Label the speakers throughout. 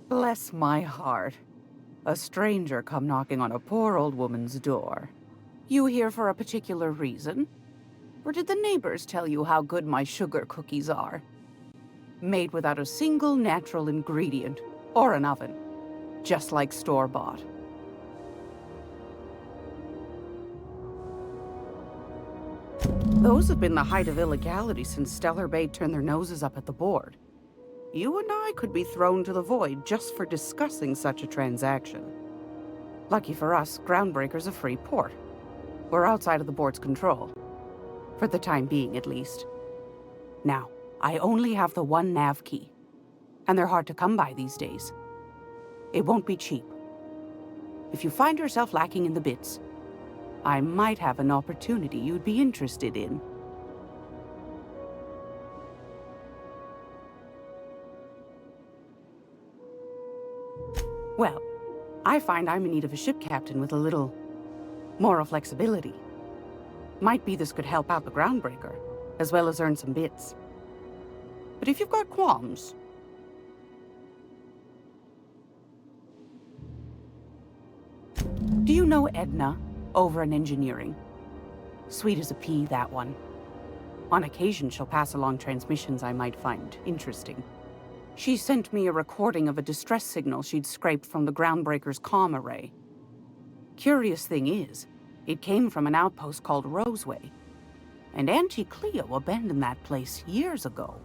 Speaker 1: Bless my heart. A stranger come knocking on a poor old woman's door. You here for a particular reason? Or did the neighbors tell you how good my sugar cookies are? Made without a single natural ingredient, or an oven. Just like store-bought. Those have been the height of illegality since Stellar Bay turned their noses up at the board. You and I could be thrown to the void just for discussing such a transaction. Lucky for us, Groundbreaker's a free port. We're outside of the board's control. For the time being, at least. Now, I only have the one nav key. And they're hard to come by these days. It won't be cheap. If you find yourself lacking in the bits, I might have an opportunity you'd be interested in. Well, I find I'm in need of a ship captain with a little moral flexibility. Might be this could help out the Groundbreaker, as well as earn some bits. But if you've got qualms... Do you know Edna, over in engineering? Sweet as a pea, that one. On occasion, she'll pass along transmissions I might find interesting. She sent me a recording of a distress signal she'd scraped from the Groundbreaker's comm array. Curious thing is, it came from an outpost called Roseway. And Auntie Cleo abandoned that place years ago.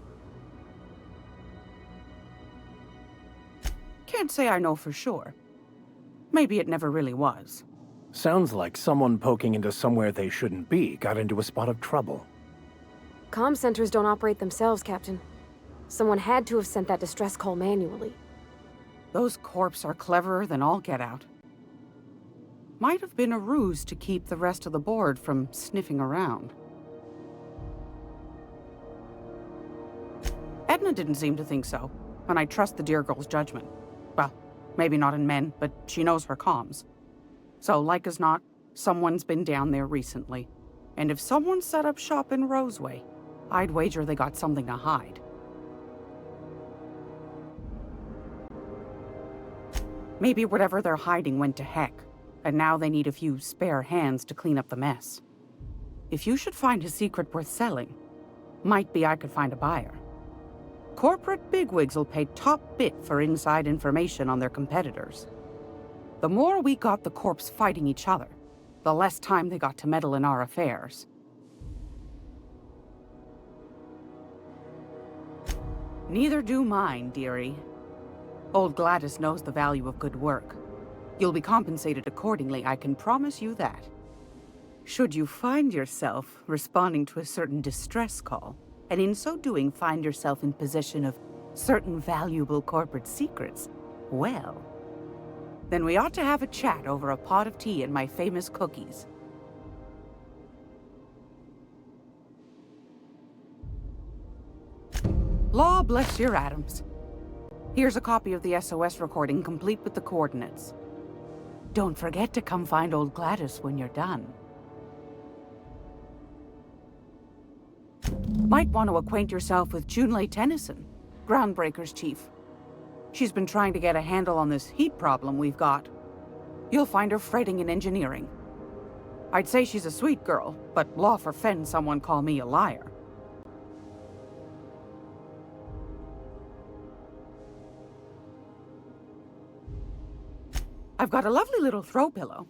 Speaker 1: Can't say I know for sure. Maybe it never really was.
Speaker 2: Sounds like someone poking into somewhere they shouldn't be got into a spot of trouble.
Speaker 3: Comm centers don't operate themselves, Captain. Someone had to have sent that distress call manually.
Speaker 1: Those corps are cleverer than all get out. Might have been a ruse to keep the rest of the board from sniffing around. Edna didn't seem to think so, and I trust the dear girl's judgment. Well, maybe not in men, but she knows her comms. So, like as not, someone's been down there recently. And if someone set up shop in Roseway, I'd wager they got something to hide. Maybe whatever they're hiding went to heck, and now they need a few spare hands to clean up the mess. If you should find a secret worth selling, might be I could find a buyer. Corporate bigwigs will pay top bit for inside information on their competitors. The more we got the corps fighting each other, the less time they got to meddle in our affairs. Neither do mine, dearie. Old Gladys knows the value of good work. You'll be compensated accordingly, I can promise you that. Should you find yourself responding to a certain distress call, and in so doing find yourself in possession of certain valuable corporate secrets, well, then we ought to have a chat over a pot of tea and my famous cookies. Law bless your atoms. Here's a copy of the SOS recording complete with the coordinates. Don't forget to come find old Gladys when you're done. Might want to acquaint yourself with Junlei Tennyson, Groundbreaker's chief. She's been trying to get a handle on this heat problem we've got. You'll find her fretting in engineering. I'd say she's a sweet girl, but law forfend someone call me a liar. I've got a lovely little throw pillow.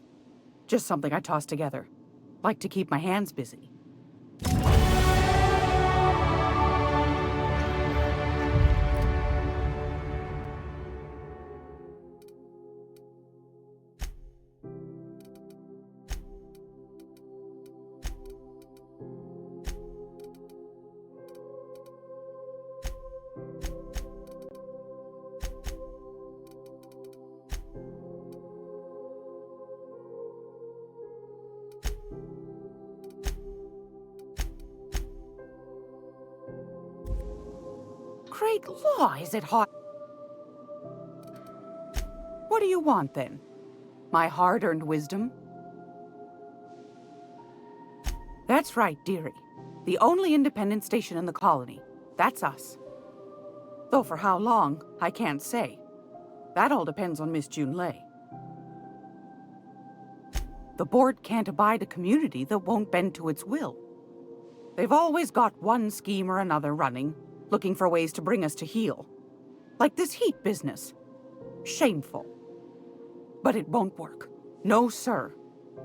Speaker 1: Just something I toss together. Like to keep my hands busy. Great law, is it hot? What do you want, then? My hard-earned wisdom? That's right, dearie. The only independent station in the colony. That's us. Though for how long, I can't say. That all depends on Miss Junlei. The board can't abide a community that won't bend to its will. They've always got one scheme or another running, looking for ways to bring us to heel. Like this heat business. Shameful. But it won't work. No, sir.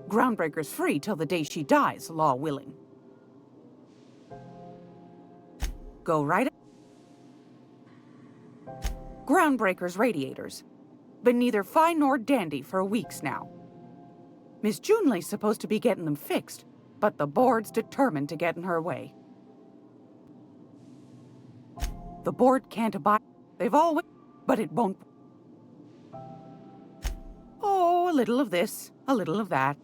Speaker 1: Groundbreaker's free till the day she dies, law willing. Go right. Groundbreaker's radiators. Been neither fine nor dandy for weeks now. Miss Junlei's supposed to be getting them fixed, but the board's determined to get in her way. The board can't abide. They've always... But it won't... Oh, a little of this, a little of that.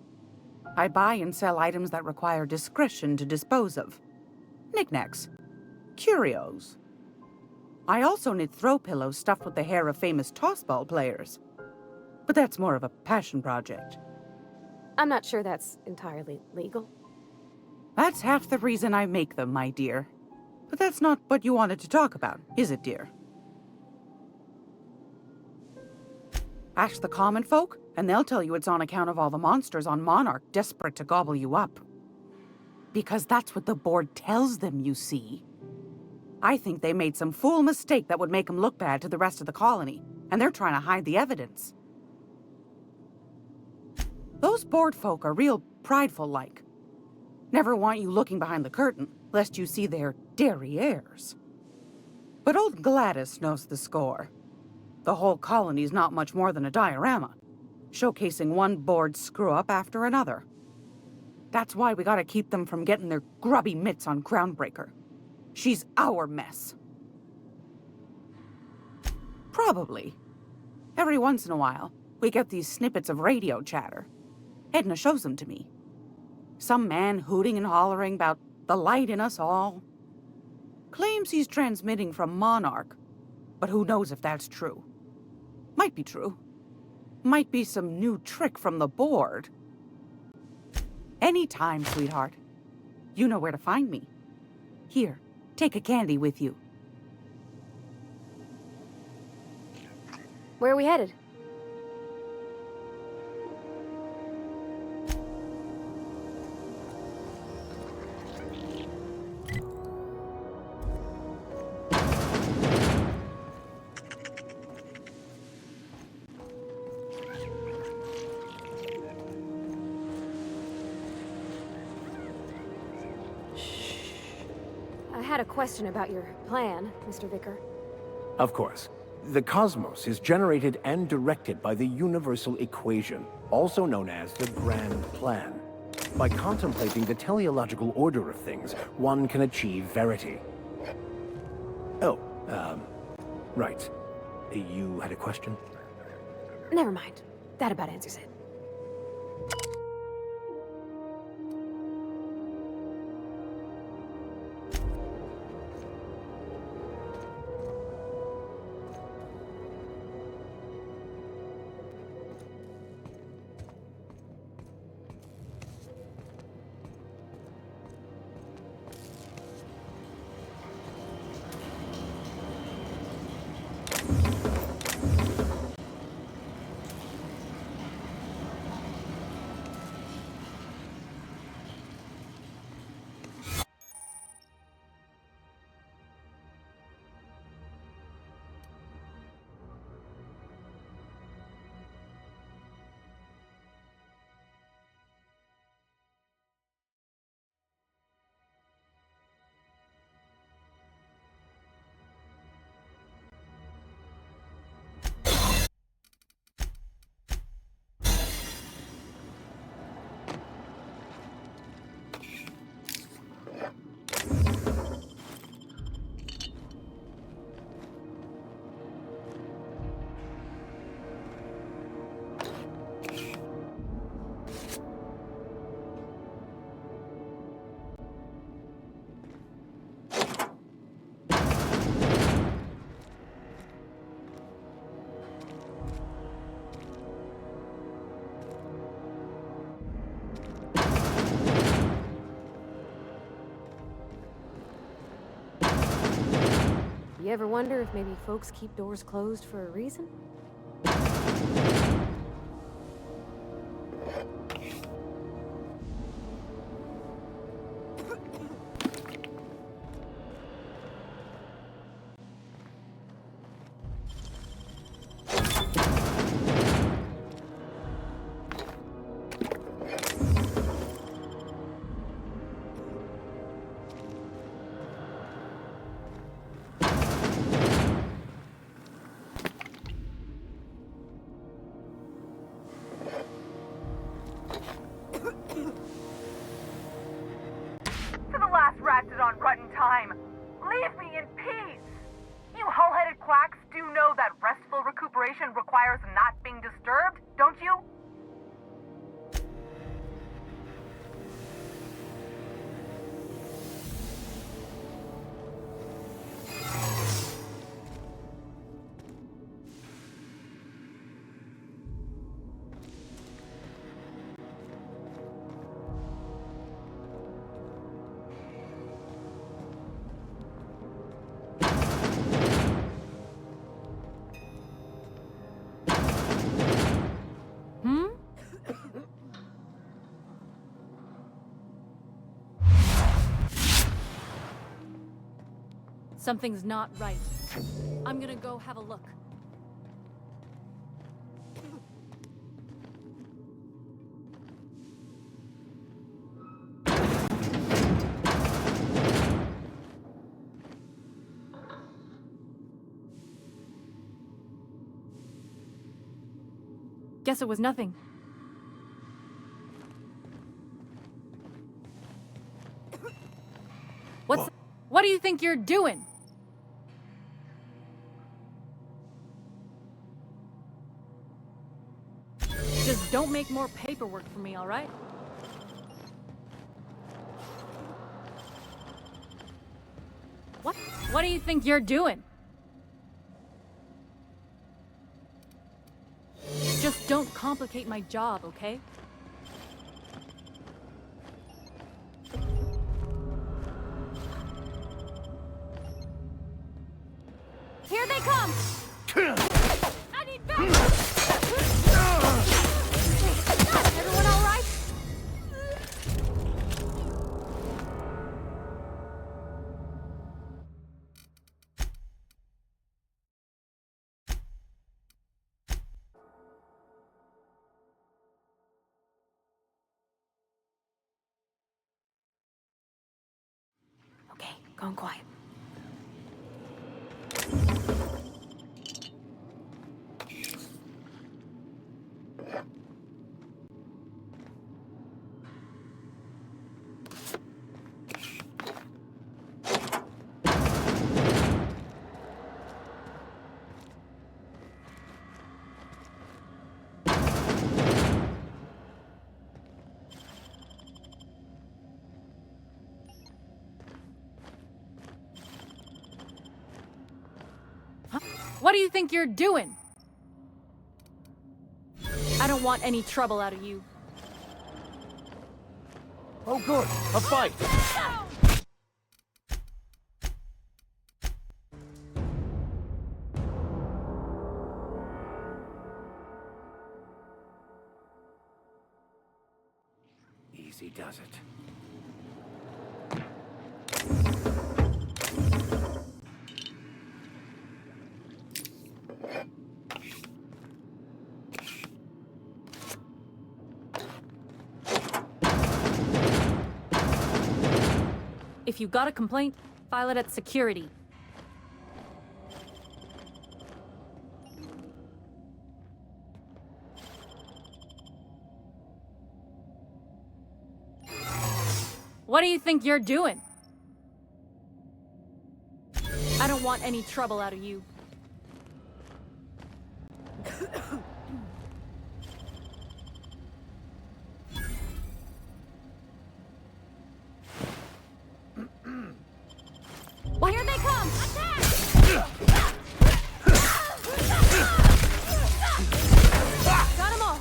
Speaker 1: I buy and sell items that require discretion to dispose of. Knickknacks. Curios. I also knit throw pillows stuffed with the hair of famous tossball players. But that's more of a passion project.
Speaker 3: I'm not sure that's entirely legal.
Speaker 1: That's half the reason I make them, my dear. But that's not what you wanted to talk about, is it, dear? Ask the common folk, and they'll tell you it's on account of all the monsters on Monarch desperate to gobble you up. Because that's what the board tells them, you see. I think they made some fool mistake that would make them look bad to the rest of the colony, and they're trying to hide the evidence. Those board folk are real prideful-like. Never want you looking behind the curtain, lest you see their derrieres. But old Gladys knows the score. The whole colony's not much more than a diorama, showcasing one board screw-up after another. That's why we gotta keep them from getting their grubby mitts on Groundbreaker. She's our mess. Probably. Every once in a while, we get these snippets of radio chatter. Edna shows them to me. Some man hooting and hollering about the light in us all. Claims he's transmitting from Monarch, but who knows if that's true. Might be true. Might be some new trick from the board. Anytime, sweetheart. You know where to find me. Here, take a candy with you.
Speaker 3: Where are we headed? I had a question about your plan, Mr. Vicar.
Speaker 2: Of course. The cosmos is generated and directed by the universal equation, also known as the Grand Plan. By contemplating the teleological order of things, one can achieve verity. Oh, right. You had a question?
Speaker 3: Never mind. That about answers it. You ever wonder if maybe folks keep doors closed for a reason?
Speaker 4: Something's not right. I'm gonna go have a look. Guess it was nothing. What do you think you're doing? Just don't make more paperwork for me, all right? What do you think you're doing? Just don't complicate my job, okay? Here they come! I need backup! Everyone all right?
Speaker 3: Okay, going quiet.
Speaker 4: What do you think you're doing? I don't want any trouble out of you.
Speaker 2: Oh good, a fight! Easy does it.
Speaker 4: If you got a complaint, file it at security. What do you think you're doing? I don't want any trouble out of you. Here they come! Attack! Got 'em all!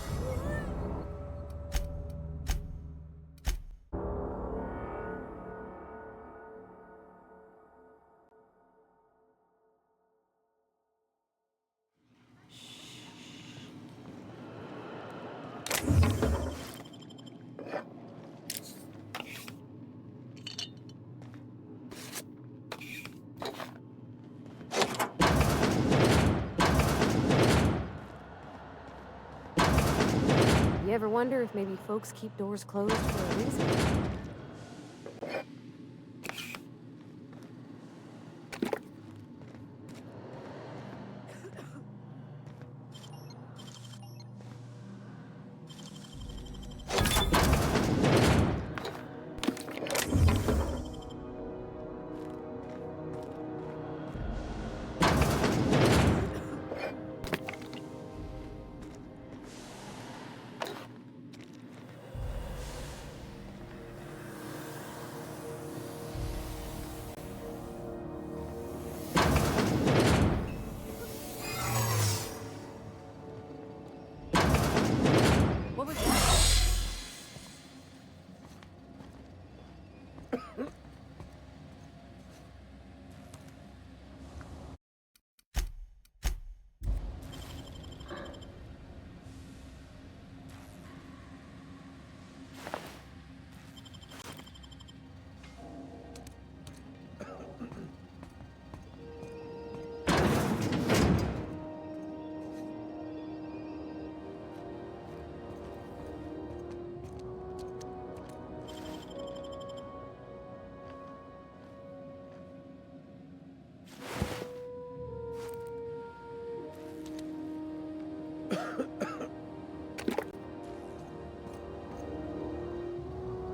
Speaker 3: You ever wonder if maybe folks keep doors closed for a reason?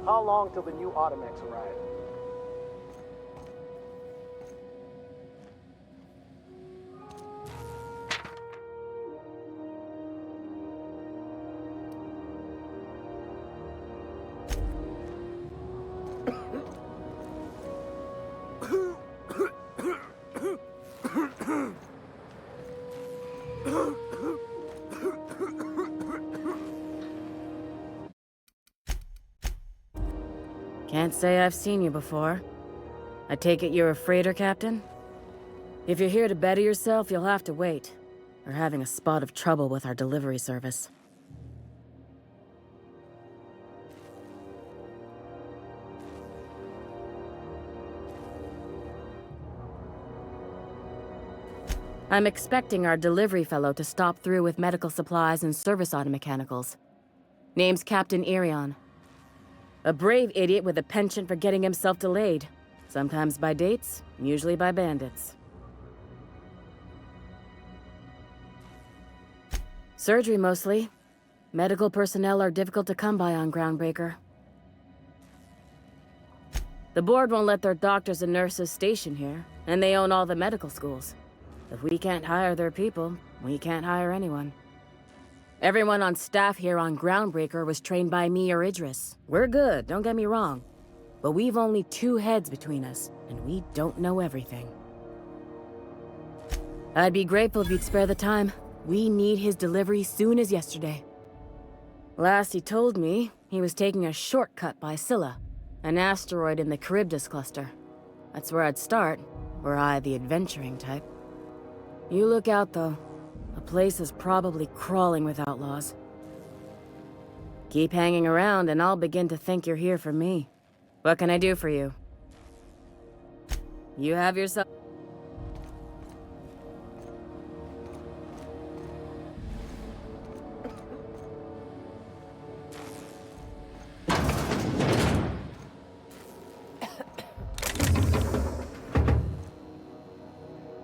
Speaker 5: How long till the new Automex arrive?
Speaker 6: Can't say I've seen you before. I take it you're a freighter captain? If you're here to better yourself, you'll have to wait. We're having a spot of trouble with our delivery service. I'm expecting our delivery fellow to stop through with medical supplies and service auto mechanicals. Name's Captain Irion. A brave idiot with a penchant for getting himself delayed. Sometimes by dates, usually by bandits. Surgery mostly. Medical personnel are difficult to come by on Groundbreaker. The board won't let their doctors and nurses station here, and they own all the medical schools. If we can't hire their people, we can't hire anyone. Everyone on staff here on Groundbreaker was trained by me or Idris. We're good, don't get me wrong. But we've only 2 heads between us, and we don't know everything. I'd be grateful if you'd spare the time. We need his delivery soon as yesterday. Last he told me, he was taking a shortcut by Scylla, an asteroid in the Charybdis cluster. That's where I'd start, were I the adventuring type. You look out, though. The place is probably crawling with outlaws. Keep hanging around, and I'll begin to think you're here for me. What can I do for you? You have yourself...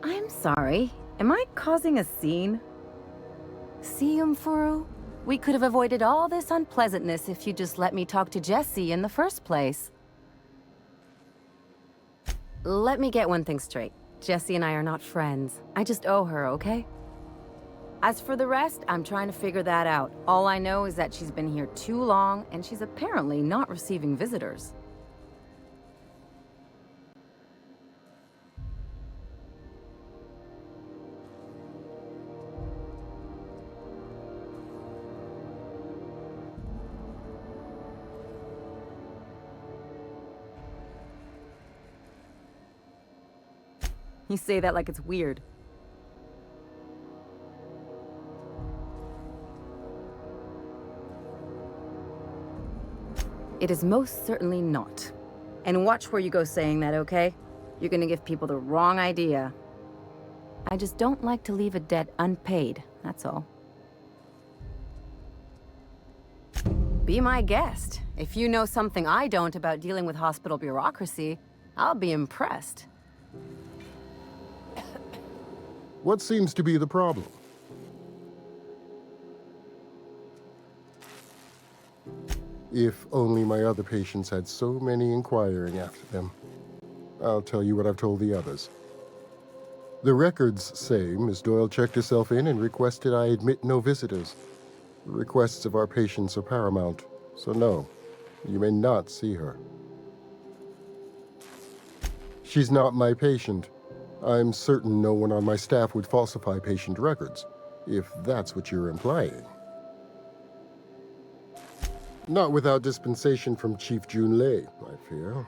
Speaker 7: I'm sorry. Am I causing a scene? See, Furu? We could have avoided all this unpleasantness if you just let me talk to Jessie in the first place. Let me get one thing straight. Jessie and I are not friends. I just owe her, okay? As for the rest, I'm trying to figure that out. All I know is that she's been here too long, and she's apparently not receiving visitors. You say that like it's weird. It is most certainly not. And watch where you go saying that, okay? You're gonna give people the wrong idea. I just don't like to leave a debt unpaid, that's all. Be my guest. If you know something I don't about dealing with hospital bureaucracy, I'll be impressed.
Speaker 8: What seems to be the problem? If only my other patients had so many inquiring after them. I'll tell you what I've told the others. The records say Miss Doyle checked herself in and requested I admit no visitors. The requests of our patients are paramount, so no, you may not see her. She's not my patient. I'm certain no one on my staff would falsify patient records, if that's what you're implying. Not without dispensation from Chief Junlei, I fear.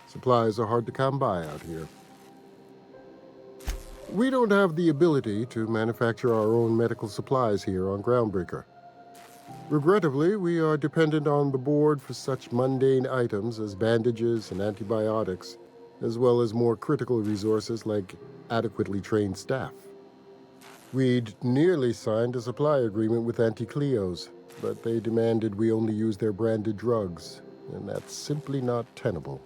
Speaker 8: Supplies are hard to come by out here. We don't have the ability to manufacture our own medical supplies here on Groundbreaker. Regrettably, we are dependent on the board for such mundane items as bandages and antibiotics, as well as more critical resources like adequately trained staff. We'd nearly signed a supply agreement with Anti-Cleos, but they demanded we only use their branded drugs, and that's simply not tenable.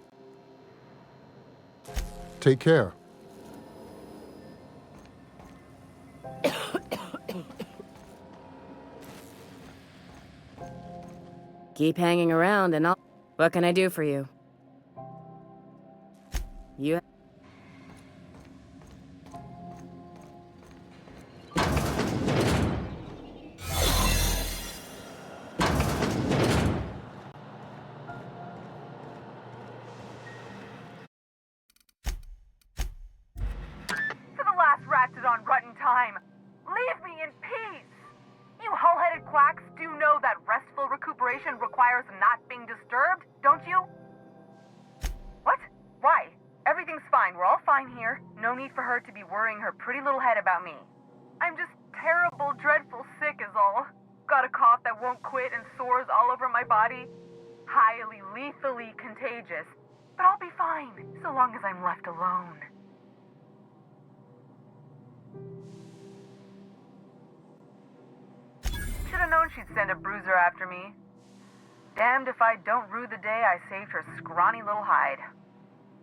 Speaker 8: Take care.
Speaker 6: Keep hanging around and I'll... What can I do for you? You...
Speaker 9: Requires not being disturbed, don't you? What? Why? Everything's fine. We're all fine here. No need for her to be worrying her pretty little head about me. I'm just terrible, dreadful sick is all. Got a cough that won't quit and sores all over my body. Highly, lethally contagious. But I'll be fine, so long as I'm left alone. Should've known she'd send a bruiser after me. Damned if I don't rue the day I saved her scrawny little hide.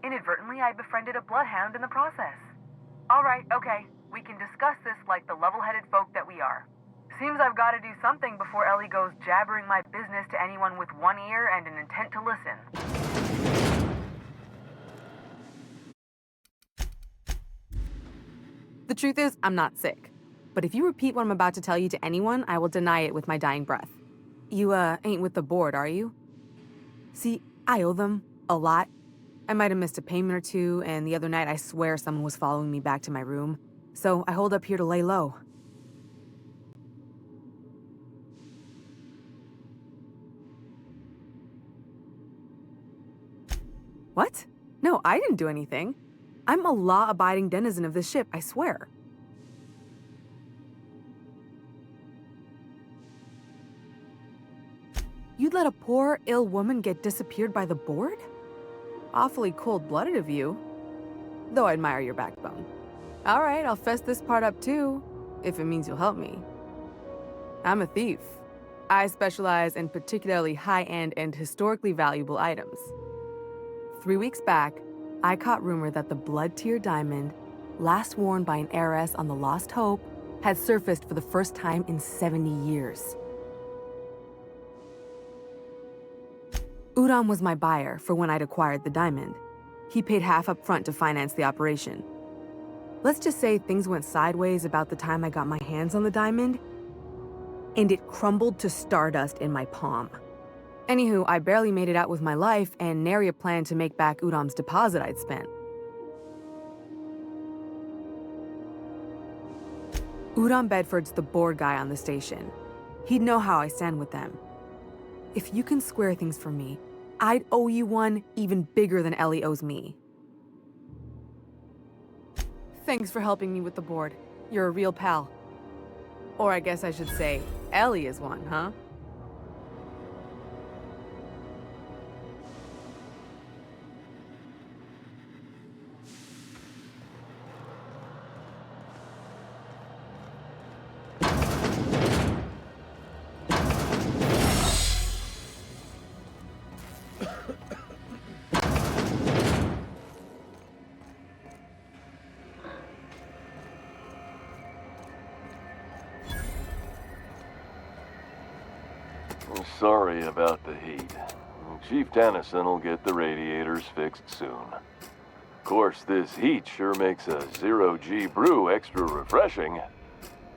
Speaker 9: Inadvertently, I befriended a bloodhound in the process. Alright, okay. We can discuss this like the level-headed folk that we are. Seems I've got to do something before Ellie goes jabbering my business to anyone with one ear and an intent to listen.
Speaker 10: The truth is, I'm not sick. But if you repeat what I'm about to tell you to anyone, I will deny it with my dying breath. You, ain't with the board, are you? See, I owe them a lot. I might have missed a payment or two, and the other night I swear someone was following me back to my room. So I hold up here to lay low. What? No, I didn't do anything. I'm a law-abiding denizen of this ship, I swear. You'd let a poor, ill woman get disappeared by the board? Awfully cold-blooded of you. Though I admire your backbone. All right, I'll fess this part up too, if it means you'll help me. I'm a thief. I specialize in particularly high-end and historically valuable items. 3 weeks back, I caught rumor that the blood-tier diamond, last worn by an heiress on the Lost Hope, had surfaced for the first time in 70 years. Udam was my buyer for when I'd acquired the diamond. He paid half up front to finance the operation. Let's just say things went sideways about the time I got my hands on the diamond, and it crumbled to stardust in my palm. Anywho, I barely made it out with my life, and nary a plan to make back Udam's deposit I'd spent. Udam Bedford's the board guy on the station. He'd know how I stand with them. If you can square things for me, I'd owe you one even bigger than Ellie owes me. Thanks for helping me with the board. You're a real pal. Or I guess I should say, Ellie is one, huh?
Speaker 11: Sorry about the heat. Chief Tennyson will get the radiators fixed soon. Of course, this heat sure makes a zero-G brew extra refreshing.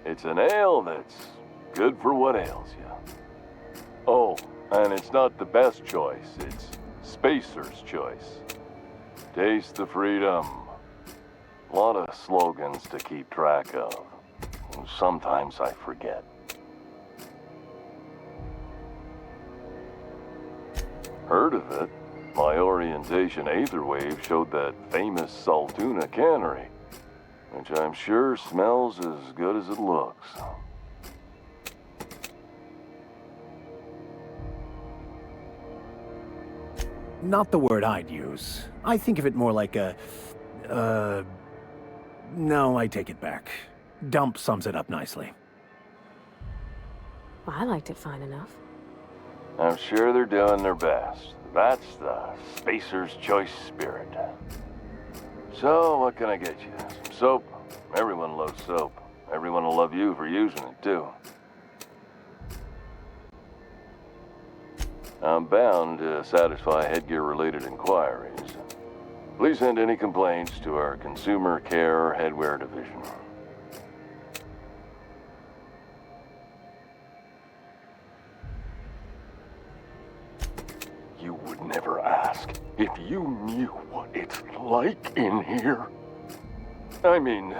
Speaker 11: It's an ale that's good for what ails you. Oh, and it's not the best choice, it's Spacer's choice. Taste the freedom. A lot of slogans to keep track of. Sometimes I forget. Heard of it. My orientation Aetherwave showed that famous Saltuna cannery, which I'm sure smells as good as it looks.
Speaker 2: Not the word I'd use. I think of it more like a... No, I take it back. Dump sums it up nicely.
Speaker 3: Well, I liked it fine enough.
Speaker 11: I'm sure they're doing their best. That's the Spacer's Choice spirit. So, what can I get you? Some soap? Everyone loves soap. Everyone will love you for using it, too. I'm bound to satisfy headgear-related inquiries. Please send any complaints to our Consumer Care Headwear Division. You would never ask if you knew what it's like in here. I mean,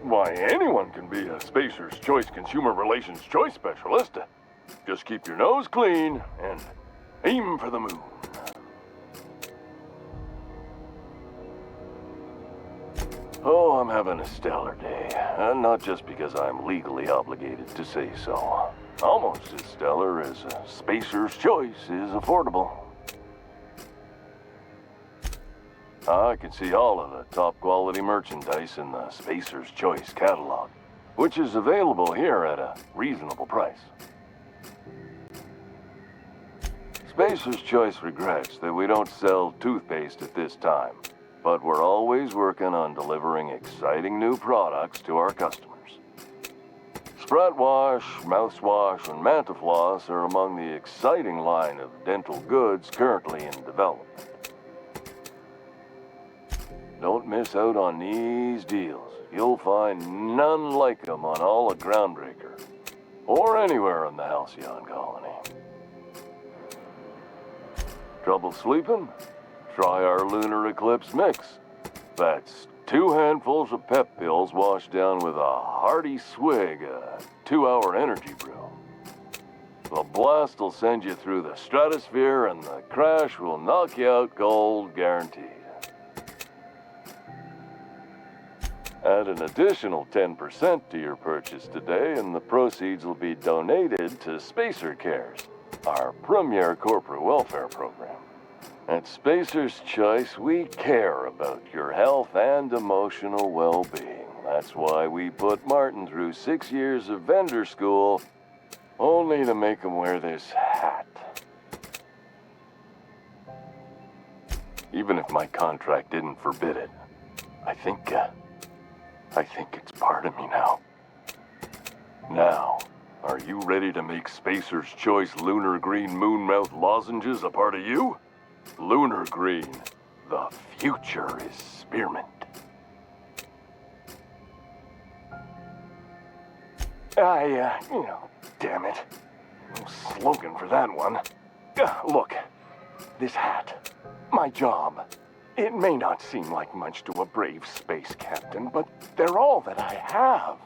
Speaker 11: why, anyone can be a Spacer's Choice Consumer Relations Choice Specialist. Just keep your nose clean and aim for the moon. Oh, I'm having a stellar day. Not just because I'm legally obligated to say so. Almost as stellar as a Spacer's Choice is affordable. I can see all of the top quality merchandise in the Spacer's Choice catalog, which is available here at a reasonable price. Spacer's Choice regrets that we don't sell toothpaste at this time, but we're always working on delivering exciting new products to our customers. Sprat wash, mouthwash, and Mantafloss are among the exciting line of dental goods currently in development. Don't miss out on these deals. You'll find none like them on all of Groundbreaker, or anywhere in the Halcyon colony. Trouble sleeping? Try our Lunar Eclipse Mix. That's 2 handfuls of pep pills washed down with a hearty swig of 2-hour energy brew. The blast will send you through the stratosphere, and the crash will knock you out cold, guaranteed. Add an additional 10% to your purchase today, and the proceeds will be donated to Spacer Cares, our premier corporate welfare program. At Spacer's Choice, we care about your health and emotional well-being. That's why we put Martin through 6 years of vendor school, only to make him wear this hat. Even if my contract didn't forbid it, I think it's part of me now. Now, are you ready to make Spacer's Choice Lunar Green Moonmouth lozenges a part of you? Lunar Green, the future is spearmint. Damn it. No slogan for that one. Look, this hat, my job. It may not seem like much to a brave space captain, but they're all that I have.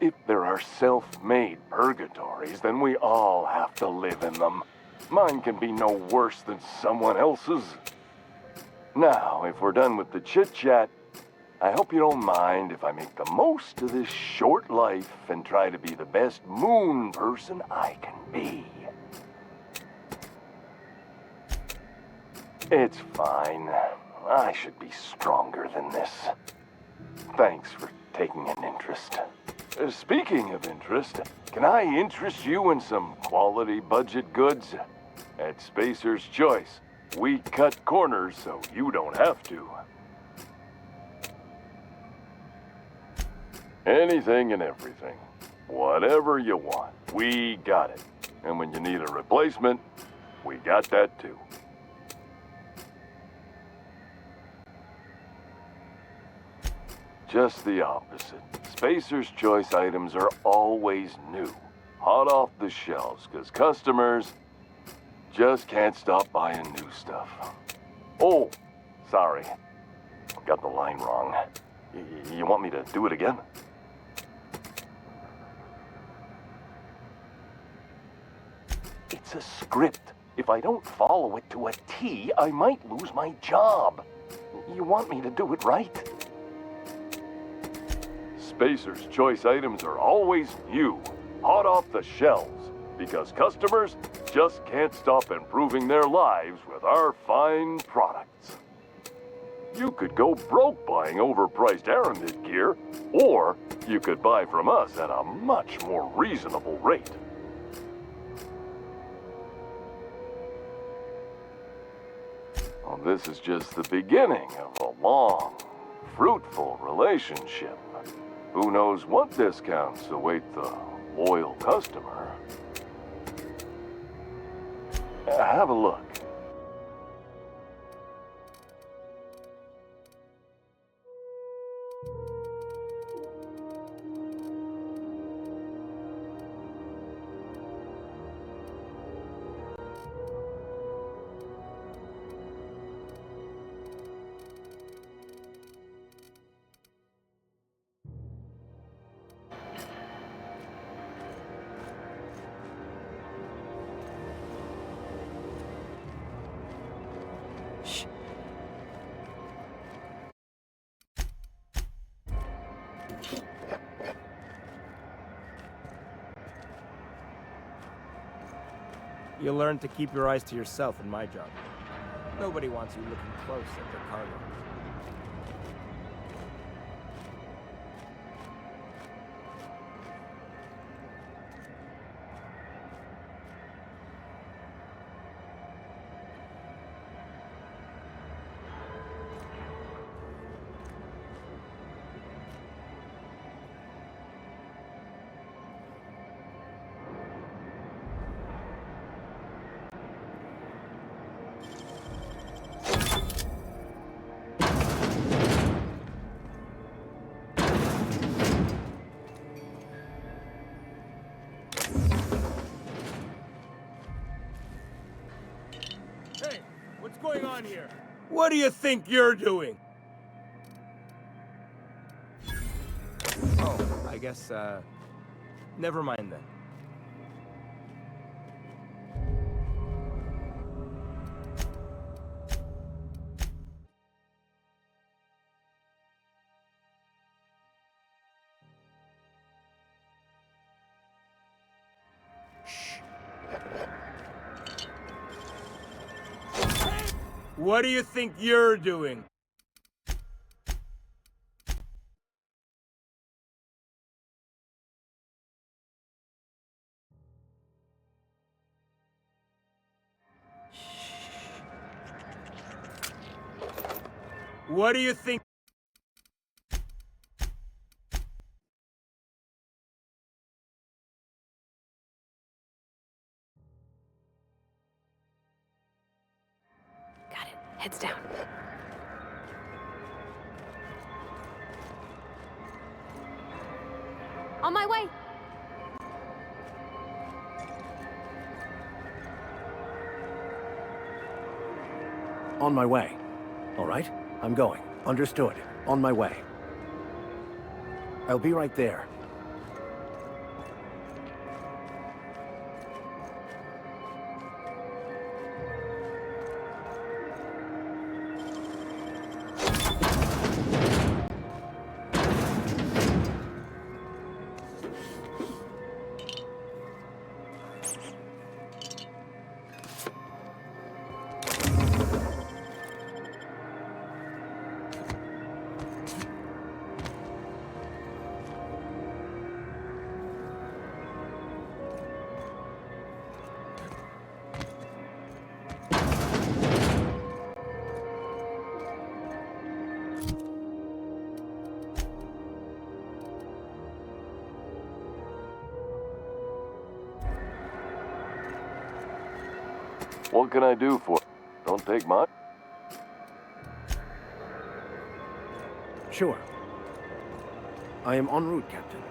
Speaker 11: If there are self-made purgatories, then we all have to live in them. Mine can be no worse than someone else's. Now, if we're done with the chit-chat, I hope you don't mind if I make the most of this short life and try to be the best moon person I can be. It's fine. I should be stronger than this. Thanks for taking an interest. Speaking of interest, can I interest you in some quality budget goods? At Spacer's Choice, we cut corners so you don't have to. Anything and everything. Whatever you want, we got it. And when you need a replacement, we got that too. Just the opposite. Spacer's Choice items are always new, hot off the shelves, because customers just can't stop buying new stuff. Oh, sorry. Got the line wrong. You want me to do it again? It's a script. If I don't follow it to a T, I might lose my job. You want me to do it right? Spacer's Choice items are always new, hot off the shelves, because customers just can't stop improving their lives with our fine products. You could go broke buying overpriced Aramid gear, or you could buy from us at a much more reasonable rate. Well, this is just the beginning of a long, fruitful relationship. Who knows what discounts await the loyal customer? Have a look.
Speaker 12: You'll learn to keep your eyes to yourself in my job. Nobody wants you looking close at their cargo. What's going on here? What do you think you're doing? Oh, I guess, never mind then. What do you think you're doing? What do you think?
Speaker 3: Heads down. On my way!
Speaker 2: On my way. All right, I'm going. Understood. On my way. I'll be right there.
Speaker 11: What can I do for you? Don't take much.
Speaker 2: Sure. I am en route, Captain.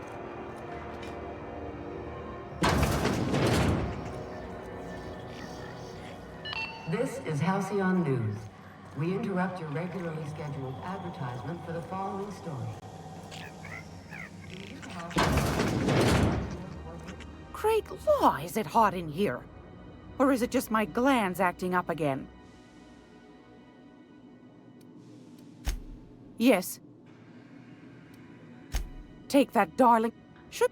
Speaker 13: This is Halcyon News. We interrupt your regularly scheduled advertisement for the following story.
Speaker 1: Great law, is it hot in here? Or is it just my glands acting up again? Yes. Take that, darling. Should...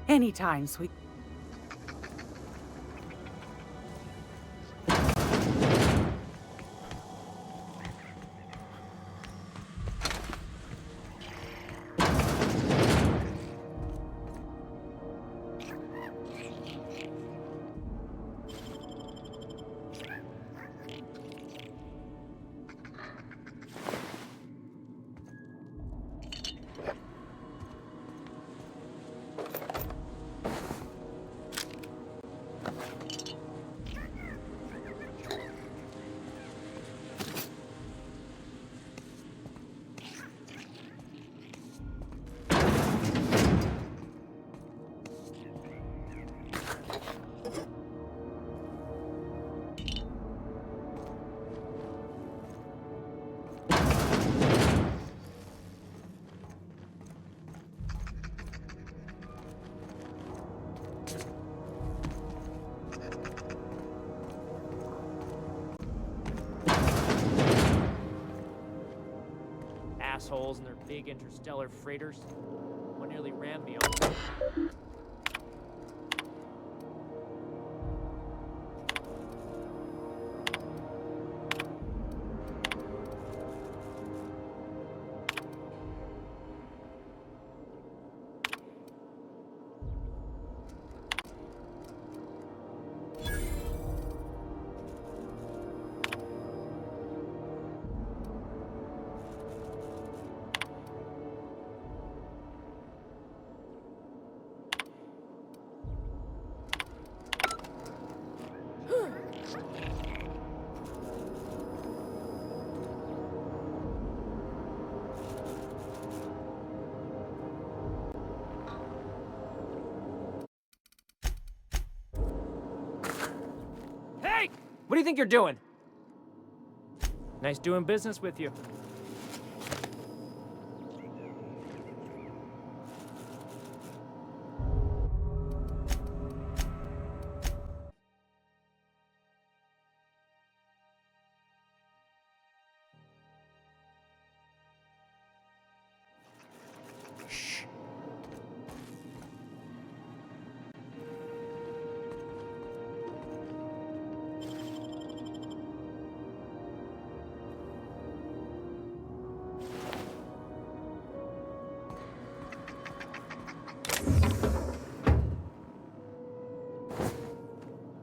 Speaker 1: Anytime, sweet.
Speaker 12: Assholes and their big interstellar freighters. One nearly rammed me on. Hey! What do you think you're doing? Nice doing business with you.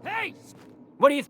Speaker 12: Hey! What do you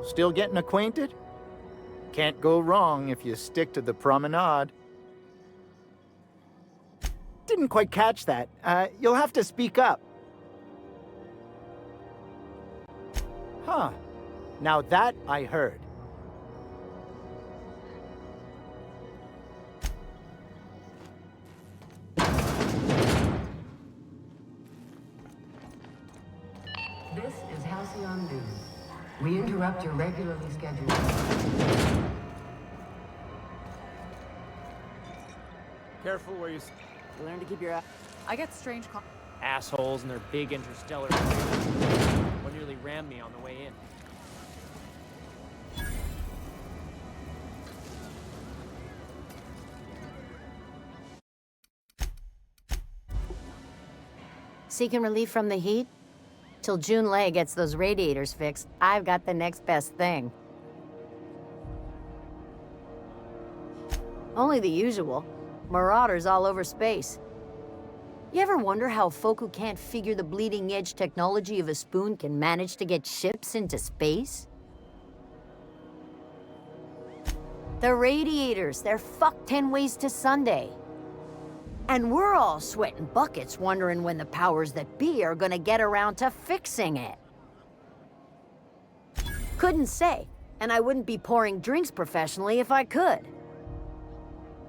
Speaker 14: Still getting acquainted? Can't go wrong if you stick to the promenade. Didn't quite catch that. You'll have to speak up. Huh. Now that I heard.
Speaker 13: This is Halcyon News. We interrupt your regularly scheduled...
Speaker 12: Careful where you...
Speaker 10: Learn to keep your...
Speaker 4: I get strange
Speaker 12: Assholes and their big interstellar freighters. One nearly rammed me on the way in.
Speaker 7: Seeking relief from the heat? Till June Lay gets those radiators fixed, I've got the next best thing. Only the usual. Marauders all over space. You ever wonder how folk who can't figure the bleeding edge technology of a spoon can manage to get ships into space? The radiators, they're fucked 10 ways to Sunday. And we're all sweating buckets wondering when the powers that be are gonna get around to fixing it. Couldn't say, and I wouldn't be pouring drinks professionally if I could.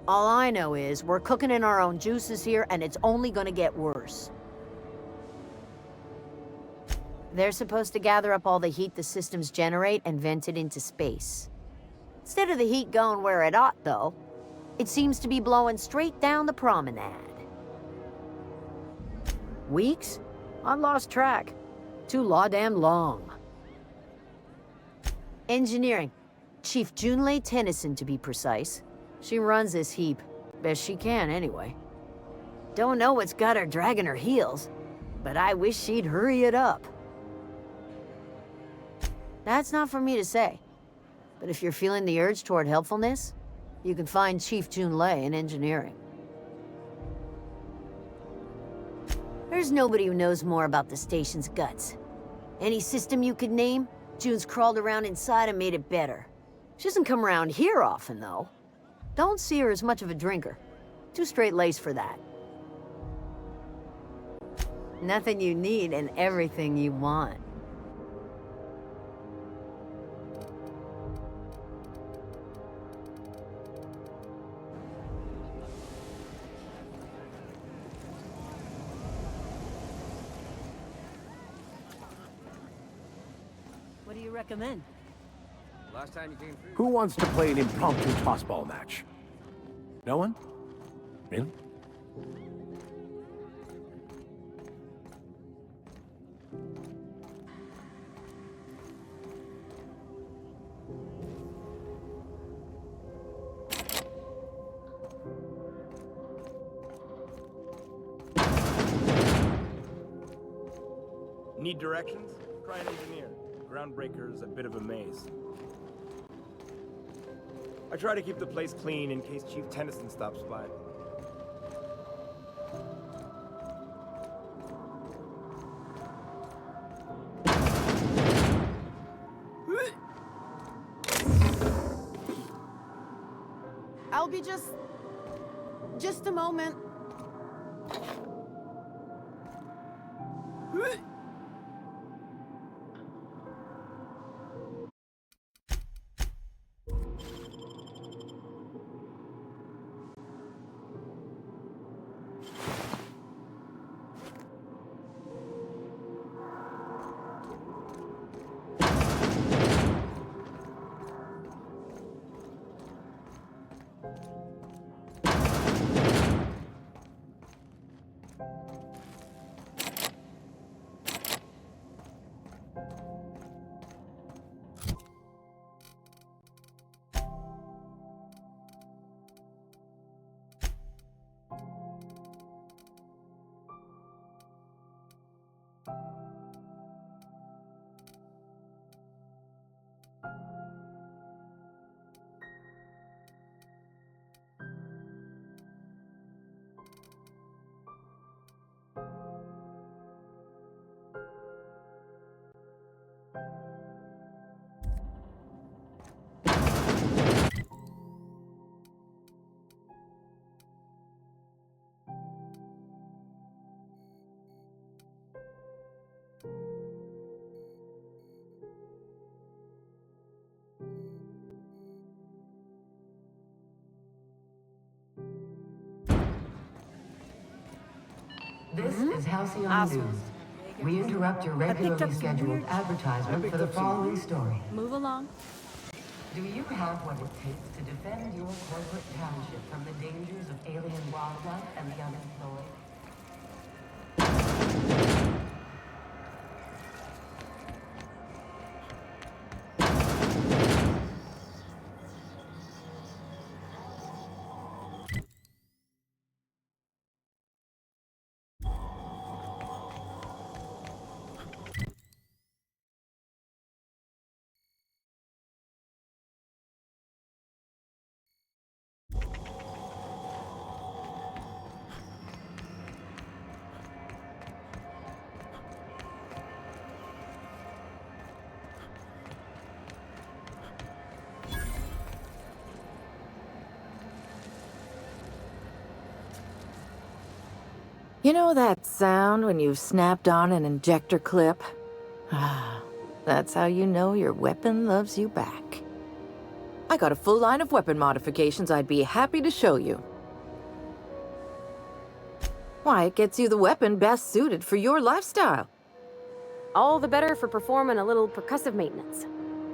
Speaker 7: All I know is we're cooking in our own juices here, and it's only gonna get worse. They're supposed to gather up all the heat the systems generate and vent it into space. Instead of the heat going where it ought, though, it seems to be blowing straight down the promenade. Weeks? I lost track. Too law-damn long.
Speaker 15: Engineering. Chief Junlei Tennyson, to be precise. She runs this heap. Best she can, anyway. Don't know what's got her dragging her heels, but I wish she'd hurry it up. That's not for me to say. But if you're feeling the urge toward helpfulness, you can find Chief Junlei in engineering. There's nobody who knows more about the station's guts. Any system you could name, June's crawled around inside and made it better. She doesn't come around here often, though. Don't see her as much of a drinker. Too straight-laced for that. Nothing you need and everything you want. What do you recommend?
Speaker 2: Last time you came through. Who wants to play an impromptu tossball match? No one? Really?
Speaker 12: Need directions? Try an engineer. Groundbreaker's a bit of a maze. I try to keep the place clean in case Chief Tennyson stops by.
Speaker 10: I'll be just a moment.
Speaker 13: This is Halcyon News. We interrupt your regularly scheduled advertisement for the following story.
Speaker 4: Move along.
Speaker 13: Do you have what it takes to defend your corporate township from the dangers of alien wildlife and the unemployed?
Speaker 16: You know that sound when you've snapped on an injector clip? That's how you know your weapon loves you back. I got a full line of weapon modifications I'd be happy to show you. Why, it gets you the weapon best suited for your lifestyle.
Speaker 3: All the better for performing a little percussive maintenance.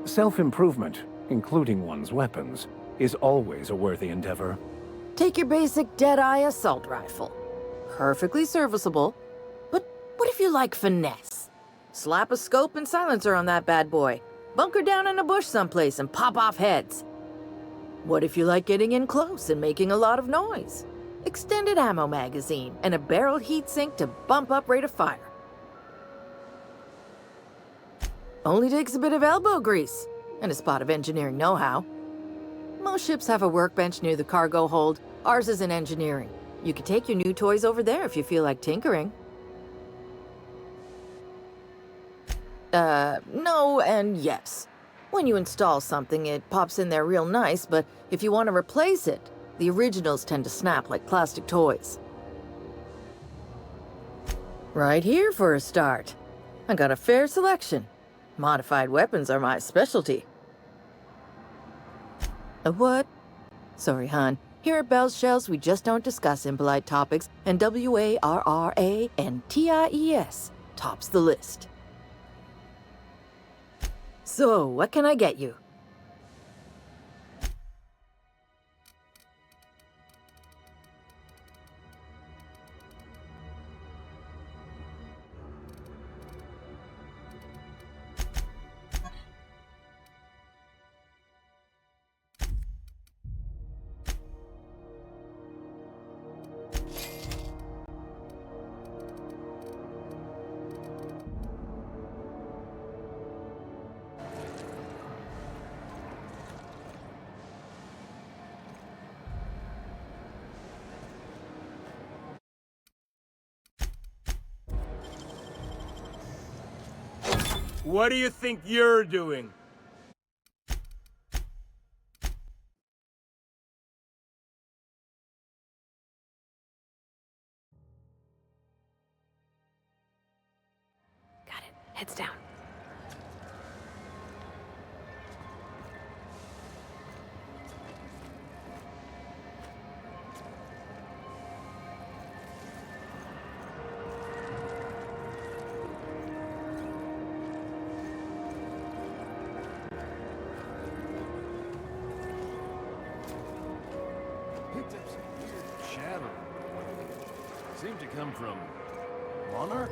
Speaker 2: Self-improvement, including one's weapons, is always a worthy endeavor.
Speaker 16: Take your basic Deadeye assault rifle. Perfectly serviceable. But what if you like finesse? Slap a scope and silencer on that bad boy. Bunker down in a bush someplace and pop off heads. What if you like getting in close and making a lot of noise? Extended ammo magazine and a barrel heatsink to bump up rate of fire. Only takes a bit of elbow grease and a spot of engineering know-how. Most ships have a workbench near the cargo hold. Ours is in engineering. You could take your new toys over there if you feel like tinkering. No and yes. When you install something, it pops in there real nice, but if you want to replace it, the originals tend to snap like plastic toys. Right here for a start. I got a fair selection. Modified weapons are my specialty. A what? Sorry, hon. Here at Bell's Shells, we just don't discuss impolite topics, and WARRANTIES tops the list. So, what can I get you?
Speaker 12: What do you think you're doing?
Speaker 3: Got it. Heads down.
Speaker 11: Picked up some weird chatter. Seemed to come from Monarch?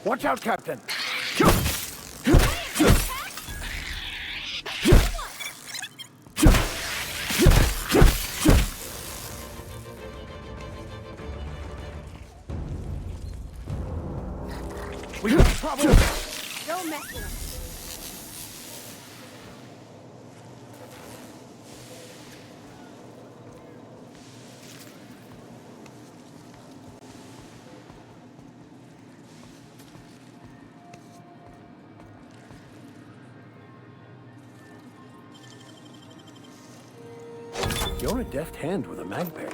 Speaker 2: Watch out, Captain! We got trouble!
Speaker 3: Don't mess with us.
Speaker 2: You're a deft hand with a mag pick.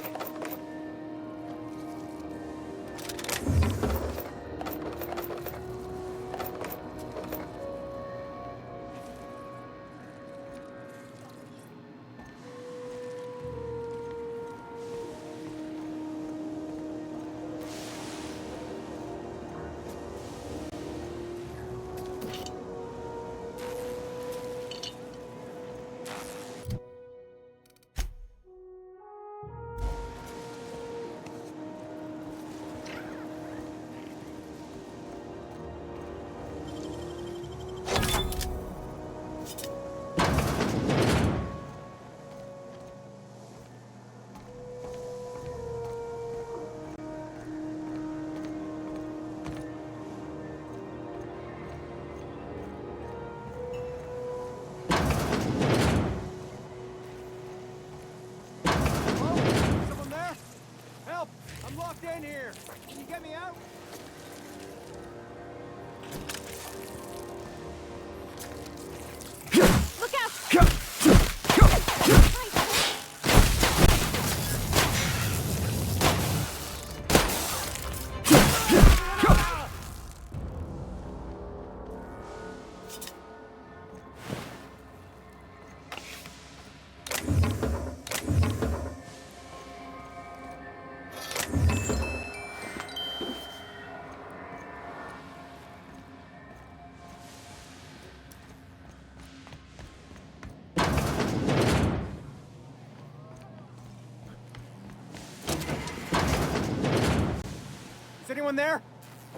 Speaker 12: Is anyone there?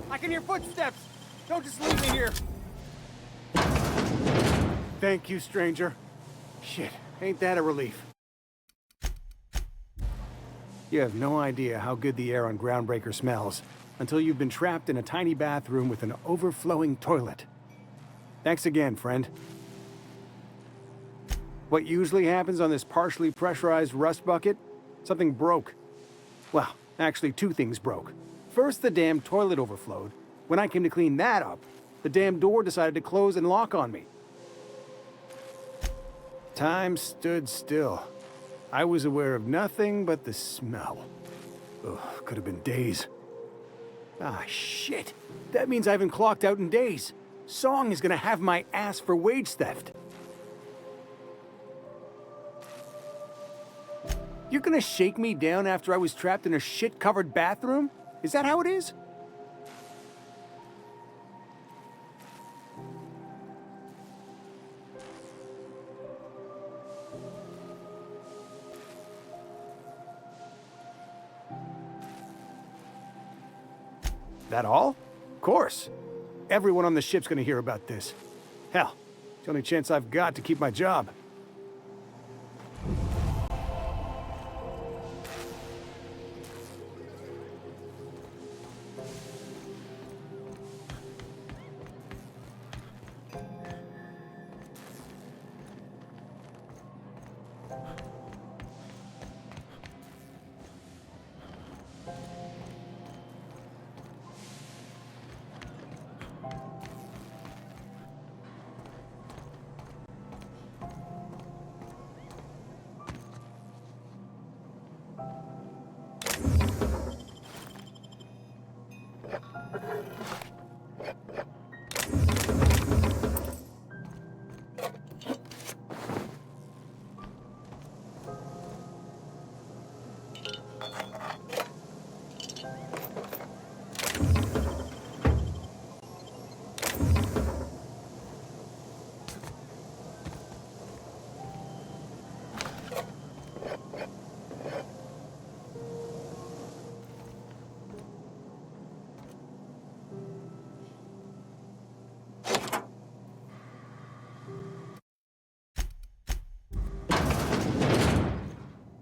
Speaker 12: I can hear footsteps! Don't just leave me here! Thank you, stranger. Shit, ain't that a relief? You have no idea how good the air on Groundbreaker smells until you've been trapped in a tiny bathroom with an overflowing toilet. Thanks again, friend. What usually happens on this partially pressurized rust bucket? Something broke. Well, actually 2 things broke. First, the damn toilet overflowed. When I came to clean that up, the damn door decided to close and lock on me. Time stood still. I was aware of nothing but the smell. Ugh, could have been days. Ah, shit. That means I haven't clocked out in days. Song is gonna have my ass for wage theft. You're gonna shake me down after I was trapped in a shit-covered bathroom? Is that how it is? That all? Of course. Everyone on the ship's gonna hear about this. Hell, it's the only chance I've got to keep my job.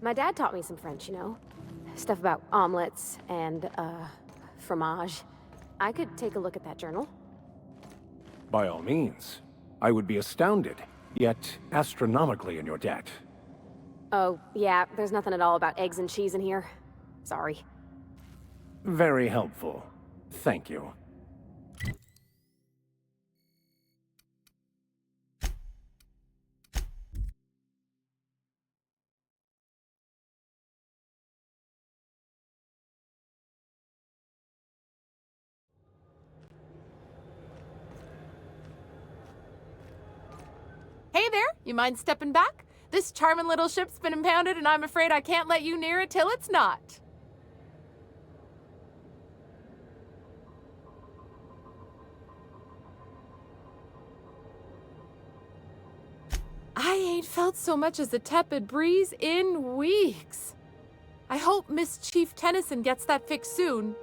Speaker 3: My dad taught me some French, you know? Stuff about omelets and, fromage. I could take a look at that journal.
Speaker 2: By all means. I would be astounded, yet astronomically in your debt.
Speaker 3: Oh, yeah, there's nothing at all about eggs and cheese in here. Sorry.
Speaker 2: Very helpful. Thank you.
Speaker 17: Hey there, you mind stepping back? This charming little ship's been impounded and I'm afraid I can't let you near it till it's not. I ain't felt so much as a tepid breeze in weeks. I hope Miss Chief Tennyson gets that fixed soon.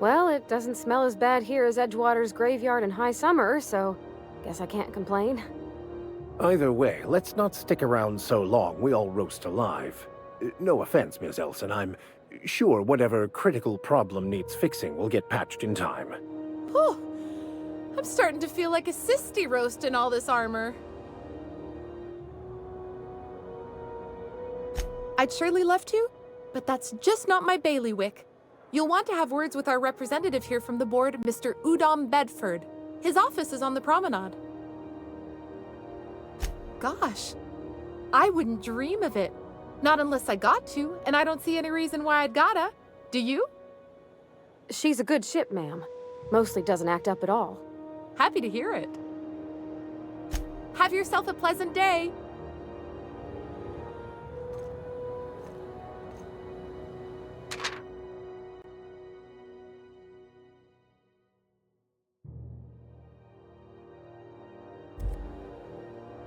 Speaker 3: Well, it doesn't smell as bad here as Edgewater's graveyard in high summer, so guess I can't complain.
Speaker 2: Either way, let's not stick around so long we all roast alive. No offense, Ms. Elson, I'm sure whatever critical problem needs fixing will get patched in time.
Speaker 17: Whew. I'm starting to feel like a sisty roast in all this armor. I'd surely love to, but that's just not my bailiwick. You'll want to have words with our representative here from the board, Mr. Udom Bedford. His office is on the promenade. Gosh, I wouldn't dream of it. Not unless I got to, and I don't see any reason why I'd gotta. Do you?
Speaker 3: She's a good ship, ma'am. Mostly doesn't act up at all.
Speaker 17: Happy to hear it. Have yourself a pleasant day.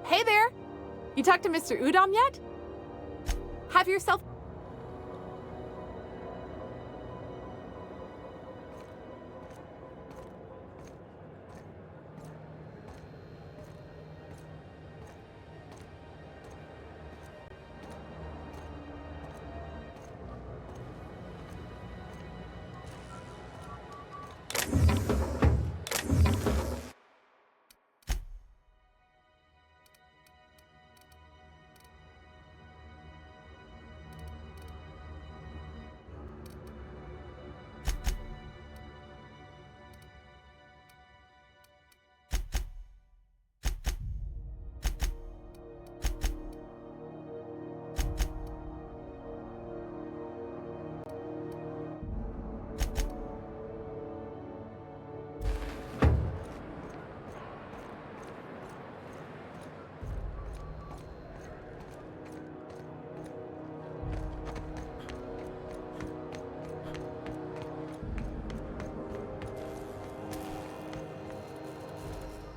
Speaker 17: Hey there! You talked to Mr. Udom yet? Have yourself...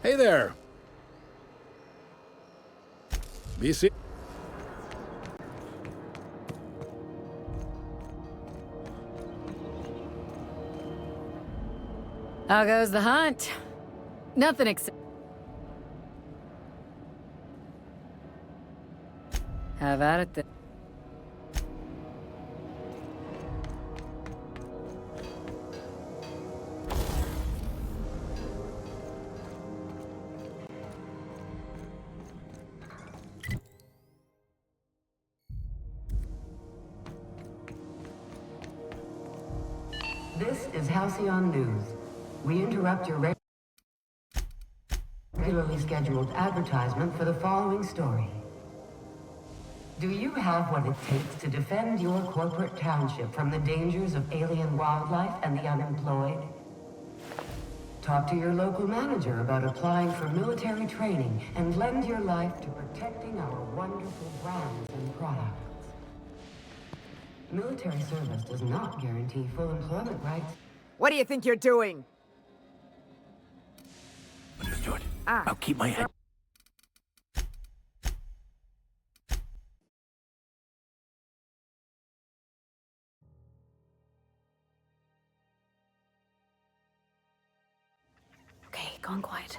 Speaker 18: Hey there. Be seated.
Speaker 6: How goes the hunt? Nothing except... Have at it then.
Speaker 13: This is Halcyon News. We interrupt your regularly scheduled advertisement for the following story. Do you have what it takes to defend your corporate township from the dangers of alien wildlife and the unemployed? Talk to your local manager about applying for military training and lend your life to protecting our wonderful brands and products. Military service does not guarantee full employment rights.
Speaker 19: What do you think you're doing?
Speaker 2: Understood. I'll keep my head.
Speaker 3: Okay, gone quiet.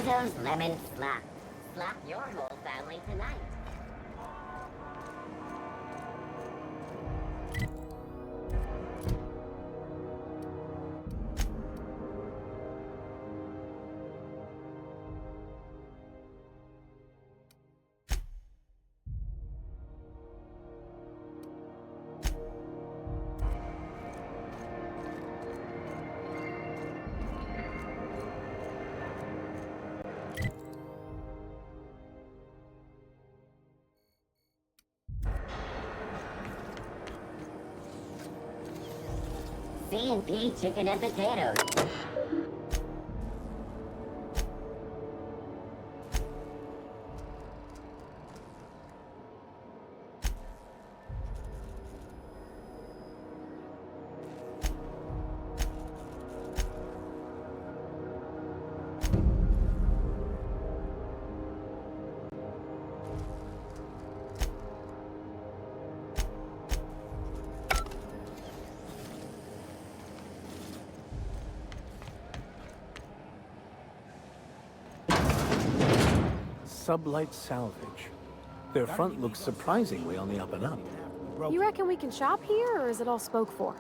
Speaker 20: Rizzo's lemon slap. Slap your whole family tonight. C&P chicken and potatoes.
Speaker 2: Sublight salvage. Their front looks surprisingly on the up and up.
Speaker 3: You reckon we can shop here, or is it all spoke for?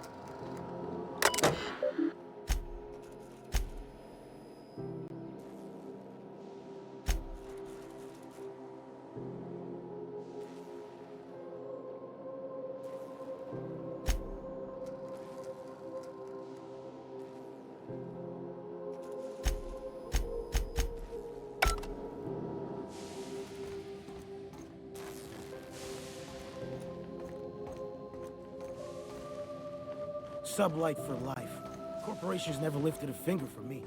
Speaker 21: Sublight for life. Corporations never lifted a finger for me.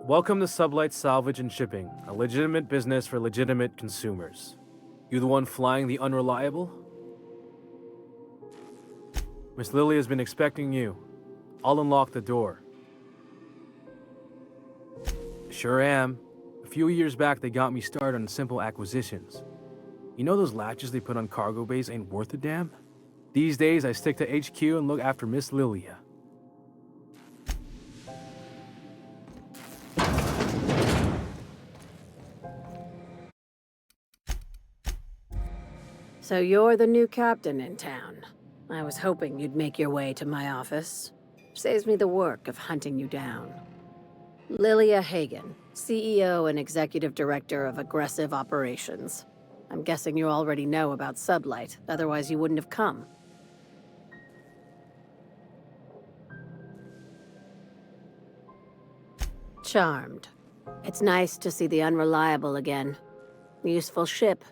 Speaker 22: Welcome to Sublight Salvage and Shipping, a legitimate business for legitimate consumers. You the one flying the unreliable? Miss Lily has been expecting you. I'll unlock the door. Sure am. A few years back, they got me started on simple acquisitions. You know those latches they put on cargo bays ain't worth a damn? These days, I stick to HQ and look after Miss Lilia.
Speaker 23: So you're the new captain in town. I was hoping you'd make your way to my office. Saves me the work of hunting you down. Lilia Hagen, CEO and Executive Director of Aggressive Operations. I'm guessing you already know about Sublight, otherwise you wouldn't have come. Charmed. It's nice to see the Unreliable again. Useful ship.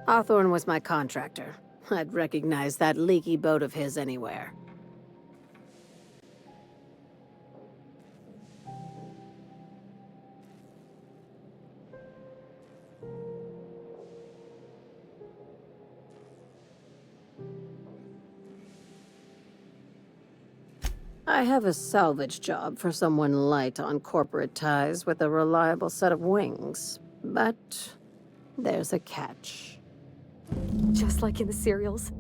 Speaker 23: Hawthorne was my contractor. I'd recognize that leaky boat of his anywhere. I have a salvage job for someone light on corporate ties with a reliable set of wings. But there's a catch.
Speaker 3: Just like in the serials?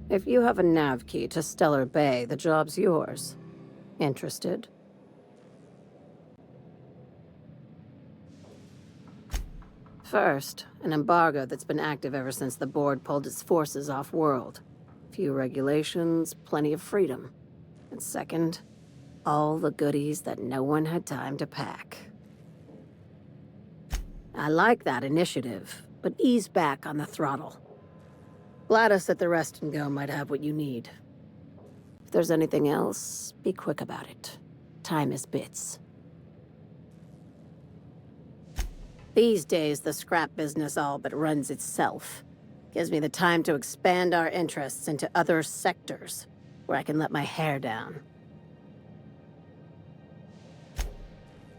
Speaker 23: If you have a nav key to Stellar Bay, the job's yours. Interested? First, an embargo that's been active ever since the board pulled its forces off-world. Few regulations, plenty of freedom. And second, all the goodies that no one had time to pack. I like that initiative, but ease back on the throttle. Gladys at the Rest and Go might have what you need. If there's anything else, be quick about it. Time is bits. These days, the scrap business all but runs itself. Gives me the time to expand our interests into other sectors, where I can let my hair down.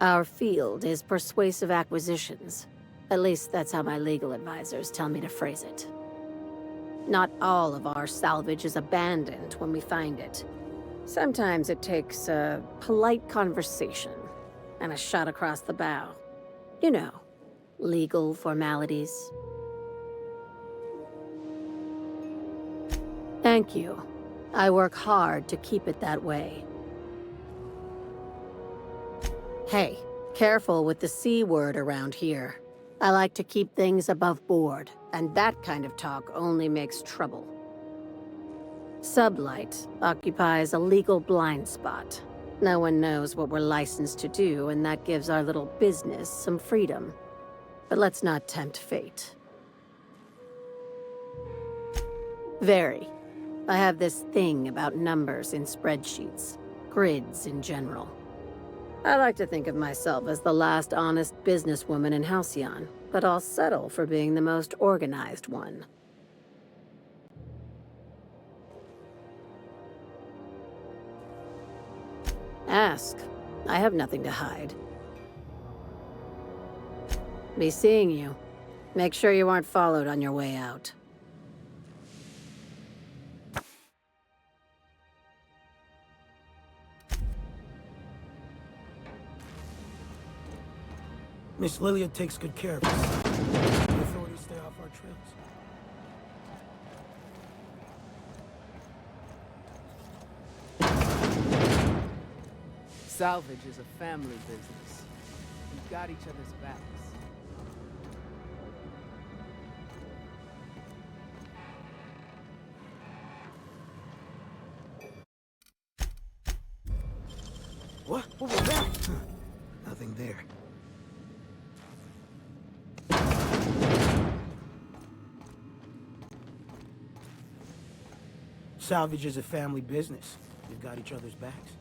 Speaker 23: Our field is persuasive acquisitions. At least that's how my legal advisors tell me to phrase it. Not all of our salvage is abandoned when we find it. Sometimes it takes a polite conversation and a shot across the bow. You know, legal formalities. Thank you. I work hard to keep it that way. Hey, careful with the C word around here. I like to keep things above board, and that kind of talk only makes trouble. Sublight occupies a legal blind spot. No one knows what we're licensed to do, and that gives our little business some freedom. But let's not tempt fate. Very. I have this thing about numbers in spreadsheets, grids in general. I like to think of myself as the last honest businesswoman in Halcyon, but I'll settle for being the most organized one. Ask. I have nothing to hide. Be seeing you. Make sure you aren't followed on your way out.
Speaker 21: Miss Lilia takes good care of us. The authorities stay off our trails.
Speaker 5: Salvage is a family business. We've got each other's backs.
Speaker 21: What? What was that? Nothing there. Salvage is a family business. We've got each other's backs.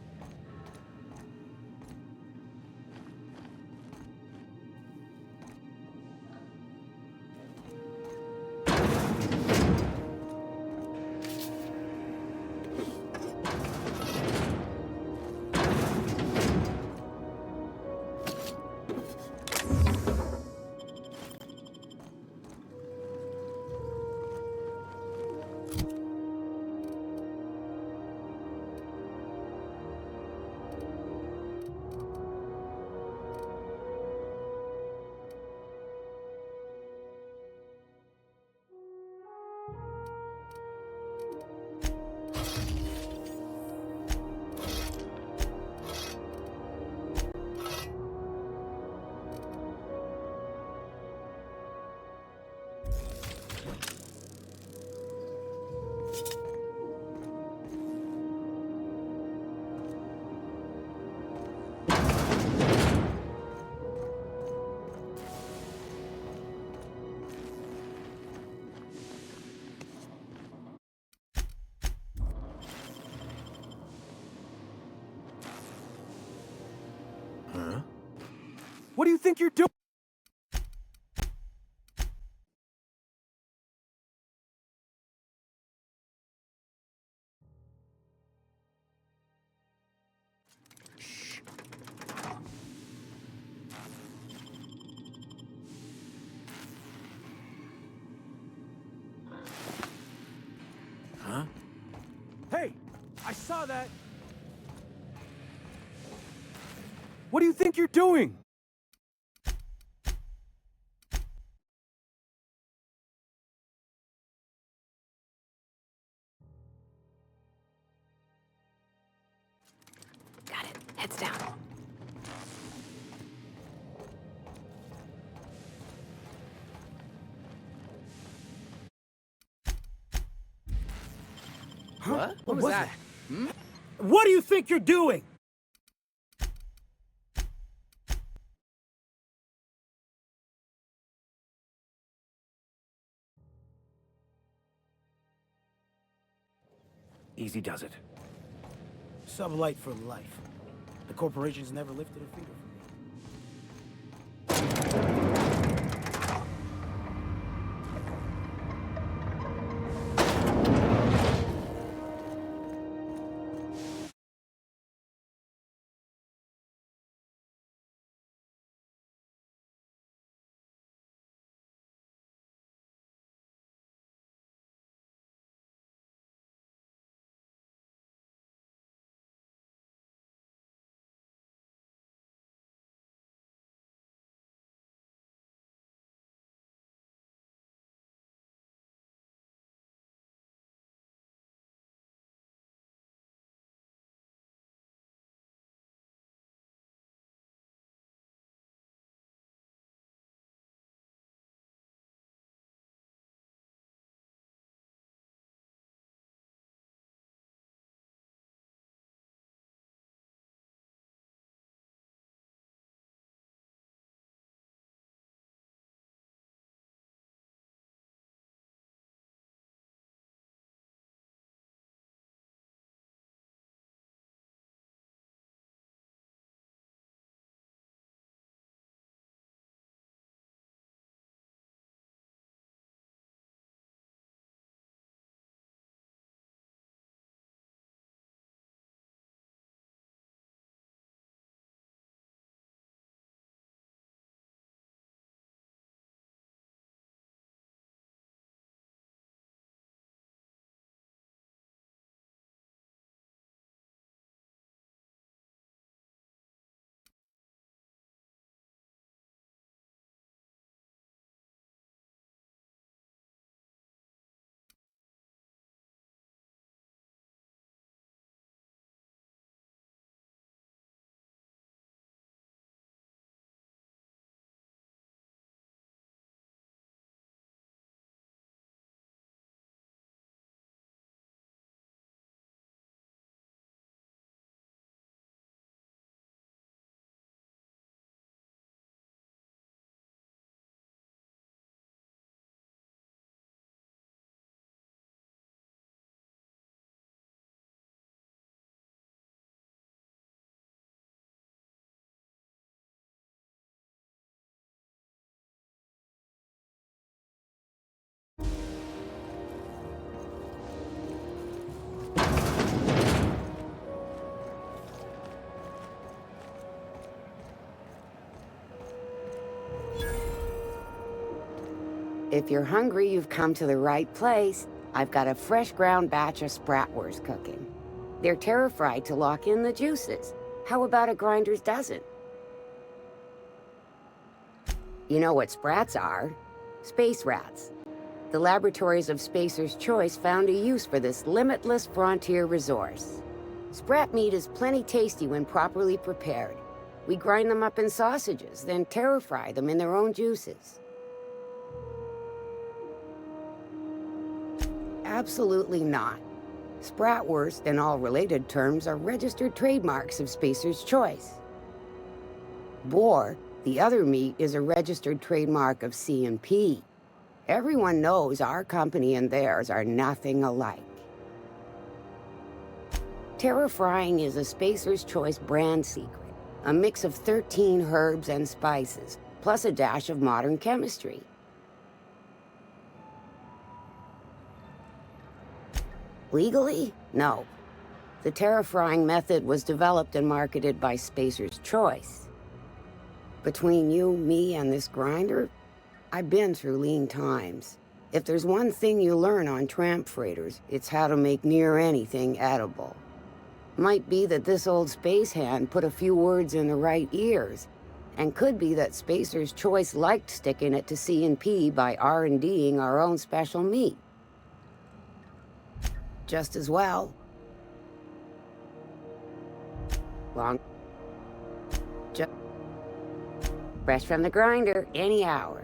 Speaker 22: What do you think you're doing? Huh? Hey, I saw that. What do you think you're doing?
Speaker 3: Got it. Heads down.
Speaker 5: What? What was that? Hmm?
Speaker 21: What do you think you're doing?
Speaker 2: Easy does it.
Speaker 21: Sublight for life. The corporations never lifted a finger for me.
Speaker 1: If you're hungry, you've come to the right place. I've got a fresh ground batch of spratwurst cooking. They're terra-fried to lock in the juices. How about a grinder's dozen? You know what sprats are? Space rats. The laboratories of Spacer's Choice found a use for this limitless frontier resource. Sprat meat is plenty tasty when properly prepared. We grind them up in sausages, then terra-fry them in their own juices. Absolutely not. Spratwurst and all related terms are registered trademarks of Spacer's Choice. Boar, the other meat, is a registered trademark of C&P. Everyone knows our company and theirs are nothing alike. Terra-frying is a Spacer's Choice brand secret, a mix of 13 herbs and spices, plus a dash of modern chemistry. Legally? No. The terra-frying method was developed and marketed by Spacer's Choice. Between you, me, and this grinder, I've been through lean times. If there's one thing you learn on tramp freighters, it's how to make near anything edible. Might be that this old space hand put a few words in the right ears, and could be that Spacer's Choice liked sticking it to C&P by R&Ding our own special meat. Just as well. Fresh from the grinder, any hour.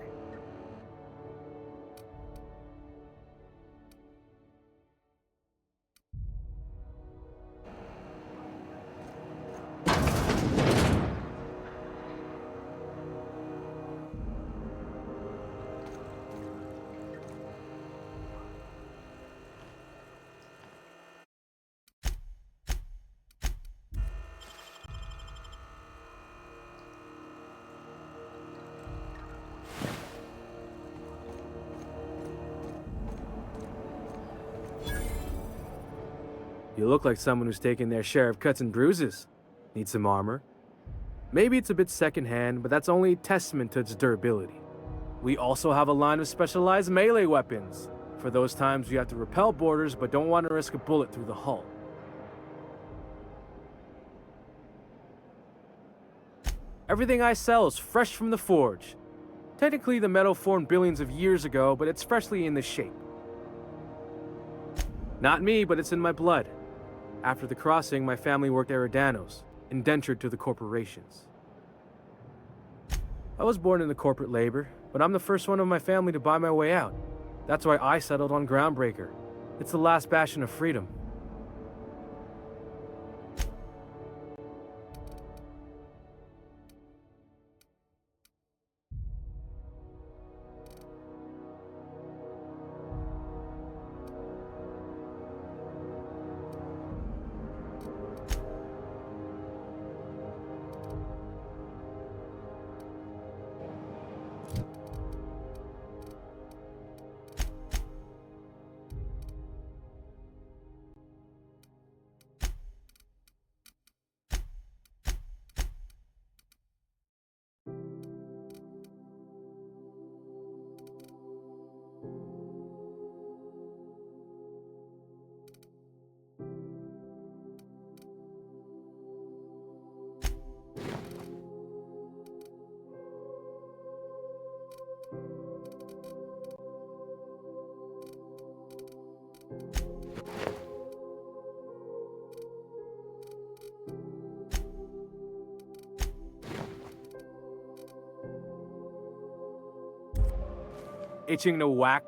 Speaker 22: You look like someone who's taken their share of cuts and bruises. Need some armor? Maybe it's a bit secondhand, but that's only a testament to its durability. We also have a line of specialized melee weapons, for those times you have to repel boarders but don't want to risk a bullet through the hull. Everything I sell is fresh from the forge. Technically, the metal formed billions of years ago, but it's freshly in this shape. Not me, but it's in my blood. After the crossing, my family worked Eridanos, indentured to the corporations. I was born into corporate labor, but I'm the first one of my family to buy my way out. That's why I settled on Groundbreaker. It's the last bastion of freedom. Itching to whack.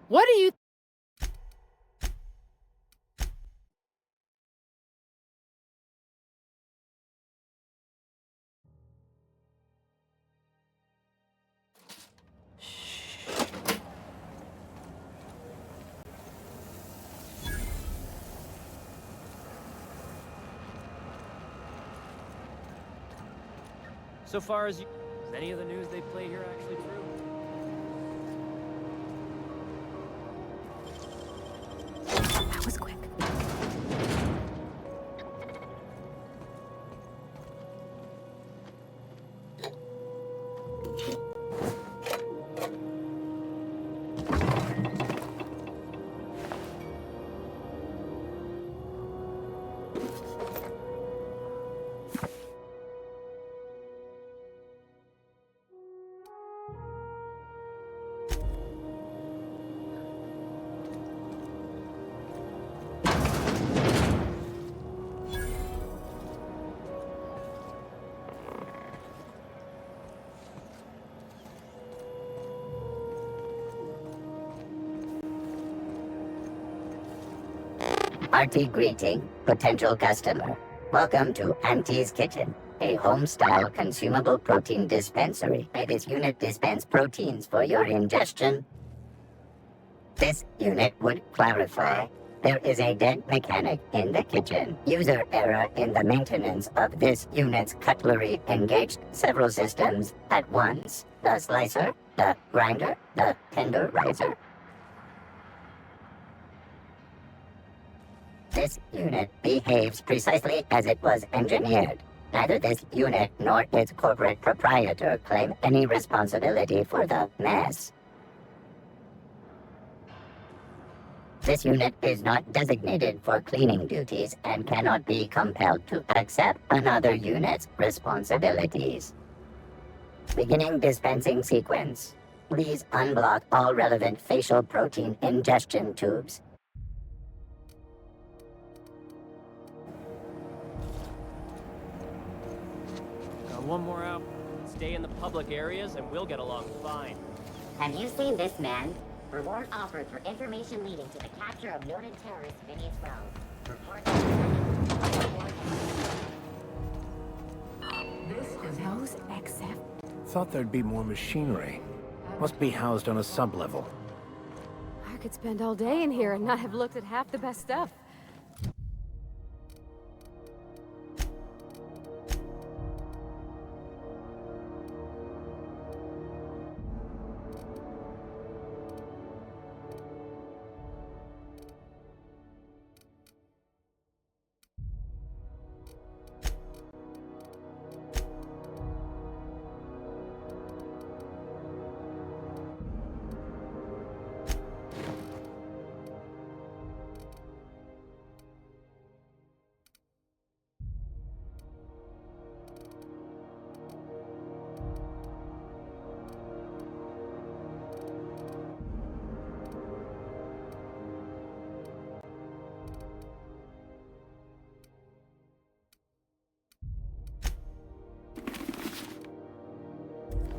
Speaker 17: What do you...
Speaker 8: So far as you... Is any of the news they play here actually true?
Speaker 3: That was quick.
Speaker 20: Hearty greeting, potential customer. Welcome to Auntie's Kitchen, a home-style consumable protein dispensary. May this unit dispense proteins for your ingestion. This unit would clarify. There is a dead mechanic in the kitchen. User error in the maintenance of this unit's cutlery engaged several systems at once. The slicer, the grinder, the tenderizer. This unit behaves precisely as it was engineered. Neither this unit nor its corporate proprietor claim any responsibility for the mess. This unit is not designated for cleaning duties and cannot be compelled to accept another unit's responsibilities. Beginning dispensing sequence. Please unblock all relevant facial protein ingestion tubes.
Speaker 8: One more out. Stay in the public areas and we'll get along fine.
Speaker 20: Have you seen this man? Reward offered for information leading to the capture of noted terrorist Vinny's Row.
Speaker 1: This is House XF.
Speaker 2: Thought there'd be more machinery. Must be housed on a sub-level.
Speaker 3: I could spend all day in here and not have looked at half the best stuff.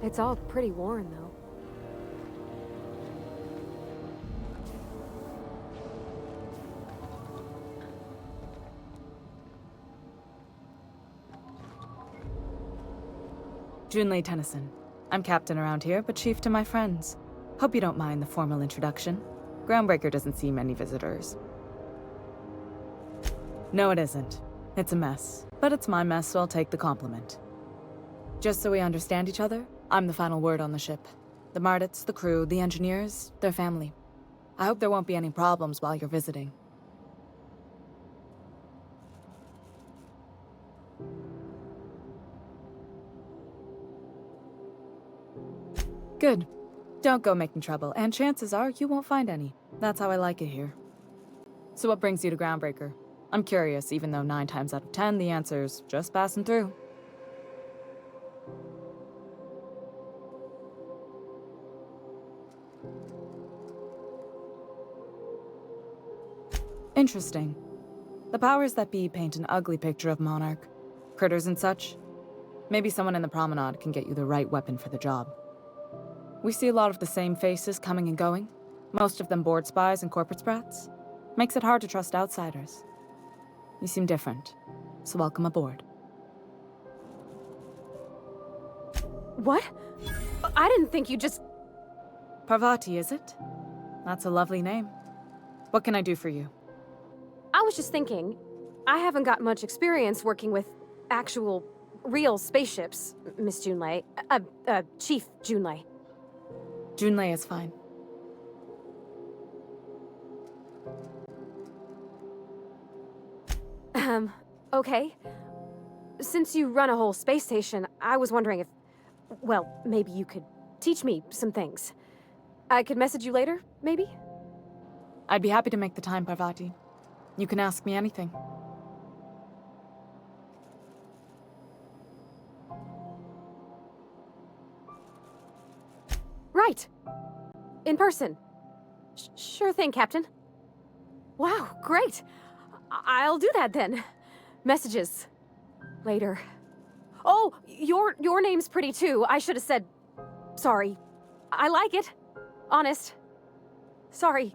Speaker 3: It's all pretty worn, though.
Speaker 9: Junlei Tennyson. I'm captain around here, but chief to my friends. Hope you don't mind the formal introduction. Groundbreaker doesn't see many visitors. No, it isn't. It's a mess. But it's my mess, so I'll take the compliment. Just so we understand each other, I'm the final word on the ship. The Mardits, the crew, the engineers, their family. I hope there won't be any problems while you're visiting. Good. Don't go making trouble, and chances are you won't find any. That's how I like it here. So what brings you to Groundbreaker? I'm curious, even though 9 times out of 10 the answer's just passing through. Interesting. The powers that be paint an ugly picture of Monarch. Critters and such. Maybe someone in the promenade can get you the right weapon for the job. We see a lot of the same faces coming and going. Most of them board spies and corporate sprats. Makes it hard to trust outsiders. You seem different, so welcome aboard.
Speaker 3: What? I didn't think you just...
Speaker 9: Parvati, is it? That's a lovely name. What can I do for you?
Speaker 3: I was just thinking, I haven't got much experience working with actual, real spaceships, Miss Junlei. Chief Junlei.
Speaker 9: Junlei is fine.
Speaker 3: Okay. Since you run a whole space station, I was wondering if... Well, maybe you could teach me some things. I could message you later, maybe?
Speaker 9: I'd be happy to make the time, Parvati. You can ask me anything.
Speaker 3: Right. In person. Sure thing, Captain. Wow, great. I'll do that then. Messages. Later. Oh, your name's pretty too. I should have said... Sorry. I like it. Honest. Sorry.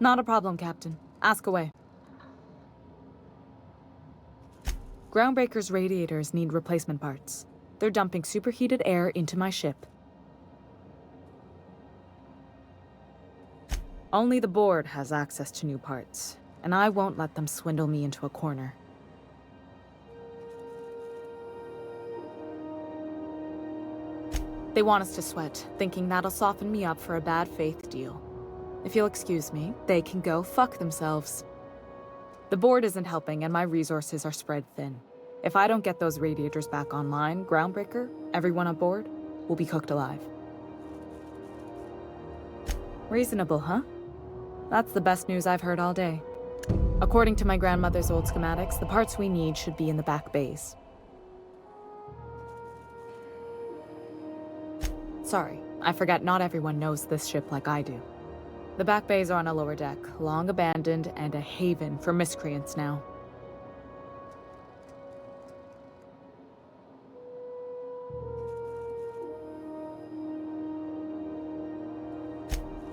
Speaker 9: Not a problem, Captain. Ask away. Groundbreaker's radiators need replacement parts. They're dumping superheated air into my ship. Only the board has access to new parts, and I won't let them swindle me into a corner. They want us to sweat, thinking that'll soften me up for a bad faith deal. If you'll excuse me, they can go fuck themselves. The board isn't helping and my resources are spread thin. If I don't get those radiators back online, Groundbreaker, everyone aboard, will be cooked alive. Reasonable, huh? That's the best news I've heard all day. According to my grandmother's old schematics, the parts we need should be in the back bays. Sorry, I forgot not everyone knows this ship like I do. The back bays are on a lower deck, long abandoned and a haven for miscreants now.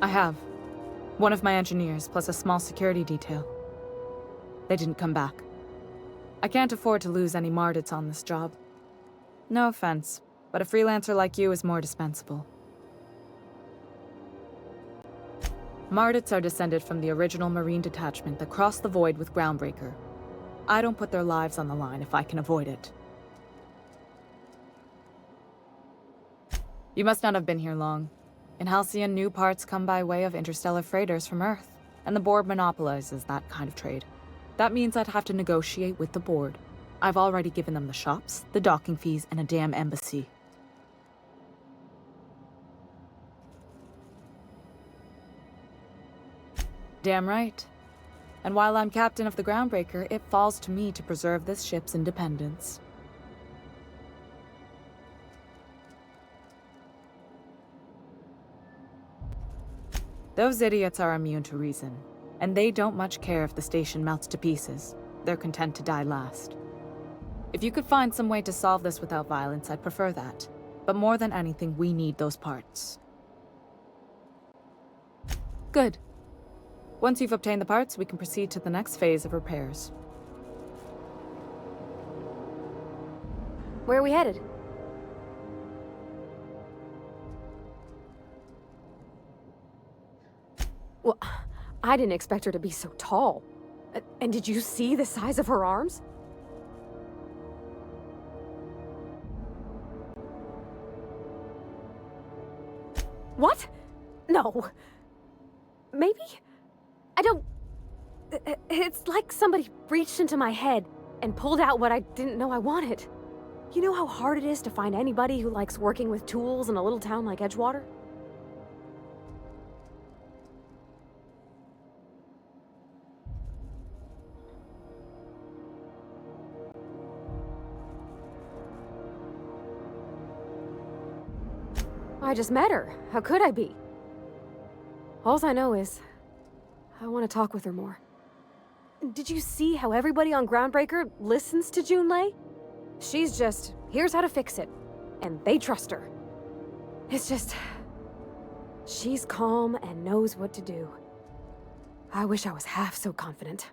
Speaker 9: I have. One of my engineers, plus a small security detail. They didn't come back. I can't afford to lose any Mardits on this job. No offense, but a freelancer like you is more dispensable. Mardits are descended from the original Marine detachment that crossed the void with Groundbreaker. I don't put their lives on the line if I can avoid it. You must not have been here long. In Halcyon, new parts come by way of interstellar freighters from Earth, and the board monopolizes that kind of trade. That means I'd have to negotiate with the board. I've already given them the shops, the docking fees, and a damn embassy. Damn right. And while I'm captain of the Groundbreaker, it falls to me to preserve this ship's independence. Those idiots are immune to reason, and they don't much care if the station melts to pieces. They're content to die last. If you could find some way to solve this without violence, I'd prefer that. But more than anything, we need those parts. Good. Once you've obtained the parts, we can proceed to the next phase of repairs.
Speaker 3: Where are we headed? Well, I didn't expect her to be so tall. And did you see the size of her arms? What? No. Maybe? I don't... It's like somebody reached into my head and pulled out what I didn't know I wanted. You know how hard it is to find anybody who likes working with tools in a little town like Edgewater? I just met her. How could I be? Alls I know is, I want to talk with her more. Did you see how everybody on Groundbreaker listens to Junlei? She's just, here's how to fix it. And they trust her. It's just, she's calm and knows what to do. I wish I was half so confident.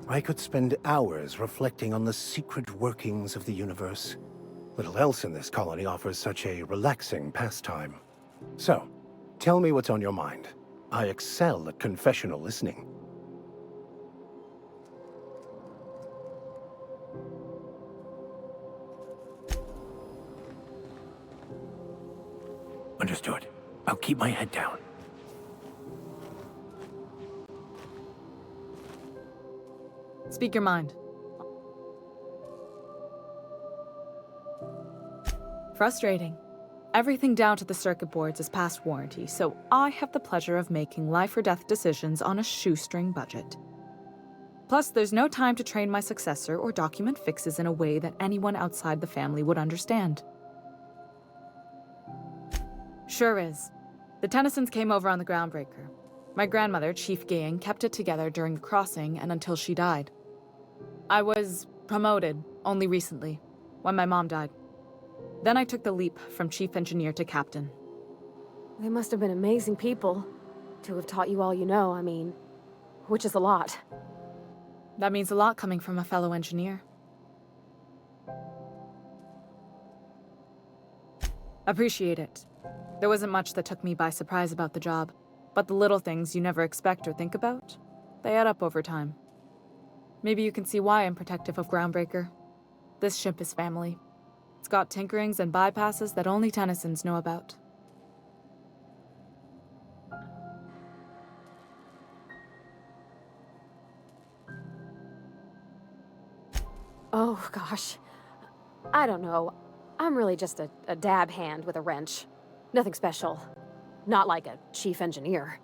Speaker 2: I could spend hours reflecting on the secret workings of the universe. Little else in this colony offers such a relaxing pastime. So, tell me what's on your mind. I excel at confessional listening. Understood. I'll keep my head down.
Speaker 9: Speak your mind. Frustrating. Everything down to the circuit boards is past warranty, so I have the pleasure of making life or death decisions on a shoestring budget. Plus, there's no time to train my successor or document fixes in a way that anyone outside the family would understand. Sure is. The Tennysons came over on the Groundbreaker. My grandmother, Chief Gaying, kept it together during the crossing and until she died. I was promoted only recently, when my mom died. Then I took the leap from chief engineer to captain.
Speaker 3: They must have been amazing people to have taught you all you know, I mean, which is a lot.
Speaker 9: That means a lot coming from a fellow engineer. Appreciate it. There wasn't much that took me by surprise about the job, but the little things you never expect or think about, they add up over time. Maybe you can see why I'm protective of Groundbreaker. This ship is family. It's got tinkerings and bypasses that only Tennysons know about.
Speaker 3: Oh, gosh. I don't know. I'm really just a dab hand with a wrench. Nothing special. Not like a chief engineer.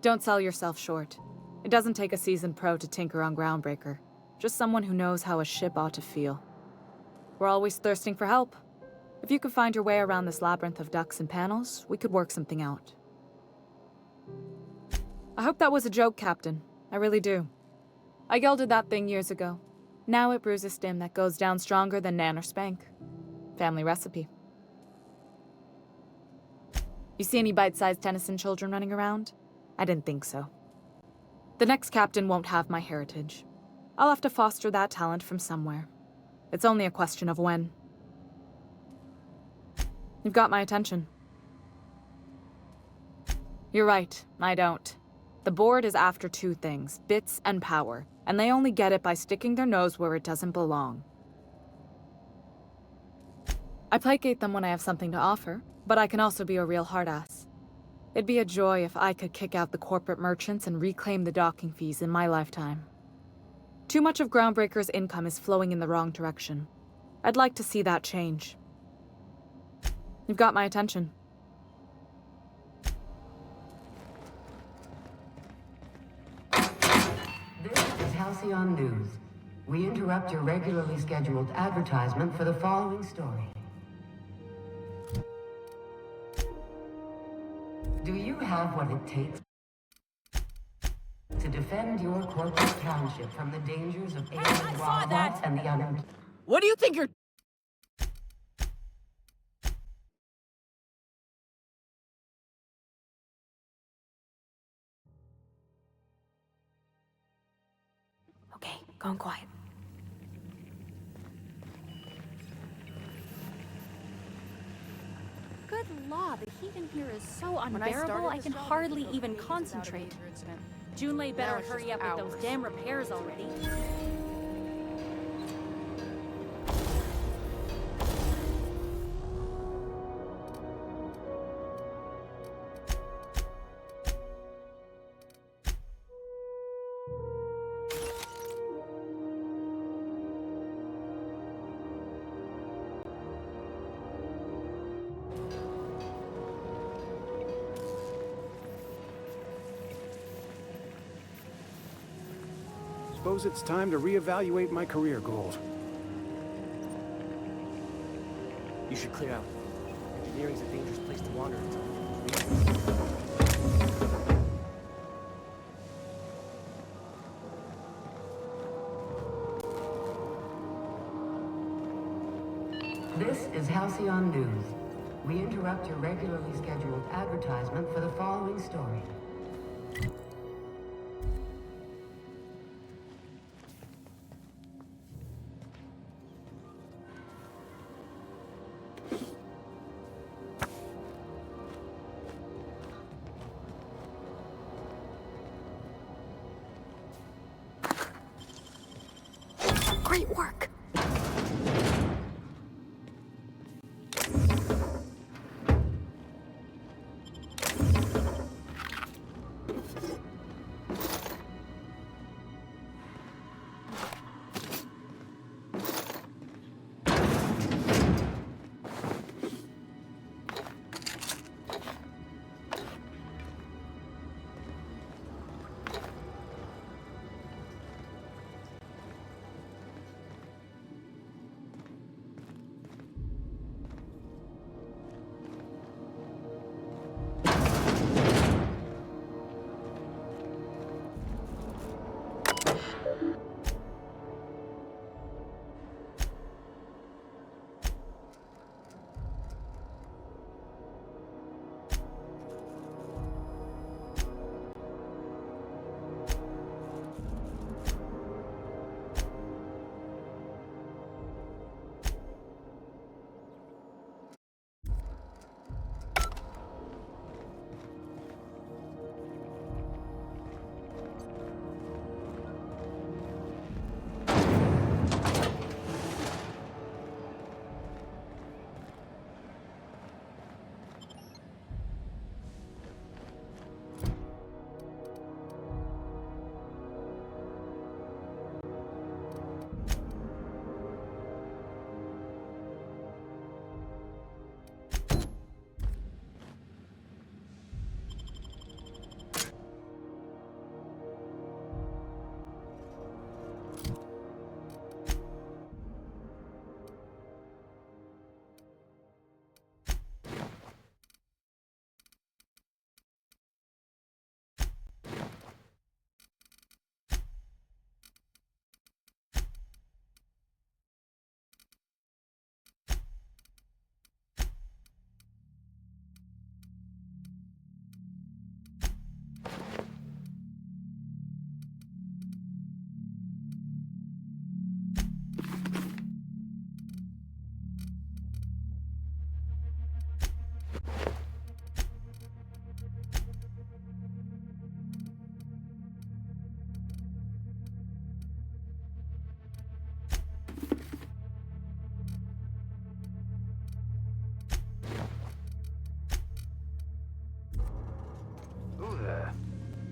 Speaker 9: Don't sell yourself short. It doesn't take a seasoned pro to tinker on Groundbreaker. Just someone who knows how a ship ought to feel. We're always thirsting for help. If you could find your way around this labyrinth of ducts and panels, we could work something out. I hope that was a joke, Captain. I really do. I gelded that thing years ago. Now it brews a stim that goes down stronger than Nan or Spank. Family recipe. You see any bite-sized Tennyson children running around? I didn't think so. The next captain won't have my heritage. I'll have to foster that talent from somewhere. It's only a question of when. You've got my attention. You're right, I don't. The board is after two things, bits and power, and they only get it by sticking their nose where it doesn't belong. I placate them when I have something to offer, but I can also be a real hard-ass. It'd be a joy if I could kick out the corporate merchants and reclaim the docking fees in my lifetime. Too much of Groundbreaker's income is flowing in the wrong direction. I'd like to see that change. You've got my attention.
Speaker 13: This is Halcyon News. We interrupt your regularly scheduled advertisement for the following story. Do you have what it takes to defend your corporate township from the dangers of alien wildlife and the unemployed?
Speaker 19: What do you think you're...
Speaker 3: Okay, gone quiet.
Speaker 4: Good law, the heat in here is so unbearable I can hardly even concentrate. Junlei better hurry up with those damn repairs already.
Speaker 12: Suppose it's time to reevaluate my career goals.
Speaker 8: You should clear out. Engineering's a dangerous place to wander until.
Speaker 13: This is Halcyon News. We interrupt your regularly scheduled advertisement for the following story.
Speaker 3: Great work.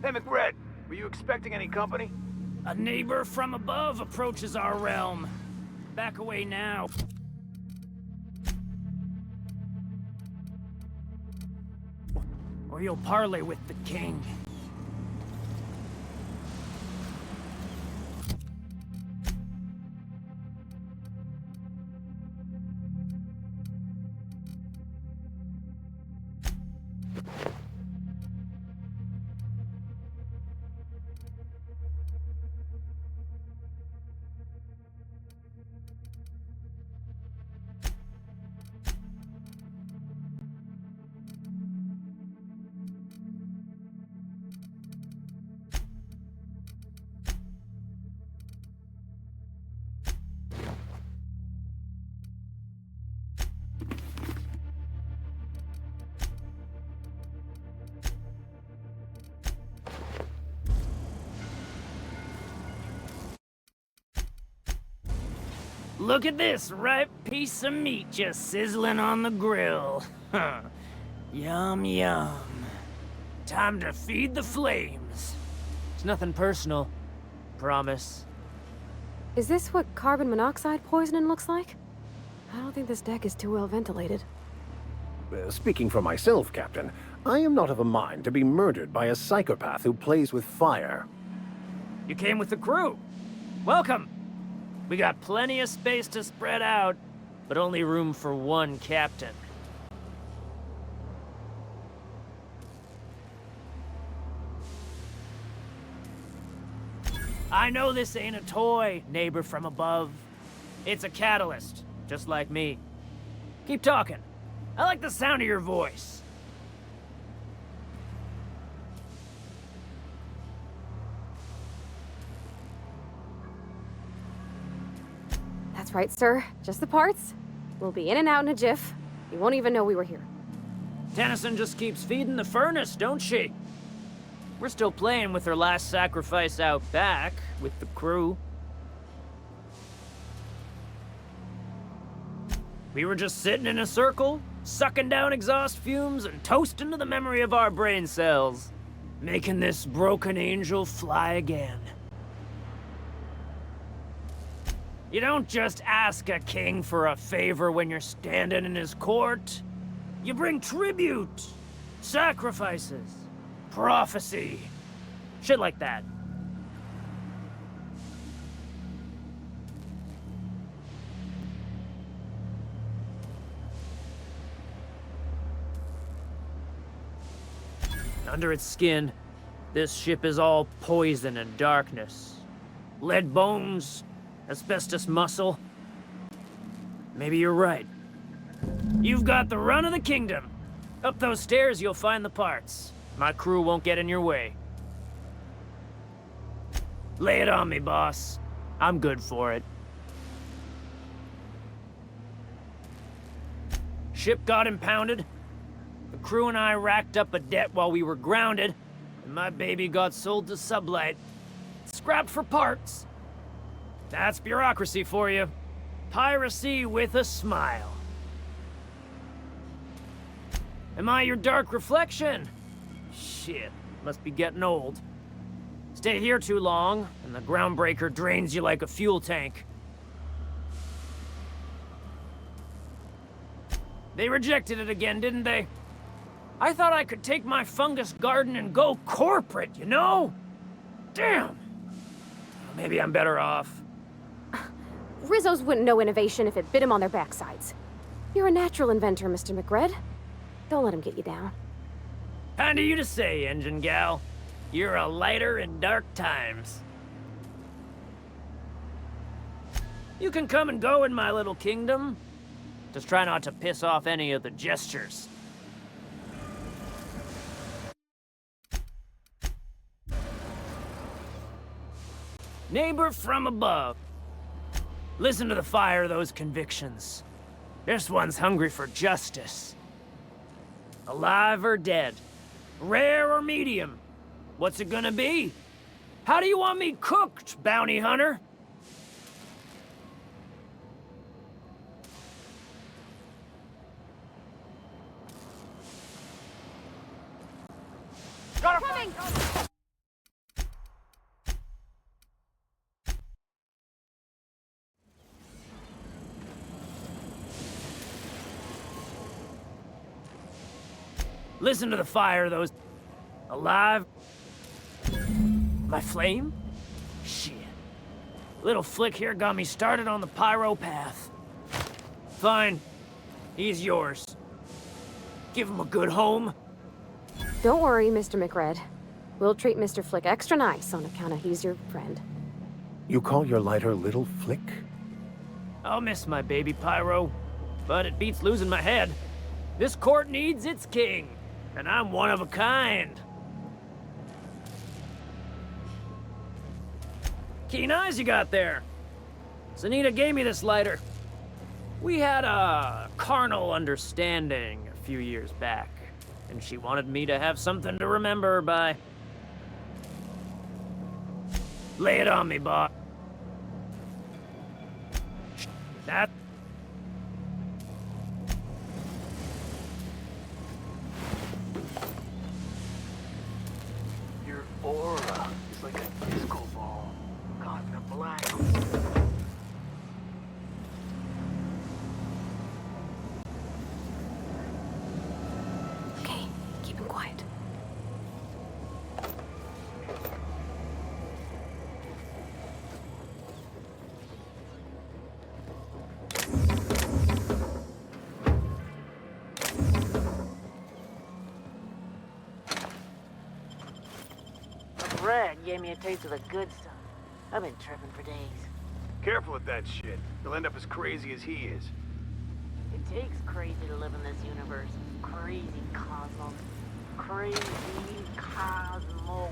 Speaker 7: Hey, McBride, were you expecting any company?
Speaker 14: A neighbor from above approaches our realm. Back away now. Or you'll parley with the king. Look at this ripe piece of meat just sizzling on the grill. Huh. Yum, yum. Time to feed the flames.
Speaker 8: It's nothing personal. Promise.
Speaker 3: Is this what carbon monoxide poisoning looks like? I don't think this deck is too well ventilated.
Speaker 2: Speaking for myself, Captain, I am not of a mind to be murdered by a psychopath who plays with fire.
Speaker 14: You came with the crew. Welcome. We got plenty of space to spread out,
Speaker 8: but only room for one captain.
Speaker 14: I know this ain't a toy, neighbor from above. It's a catalyst, just like me. Keep talking. I like the sound of your voice.
Speaker 3: That's right, sir. Just the parts. We'll be in and out in a jiff. You won't even know we were here.
Speaker 14: Tennyson just keeps feeding the furnace, don't she?
Speaker 8: We're still playing with her last sacrifice out back, with the crew.
Speaker 14: We were just sitting in a circle, sucking down exhaust fumes and toasting to the memory of our brain cells, making this broken angel fly again. You don't just ask a king for a favor when you're standing in his court. You bring tribute, sacrifices, prophecy, shit like that. Under its skin, this ship is all poison and darkness. Lead bones, asbestos muscle. Maybe you're right. You've got the run of the kingdom. Up those stairs, you'll find the parts. My crew won't get in your way. Lay it on me, boss. I'm good for it. Ship got impounded. The crew and I racked up a debt while we were grounded, and my baby got sold to Sublight. Scrapped for parts. That's bureaucracy for you. Piracy with a smile. Am I your dark reflection? Shit, must be getting old. Stay here too long, and the groundbreaker drains you like a fuel tank. They rejected it again, didn't they? I thought I could take my fungus garden and go corporate, you know? Damn! Maybe I'm better off.
Speaker 3: Rizzos wouldn't know innovation if it bit him on their backsides. You're a natural inventor, Mr. McRed. Don't let him get you down.
Speaker 14: Kind of you to say, engine gal. You're a lighter in dark times. You can come and go in my little kingdom. Just try not to piss off any of the gestures. Neighbor from above. Listen to the fire of those convictions. This one's hungry for justice. Alive or dead? Rare or medium? What's it gonna be? How do you want me cooked, bounty hunter?
Speaker 3: Coming!
Speaker 14: Listen to the fire of those... Alive? My flame? Shit. Little flick here got me started on the pyro path. Fine. He's yours. Give him a good home.
Speaker 3: Don't worry, Mr. McRed. We'll treat Mr. Flick extra nice on account of he's your friend.
Speaker 2: You call your lighter Little Flick?
Speaker 14: I'll miss my baby pyro, but it beats losing my head. This court needs its king, and I'm one of a kind. Keen eyes you got there. Zanita gave me this lighter. We had a carnal understanding a few years back, and she wanted me to have something to remember her by. Lay it on me, boss. That...
Speaker 5: Your aura is like a disco ball caught in a black hole.
Speaker 3: Okay, keep him quiet.
Speaker 10: Brad gave me a taste of the good stuff. I've been tripping for days.
Speaker 7: Careful with that shit. You'll end up as crazy as he is.
Speaker 10: It takes crazy to live in this universe. Crazy cosmos. Crazy cosmos.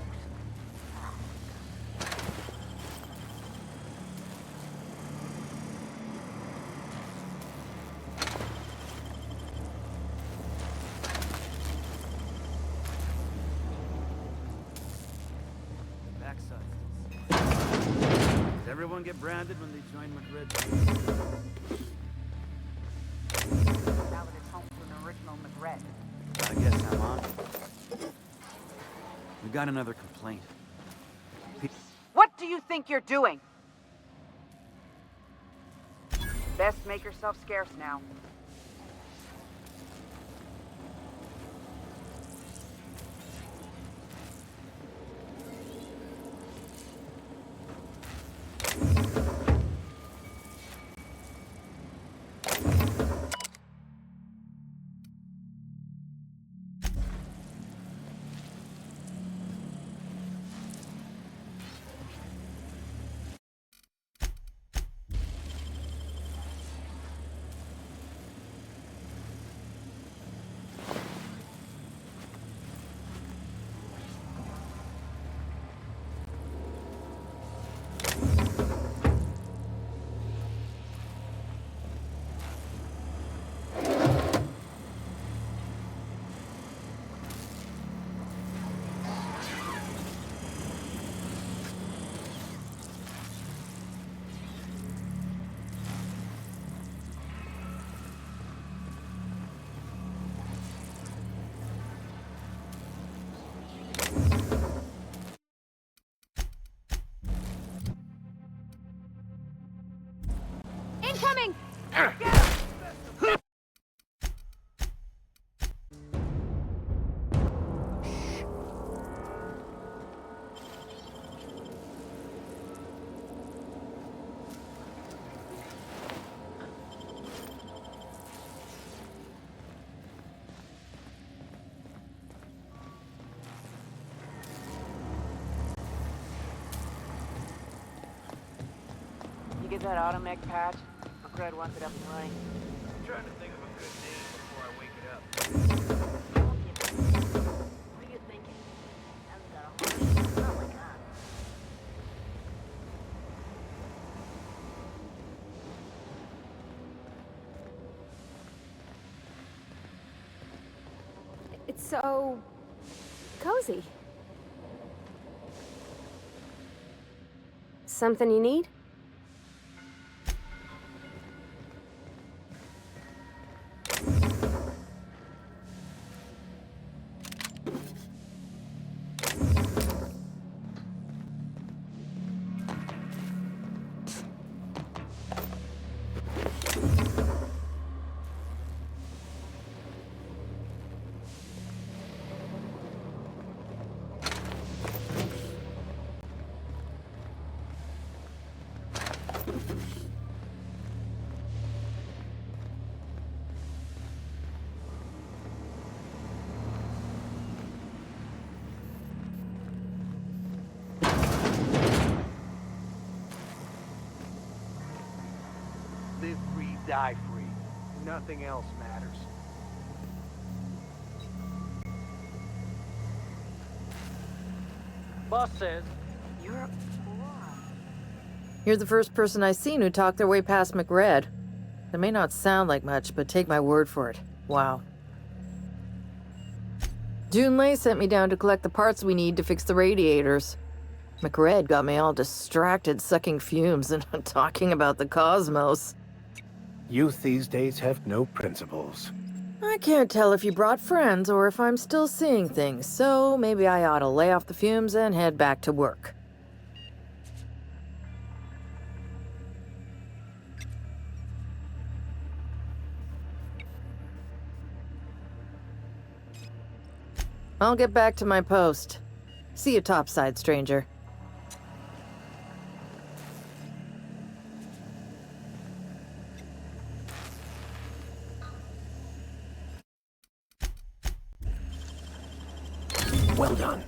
Speaker 5: Does everyone get branded when they join Madrid?
Speaker 10: Now that it's home to an original McRed.
Speaker 5: I guess I'm on. We got another complaint.
Speaker 19: What do you think you're doing? Best make yourself scarce now.
Speaker 3: Incoming!
Speaker 10: You get that automech patch? McRed wants it up and running.
Speaker 5: I'm trying to think of a good name before I wake it up.
Speaker 10: What are you thinking? Oh my god.
Speaker 3: It's so cozy. Something you need?
Speaker 7: Live free, die free. Nothing else matters.
Speaker 10: Boss says you're a
Speaker 15: You're the first person I've seen who talked their way past McRed. It may not sound like much, but take my word for it. Wow. Junlei sent me down to collect the parts we need to fix the radiators. McRed got me all distracted sucking fumes and talking about the cosmos.
Speaker 2: Youth these days have no principles.
Speaker 15: I can't tell if you brought friends or if I'm still seeing things, so maybe I ought to lay off the fumes and head back to work. I'll get back to my post. See you topside, stranger.
Speaker 2: Well done.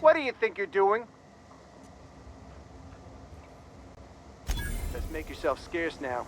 Speaker 7: What do you think you're doing? Let's make yourself scarce now.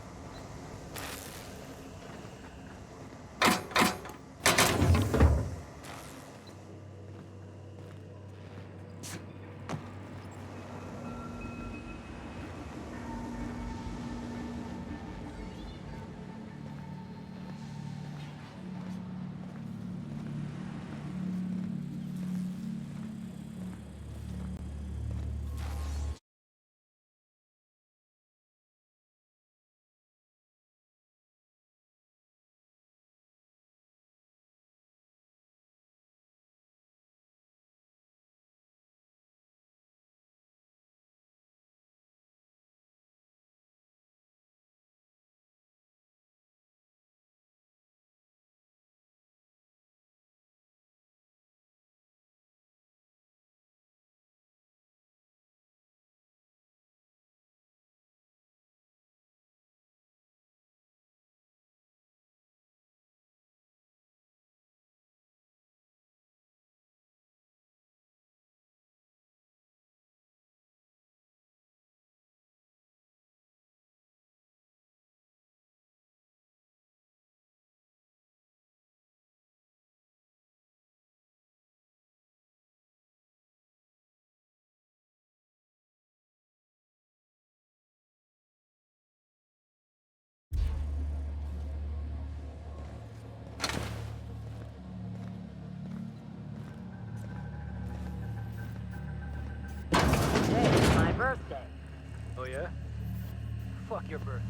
Speaker 10: Birthday.
Speaker 7: Oh yeah? Fuck your birthday.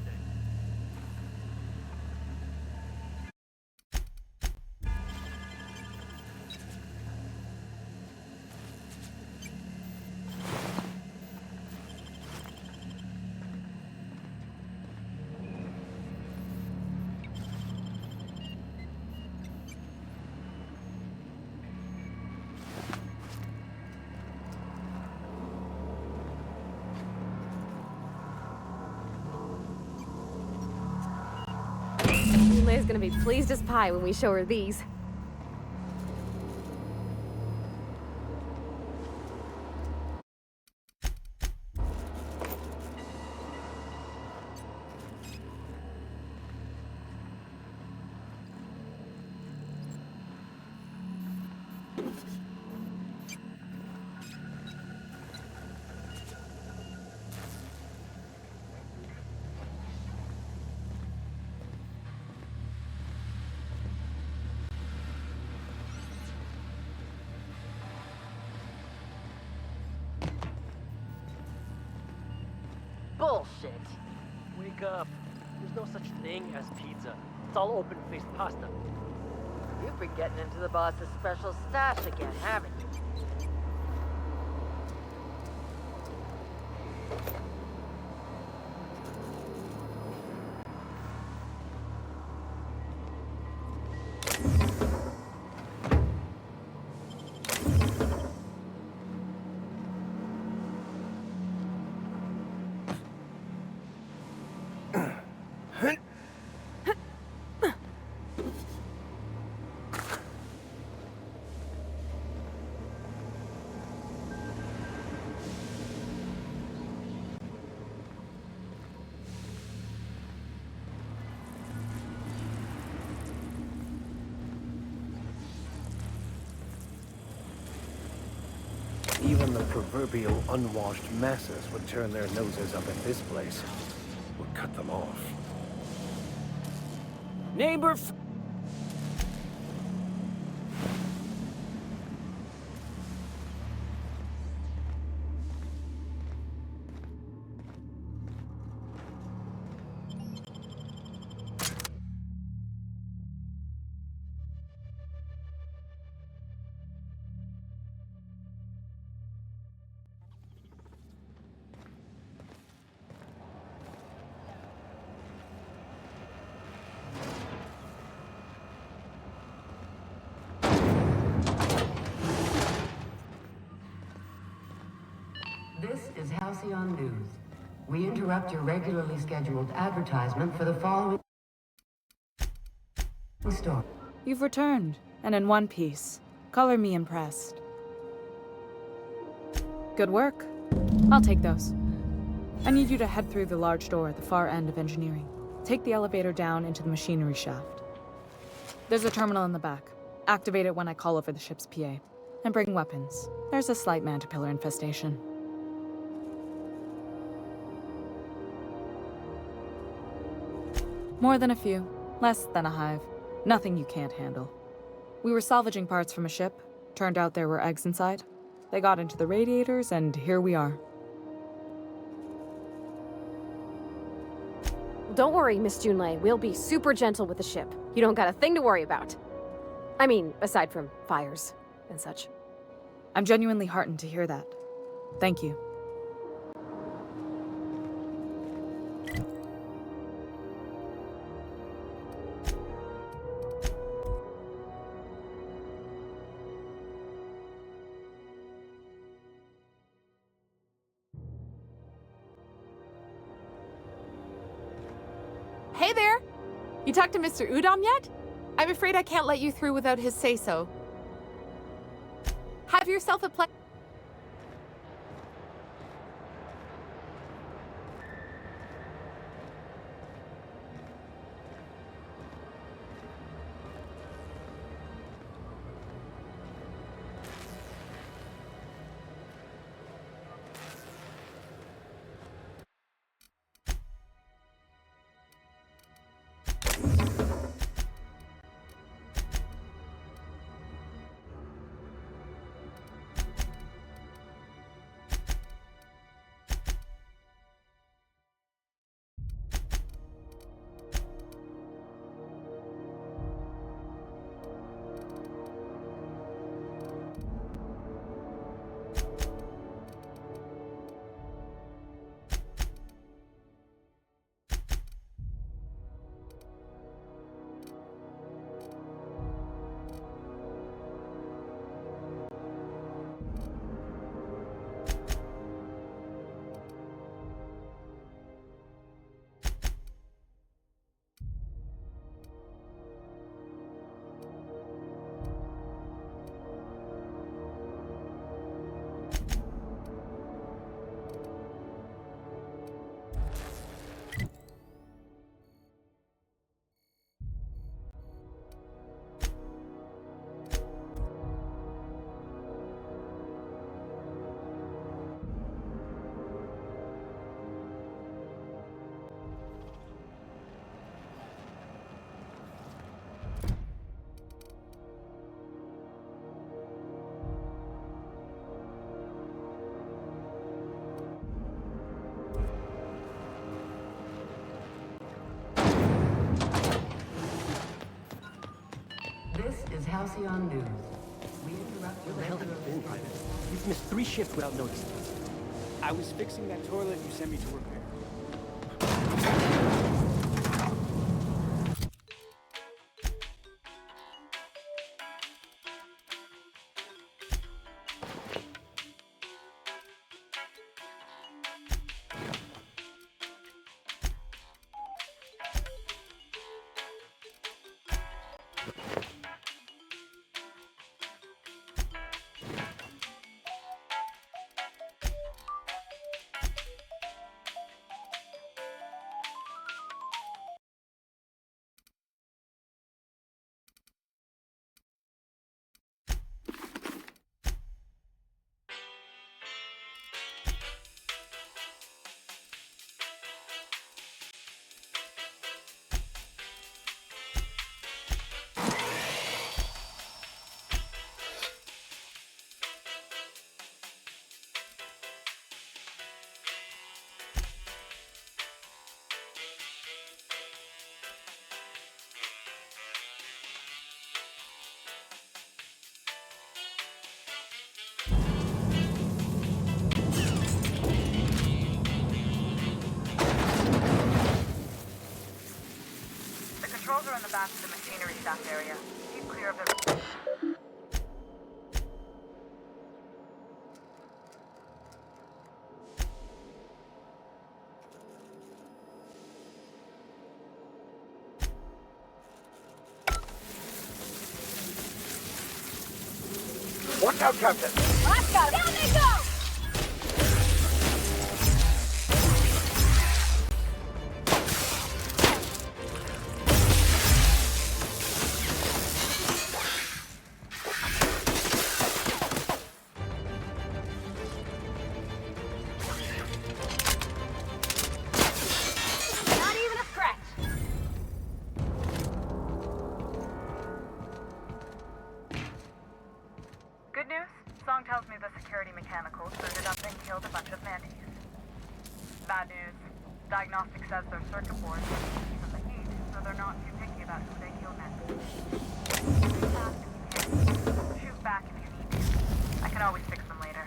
Speaker 3: Leia's gonna be pleased as pie when we show her these.
Speaker 8: Bullshit. Wake up. There's no such thing as pizza. It's all open-faced pasta.
Speaker 15: You've been getting into the boss's special stash again, haven't you?
Speaker 2: Even the proverbial unwashed masses would turn their noses up at this place. Would cut them off.
Speaker 14: Neighbor
Speaker 13: This is Halcyon News. We interrupt your regularly scheduled advertisement for the following story.
Speaker 9: You've returned, and in one piece. Color me impressed. Good work. I'll take those. I need you to head through the large door at the far end of engineering. Take the elevator down into the machinery shaft. There's a terminal in the back. Activate it when I call over the ship's PA. And bring weapons. There's a slight mantipillar infestation. More than a few. Less than a hive. Nothing you can't handle. We were salvaging parts from a ship. Turned out there were eggs inside. They got into the radiators, and here we are.
Speaker 3: Don't worry, Miss Junlei. We'll be super gentle with the ship. You don't got a thing to worry about. I mean, aside from fires and such.
Speaker 9: I'm genuinely heartened to hear that. Thank you.
Speaker 17: Hey there! You talked to Mr. Udom yet? I'm afraid I can't let you through without his say-so. Have yourself a
Speaker 13: Halcyon News. We interrupt
Speaker 7: Where the hell have you been, Private? You've missed 3 shifts without noticing.
Speaker 12: I was fixing that toilet you sent me to repair.
Speaker 19: Controls are in the back of the machinery stack area. Keep clear of the...
Speaker 7: Watch out, Captain!
Speaker 3: I've got him! Down they go!
Speaker 19: Good news? Song tells me the security mechanicals booted up and killed a bunch of mantis. Bad news. Diagnostic says their circuit boards are from the heat, so they're not too picky about who they kill next. Shoot fast if you can. Shoot back if you need to. I can always fix them later.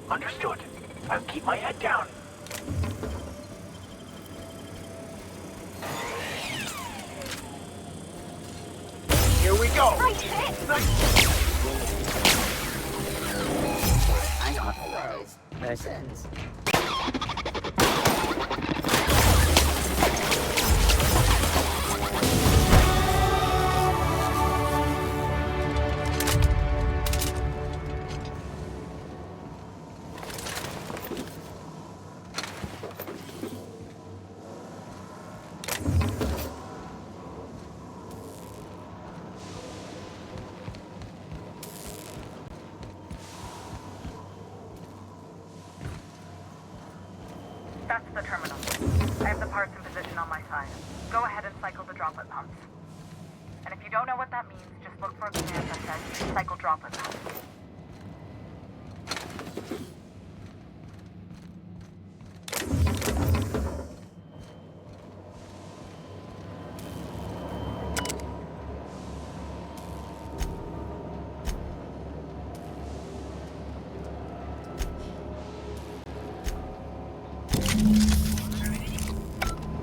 Speaker 7: Understood. I'll keep my head down. Here we go!
Speaker 20: Unauthorized persons.
Speaker 19: That's the terminal. I have the parts in position on my side. Go ahead and cycle the droplet pumps. And if you don't know what that means, just look for a command that says cycle droplet pumps.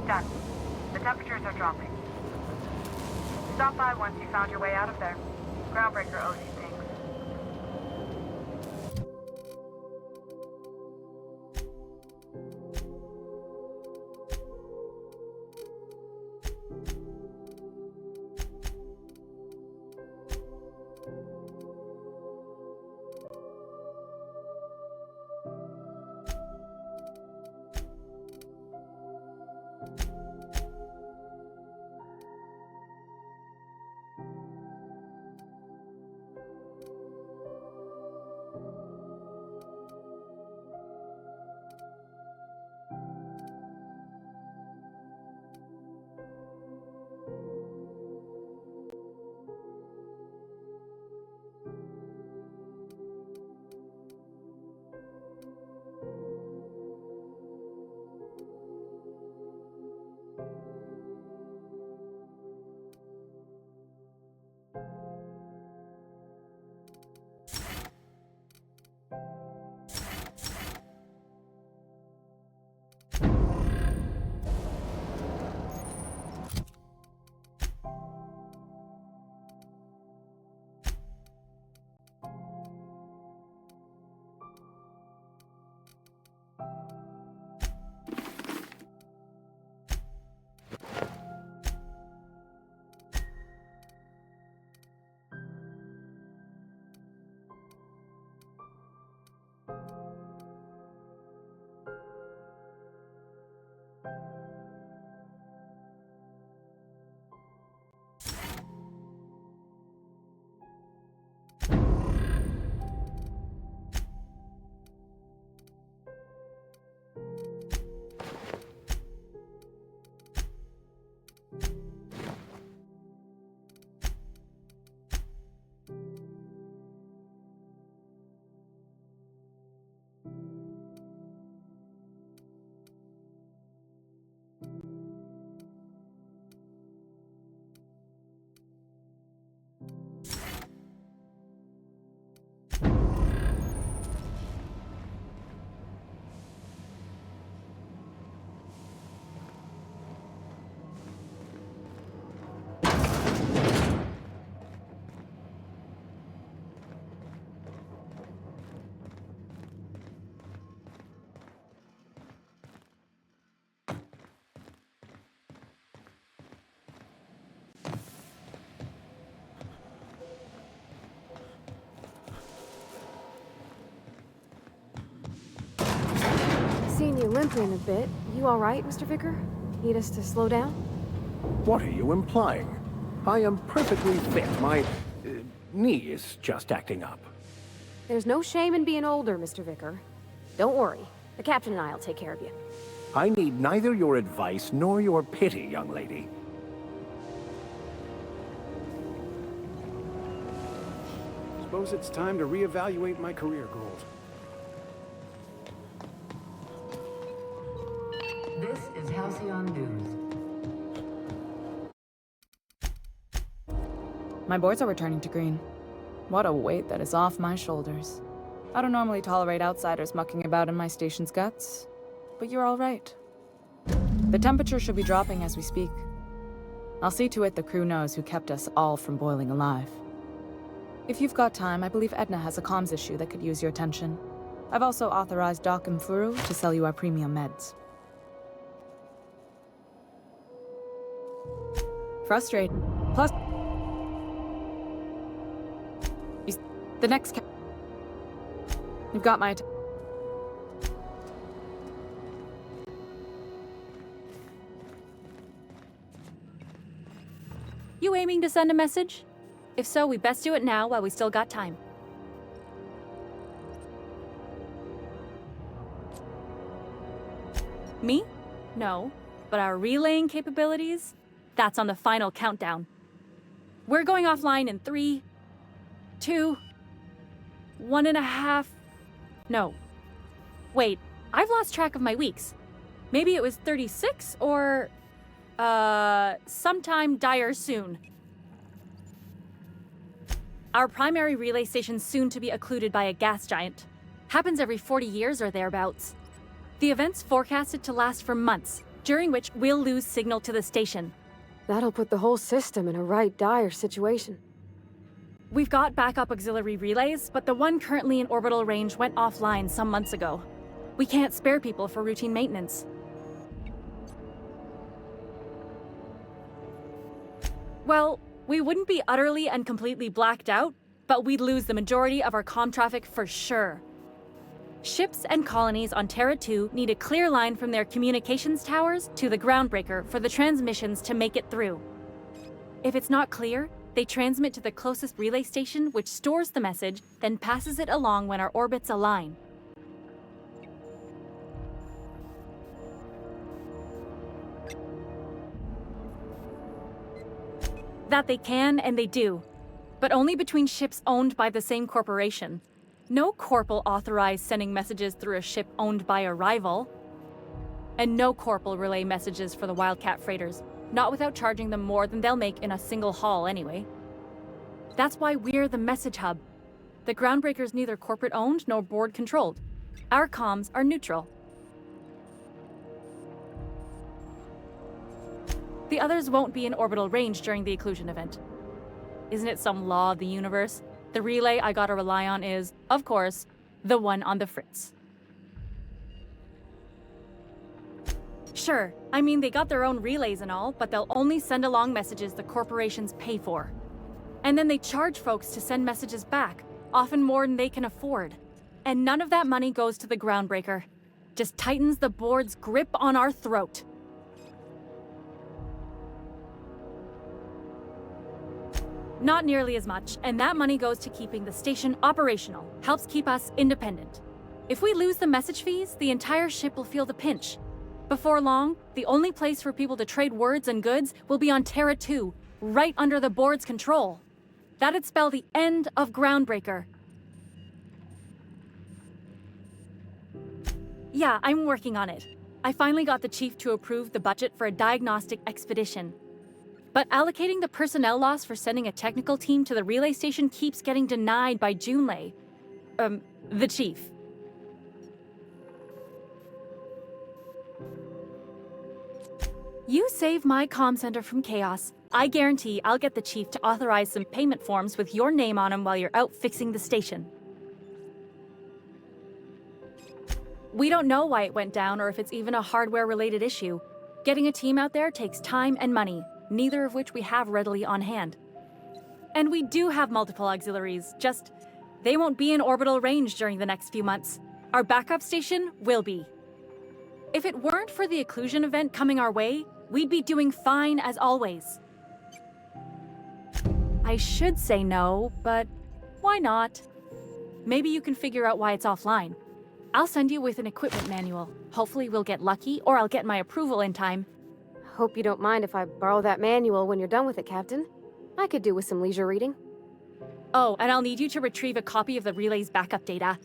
Speaker 19: Done. The temperatures are dropping. Stop by once you found your way out of there. Groundbreaker owes you things.
Speaker 3: me limping a bit. You all right, Mr. Vicar? Need us to slow down?
Speaker 2: What are you implying? I am perfectly fit. My knee is just acting up.
Speaker 3: There's no shame in being older, Mr. Vicar. Don't worry. The captain and I'll take care of you.
Speaker 2: I need neither your advice nor your pity, young lady.
Speaker 12: Suppose it's time to reevaluate my career goals.
Speaker 13: This is Halcyon News.
Speaker 9: My boards are returning to green. What a weight that is off my shoulders. I don't normally tolerate outsiders mucking about in my station's guts, but you're all right. The temperature should be dropping as we speak. I'll see to it the crew knows who kept us all from boiling alive. If you've got time, I believe Edna has a comms issue that could use your attention. I've also authorized Doc and Furu to sell you our premium meds. Frustrated. Plus... The next You've got my
Speaker 4: You aiming to send a message? If so, we best do it now while we still got time. Me? No. But our relaying capabilities? That's on the final countdown. We're going offline in 3, 2, 1.5... No. Wait, I've lost track of my weeks. Maybe it was 36 or... sometime dire soon. Our primary relay station's soon to be occluded by a gas giant. Happens every 40 years or thereabouts. The event's forecasted to last for months, during which we'll lose signal to the station.
Speaker 3: That'll put the whole system in a right dire situation.
Speaker 4: We've got backup auxiliary relays, but the one currently in orbital range went offline some months ago. We can't spare people for routine maintenance. Well, we wouldn't be utterly and completely blacked out, but we'd lose the majority of our comm traffic for sure. Ships and colonies on Terra 2 need a clear line from their communications towers to the groundbreaker for the transmissions to make it through. If it's not clear, they transmit to the closest relay station, which stores the message, then passes it along when our orbits align. That they can, and they do. But only between ships owned by the same corporation. No corp will authorize sending messages through a ship owned by a rival. And no corp will relay messages for the Wildcat freighters, not without charging them more than they'll make in a single haul anyway. That's why we're the message hub. The groundbreaker's neither corporate owned nor board controlled. Our comms are neutral. The others won't be in orbital range during the occlusion event. Isn't it some law of the universe? The relay I gotta rely on is, of course, the one on the fritz. Sure, I mean they got their own relays and all, but they'll only send along messages the corporations pay for. And then they charge folks to send messages back, often more than they can afford. And none of that money goes to the groundbreaker. Just tightens the board's grip on our throat. Not nearly as much, and that money goes to keeping the station operational, helps keep us independent. If we lose the message fees, the entire ship will feel the pinch. Before long, the only place for people to trade words and goods will be on Terra 2, right under the board's control. That'd spell the end of Groundbreaker. Yeah, I'm working on it. I finally got the chief to approve the budget for a diagnostic expedition. But allocating the personnel loss for sending a technical team to the relay station keeps getting denied by Junlei. The chief. You save my comm center from chaos. I guarantee I'll get the chief to authorize some payment forms with your name on them while you're out fixing the station. We don't know why it went down or if it's even a hardware-related issue. Getting a team out there takes time and money, neither of which we have readily on hand. And we do have multiple auxiliaries, just they won't be in orbital range during the next few months. Our backup station will be. If it weren't for the occlusion event coming our way, we'd be doing fine as always. I should say no, but why not? Maybe you can figure out why it's offline. I'll send you with an equipment manual. Hopefully we'll get lucky, or I'll get my approval in time.
Speaker 3: Hope you don't mind if I borrow that manual when you're done with it, Captain. I could do with some leisure reading.
Speaker 4: Oh, and I'll need you to retrieve a copy of the relay's backup data.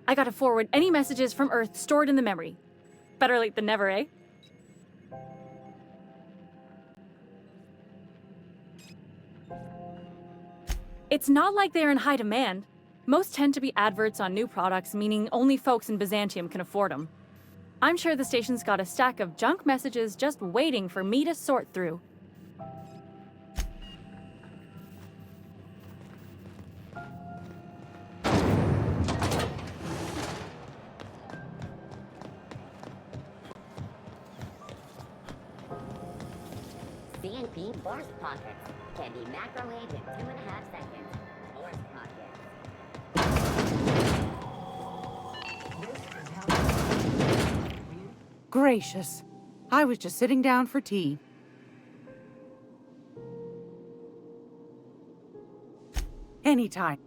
Speaker 4: I gotta forward any messages from Earth stored in the memory. Better late than never, eh? It's not like they're in high demand. Most tend to be adverts on new products, meaning only folks in Byzantium can afford them. I'm sure the station's got a stack of junk messages just waiting for me to sort through.
Speaker 20: CNP burst pockets can be macrowaved in 2.5 seconds. Burst pockets.
Speaker 11: Gracious. I was just sitting down for tea. Anytime.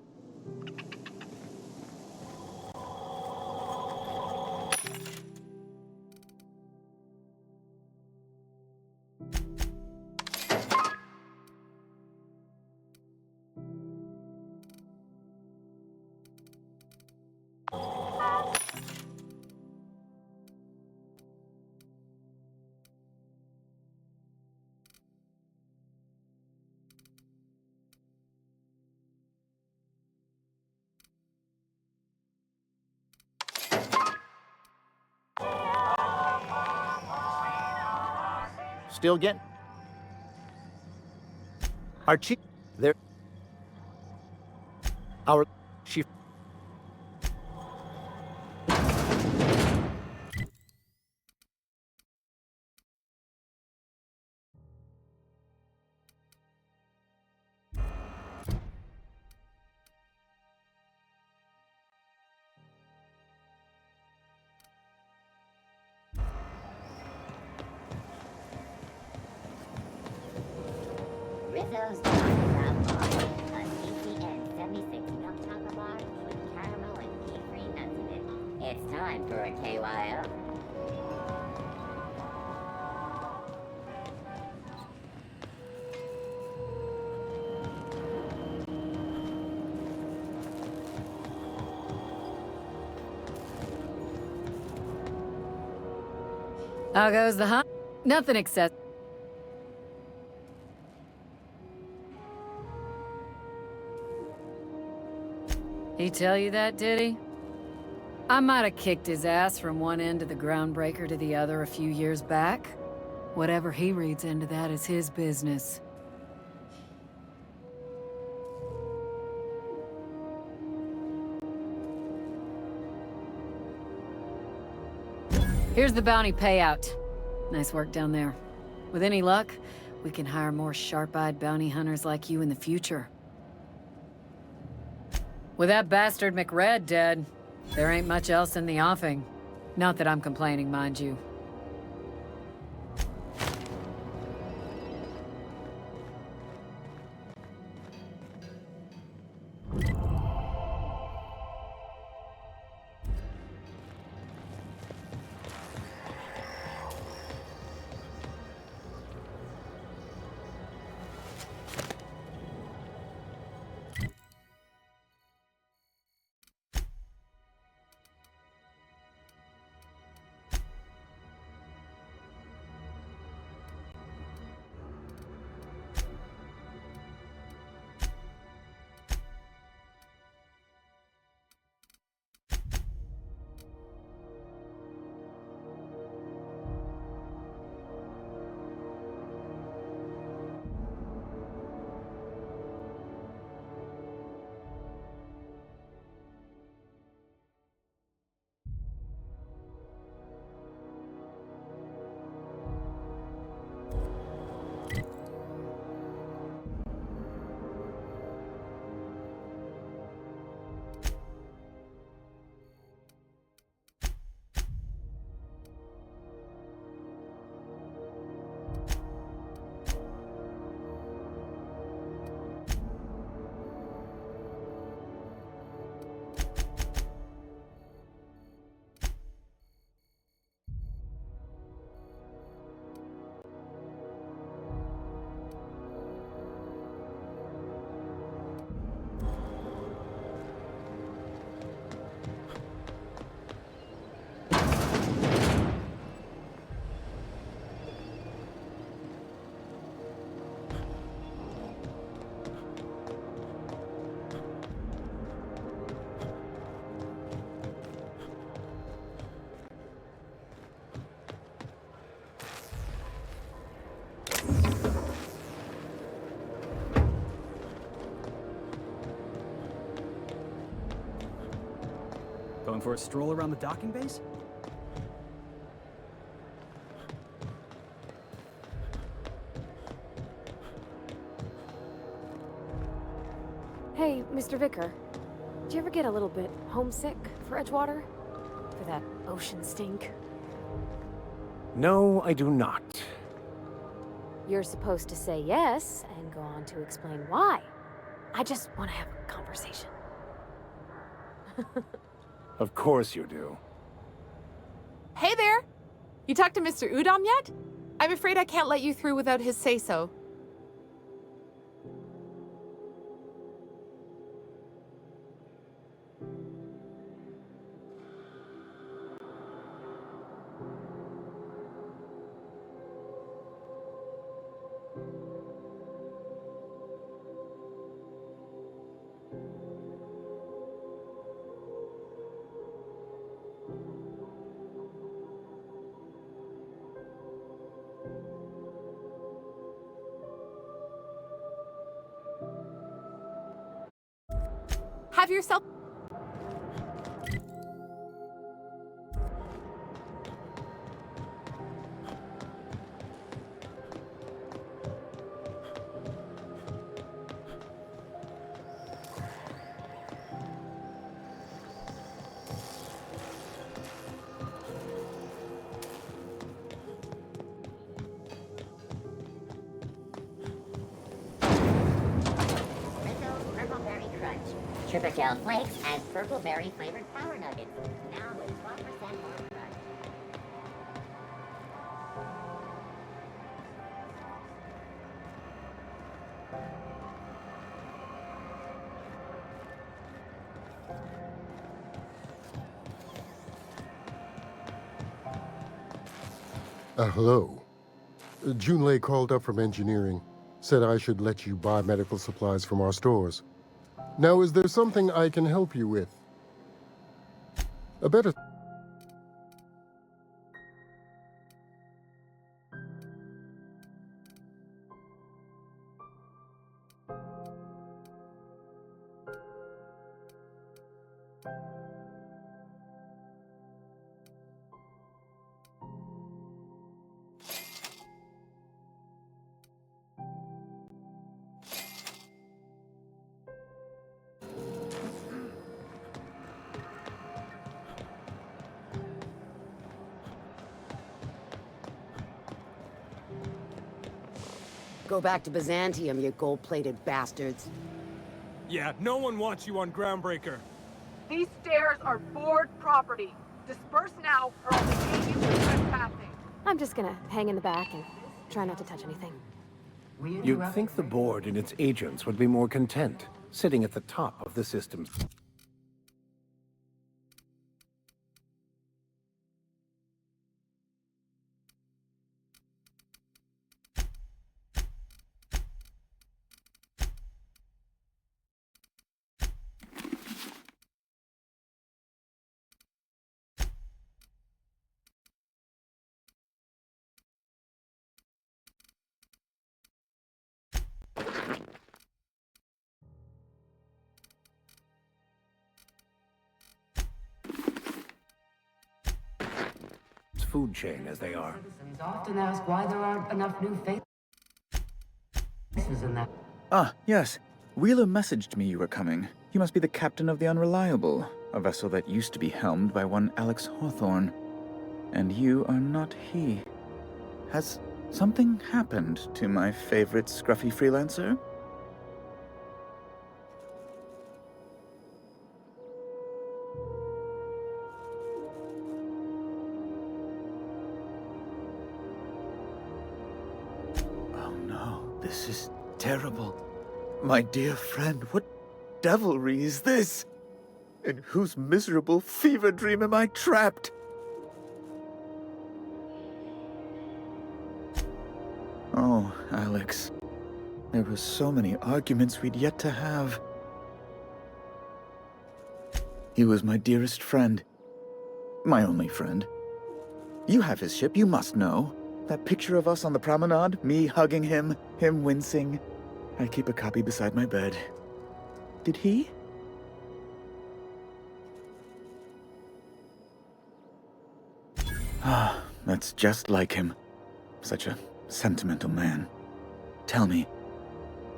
Speaker 2: Still getting... Our chief... There... Our chief...
Speaker 20: Rizzo's Chocolate Bar, a CCN 76 milk chocolate bar with caramel and pea-free nuts in it. It's time for a KYO.
Speaker 6: How goes the hunt? Nothing excessive. He tell you that, did he? I might have kicked his ass from one end of the groundbreaker to the other a few years back. Whatever he reads into that is his business. Here's the bounty payout. Nice work down there. With any luck, we can hire more sharp-eyed bounty hunters like you in the future. With that bastard McRed dead, there ain't much else in the offing. Not that I'm complaining, mind you.
Speaker 16: Going for a stroll around the docking base?
Speaker 3: Hey, Mr. Vicker. Do you ever get a little bit homesick for Edgewater? For that ocean stink?
Speaker 2: No, I do not.
Speaker 3: You're supposed to say yes and go on to explain why. I just want to have a conversation.
Speaker 2: Of course you do.
Speaker 17: Hey there! You talked to Mr. Udom yet? I'm afraid I can't let you through without his say-so. Have yourself...
Speaker 20: Tropical flakes and purple berry flavored power nuggets. Now with 12% more crunch.
Speaker 18: Hello. Junlei called up from engineering. Said I should let you buy medical supplies from our stores. Now, is there something I can help you with? A better...
Speaker 1: Go back to Byzantium, you gold-plated bastards.
Speaker 23: Yeah, no one wants you on Groundbreaker.
Speaker 19: These stairs are board property. Disperse now, or I'll detain you for trespassing.
Speaker 3: I'm just gonna hang in the back and try not to touch anything.
Speaker 2: You'd think the board and its agents would be more content, sitting at the top of the system. Food chain as they are.
Speaker 13: Citizens often ask why there aren't enough new faces in that.
Speaker 24: Ah, yes. Wheeler messaged me you were coming. You must be the captain of the Unreliable, a vessel that used to be helmed by one Alex Hawthorne. And you are not he. Has something happened to my favorite scruffy freelancer? This is terrible. My dear friend, what devilry is this? In whose miserable fever dream am I trapped? Oh, Alex. There were so many arguments we'd yet to have. He was my dearest friend. My only friend. You have his ship, you must know. That picture of us on the promenade, me hugging him, him wincing. I keep a copy beside my bed. Did he? That's just like him. Such a sentimental man. Tell me,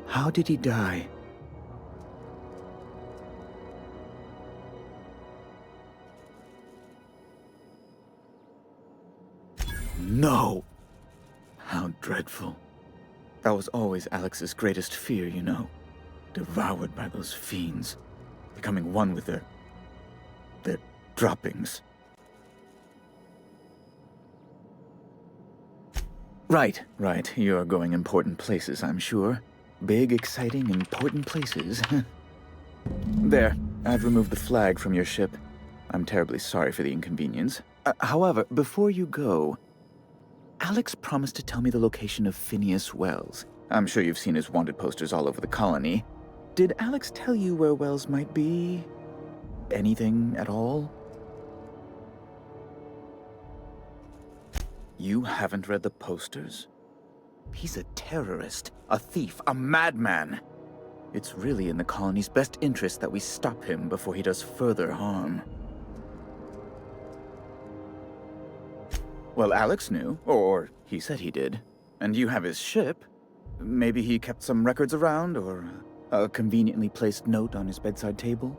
Speaker 24: how did he die? No! How dreadful. That was always Alex's greatest fear, you know. Devoured by those fiends. Becoming one with their droppings. Right. You're going important places, I'm sure. Big, exciting, important places. There, I've removed the flag from your ship. I'm terribly sorry for the inconvenience. However, before you go, Alex promised to tell me the location of Phineas Wells. I'm sure you've seen his wanted posters all over the colony. Did Alex tell you where Wells might be? Anything at all? You haven't read the posters? He's a terrorist, a thief, a madman. It's really in the colony's best interest that we stop him before he does further harm. Well, Alex knew, or he said he did. And you have his ship. Maybe he kept some records around, or a conveniently placed note on his bedside table.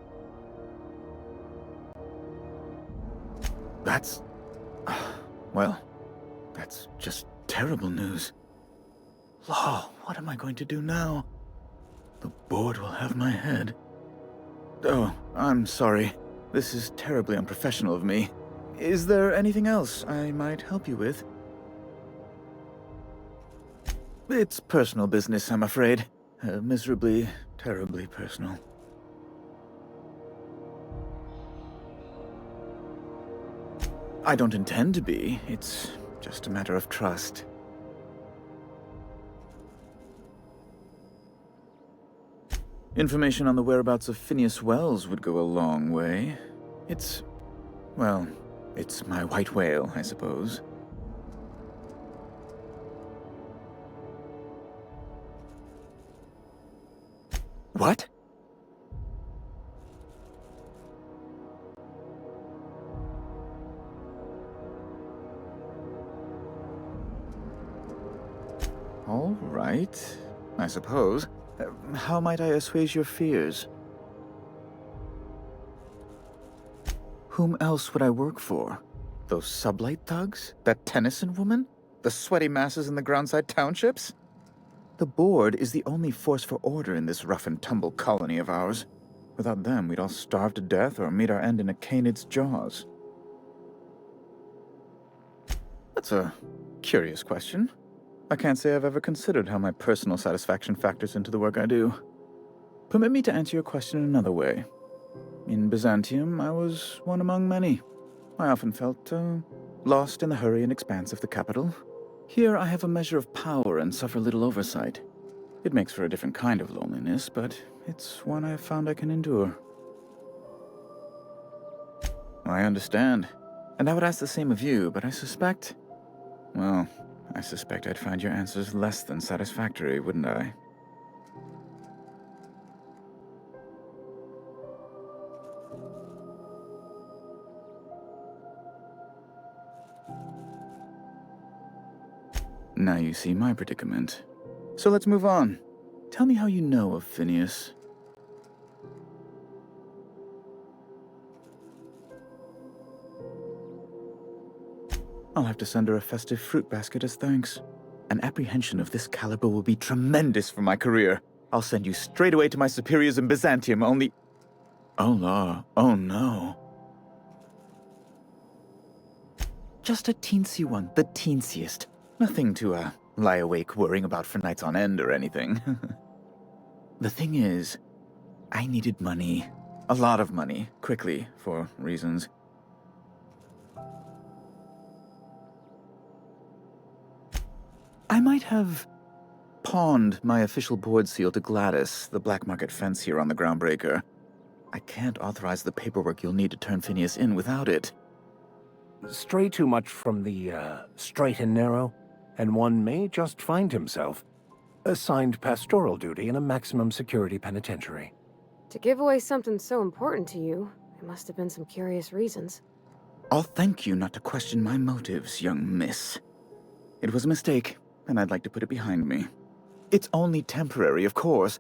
Speaker 24: That's... well, that's just terrible news. Law, what am I going to do now? The board will have my head. Oh, I'm sorry. This is terribly unprofessional of me. Is there anything else I might help you with? It's personal business, I'm afraid. Miserably, terribly personal. I don't intend to be. It's just a matter of trust. Information on the whereabouts of Phineas Wells would go a long way. It's my white whale, I suppose. What? All right, I suppose. How might I assuage your fears? Whom else would I work for? Those sublight thugs? That Tennyson woman? The sweaty masses in the groundside townships? The board is the only force for order in this rough-and-tumble colony of ours. Without them, we'd all starve to death or meet our end in a canid's jaws. That's a curious question. I can't say I've ever considered how my personal satisfaction factors into the work I do. Permit me to answer your question in another way. In Byzantium, I was one among many. I often felt lost in the hurry and expanse of the capital. Here I have a measure of power and suffer little oversight. It makes for a different kind of loneliness, but it's one I've found I can endure. I understand. And I would ask the same of you, but I suspect I'd find your answers less than satisfactory, wouldn't I? Now you see my predicament. So let's move on. Tell me how you know of Phineas. I'll have to send her a festive fruit basket as thanks. An apprehension of this caliber will be tremendous for my career. I'll send you straight away to my superiors in Byzantium, only... Oh no. Just a teensy one, the teensiest. Nothing to, lie awake worrying about for nights on end or anything. The thing is, I needed money. A lot of money, quickly, for reasons. I might have pawned my official board seal to Gladys, the black market fence here on the Groundbreaker. I can't authorize the paperwork you'll need to turn Phineas in without it.
Speaker 2: Stray too much from the, straight and narrow, and one may just find himself assigned pastoral duty in a maximum security penitentiary.
Speaker 3: To give away something so important to you, there must have been some curious reasons.
Speaker 24: I'll thank you not to question my motives, young miss. It was a mistake, and I'd like to put it behind me. It's only temporary, of course.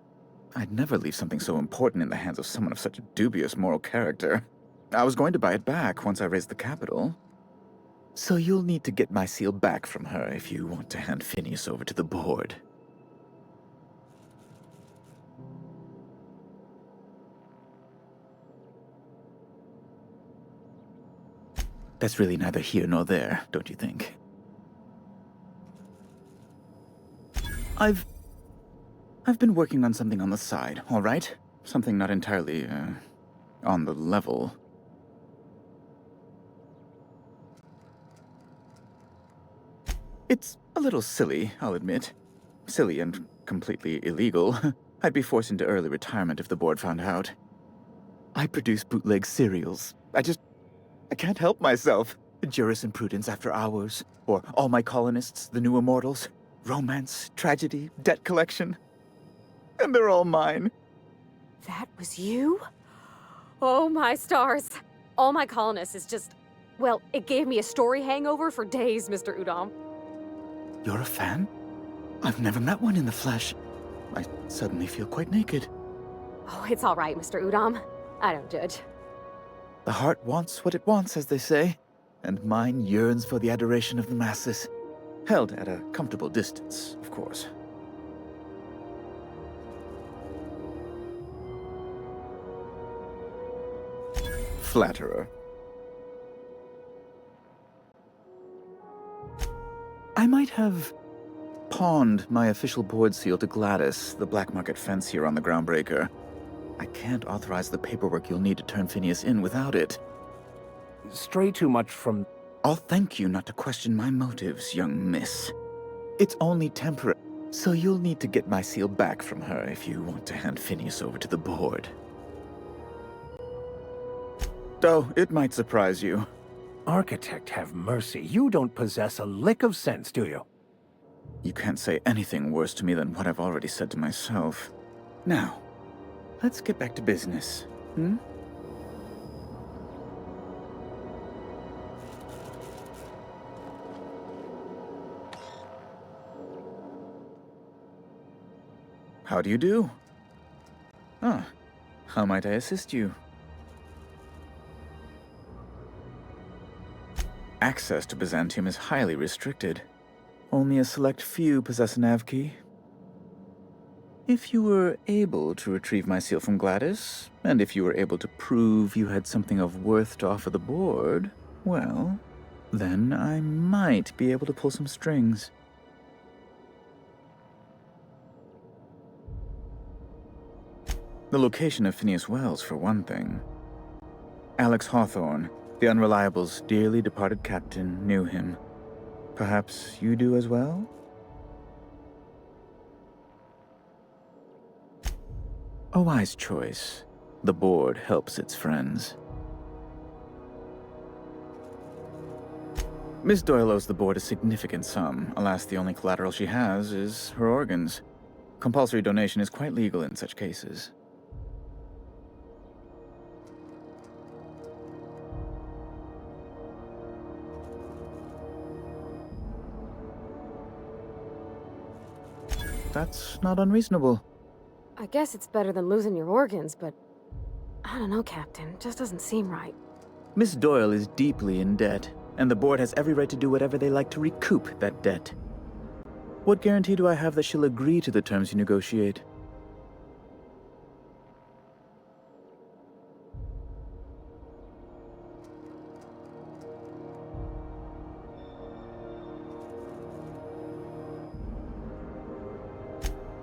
Speaker 24: I'd never leave something so important in the hands of someone of such a dubious moral character. I was going to buy it back once I raised the capital. So you'll need to get my seal back from her if you want to hand Phineas over to the board. That's really neither here nor there, don't you think? I've been working on something on the side, all right? Something not entirely, on the level. It's a little silly, I'll admit. Silly and completely illegal. I'd be forced into early retirement if the board found out. I produce bootleg serials. I can't help myself. Jurisprudence After Hours, or All My Colonists, The New Immortals, romance, tragedy, debt collection. And they're all mine.
Speaker 3: That was you? Oh my stars. All My Colonists is just... Well, it gave me a story hangover for days, Mr. Udom.
Speaker 24: You're a fan? I've never met one in the flesh. I suddenly feel quite naked.
Speaker 3: Oh, it's all right, Mr. Udom. I don't judge.
Speaker 24: The heart wants what it wants, as they say, and mine yearns for the adoration of the masses. Held at a comfortable distance, of course. Flatterer. I might have pawned my official board seal to Gladys, the black market fence here on the Groundbreaker. I can't authorize the paperwork you'll need to turn Phineas in without it.
Speaker 2: Stray too much from...
Speaker 24: I'll thank you not to question my motives, young miss. It's only temporary, so you'll need to get my seal back from her if you want to hand Phineas over to the board. Though, it might surprise you.
Speaker 2: Architect have mercy. You don't possess a lick of sense, do you?
Speaker 24: You can't say anything worse to me than what I've already said to myself. Now, let's get back to business, hmm? How do you do? Ah, how might I assist you? Access to Byzantium is highly restricted. Only a select few possess a nav key. If you were able to retrieve my seal from Gladys, and if you were able to prove you had something of worth to offer the board, well, then I might be able to pull some strings. The location of Phineas Wells, for one thing. Alex Hawthorne, the Unreliable's dearly departed captain, knew him. Perhaps you do as well? A wise choice. The board helps its friends. Miss Doyle owes the board a significant sum. Alas, the only collateral she has is her organs. Compulsory donation is quite legal in such cases. That's not unreasonable.
Speaker 3: I guess it's better than losing your organs, but... I don't know, Captain. It just doesn't seem right.
Speaker 24: Miss Doyle is deeply in debt, and the board has every right to do whatever they like to recoup that debt. What guarantee do I have that she'll agree to the terms you negotiate?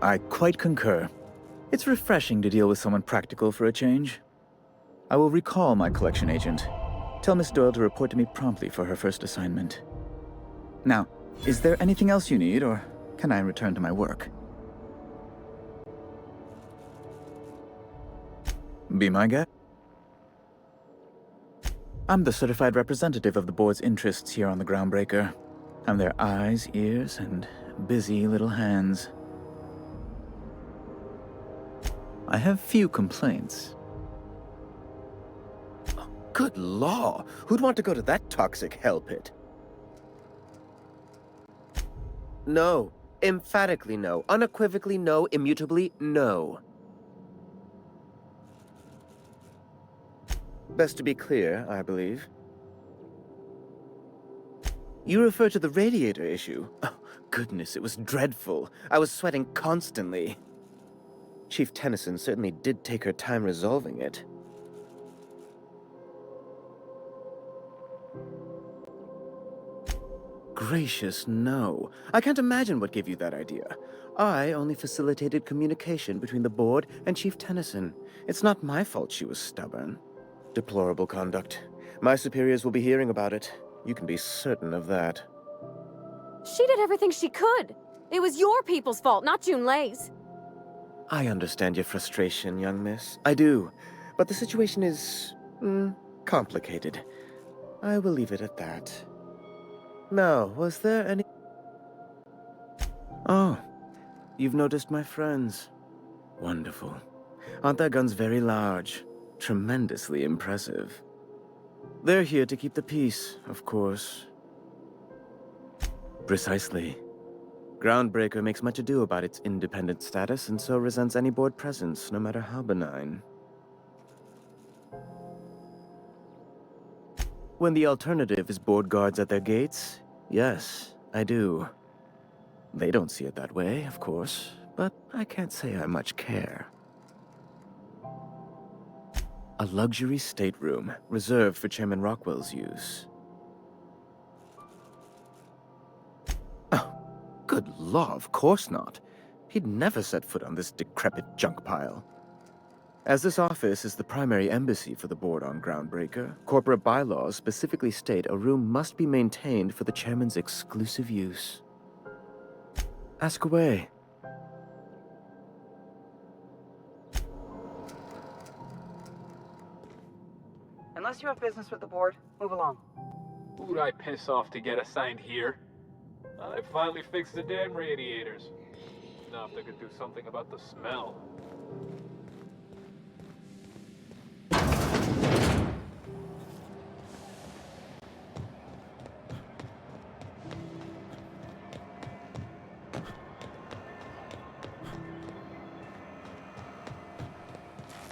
Speaker 24: I quite concur. It's refreshing to deal with someone practical for a change. I will recall my collection agent. Tell Miss Doyle to report to me promptly for her first assignment. Now, is there anything else you need, or can I return to my work? Be my guest. I'm the certified representative of the board's interests here on the Groundbreaker. I'm their eyes, ears, and busy little hands. I have few complaints. Oh,
Speaker 5: Good law! Who'd want to go to that toxic hell pit? No. Emphatically no. Unequivocally no. Immutably no. Best to be clear, I believe. You refer to the radiator issue? Oh, goodness, it was dreadful. I was sweating constantly. Chief Tennyson certainly did take her time resolving it. Gracious, no. I can't imagine what gave you that idea. I only facilitated communication between the board and Chief Tennyson. It's not my fault she was stubborn. Deplorable conduct. My superiors will be hearing about it. You can be certain of that.
Speaker 3: She did everything she could. It was your people's fault, not Junlei's.
Speaker 5: I understand your frustration, young miss. I do. But the situation is... complicated. I will leave it at that. Now, was there any... Oh, you've noticed my friends. Wonderful. Aren't their guns very large? Tremendously impressive. They're here to keep the peace, of course. Precisely. Groundbreaker makes much ado about its independent status and so resents any board presence, no matter how benign. When the alternative is board guards at their gates, yes, I do. They don't see it that way, of course, but I can't say I much care. A luxury stateroom, reserved for Chairman Rockwell's use. Oh, good law, of course not. He'd never set foot on this decrepit junk pile. As this office is the primary embassy for the board on Groundbreaker, corporate bylaws specifically state a room must be maintained for the chairman's exclusive use. Ask away.
Speaker 11: Unless you have business with the board, move along.
Speaker 23: Who'd I piss off to get assigned here? I finally fixed the damn radiators. Now if they could do something about the smell.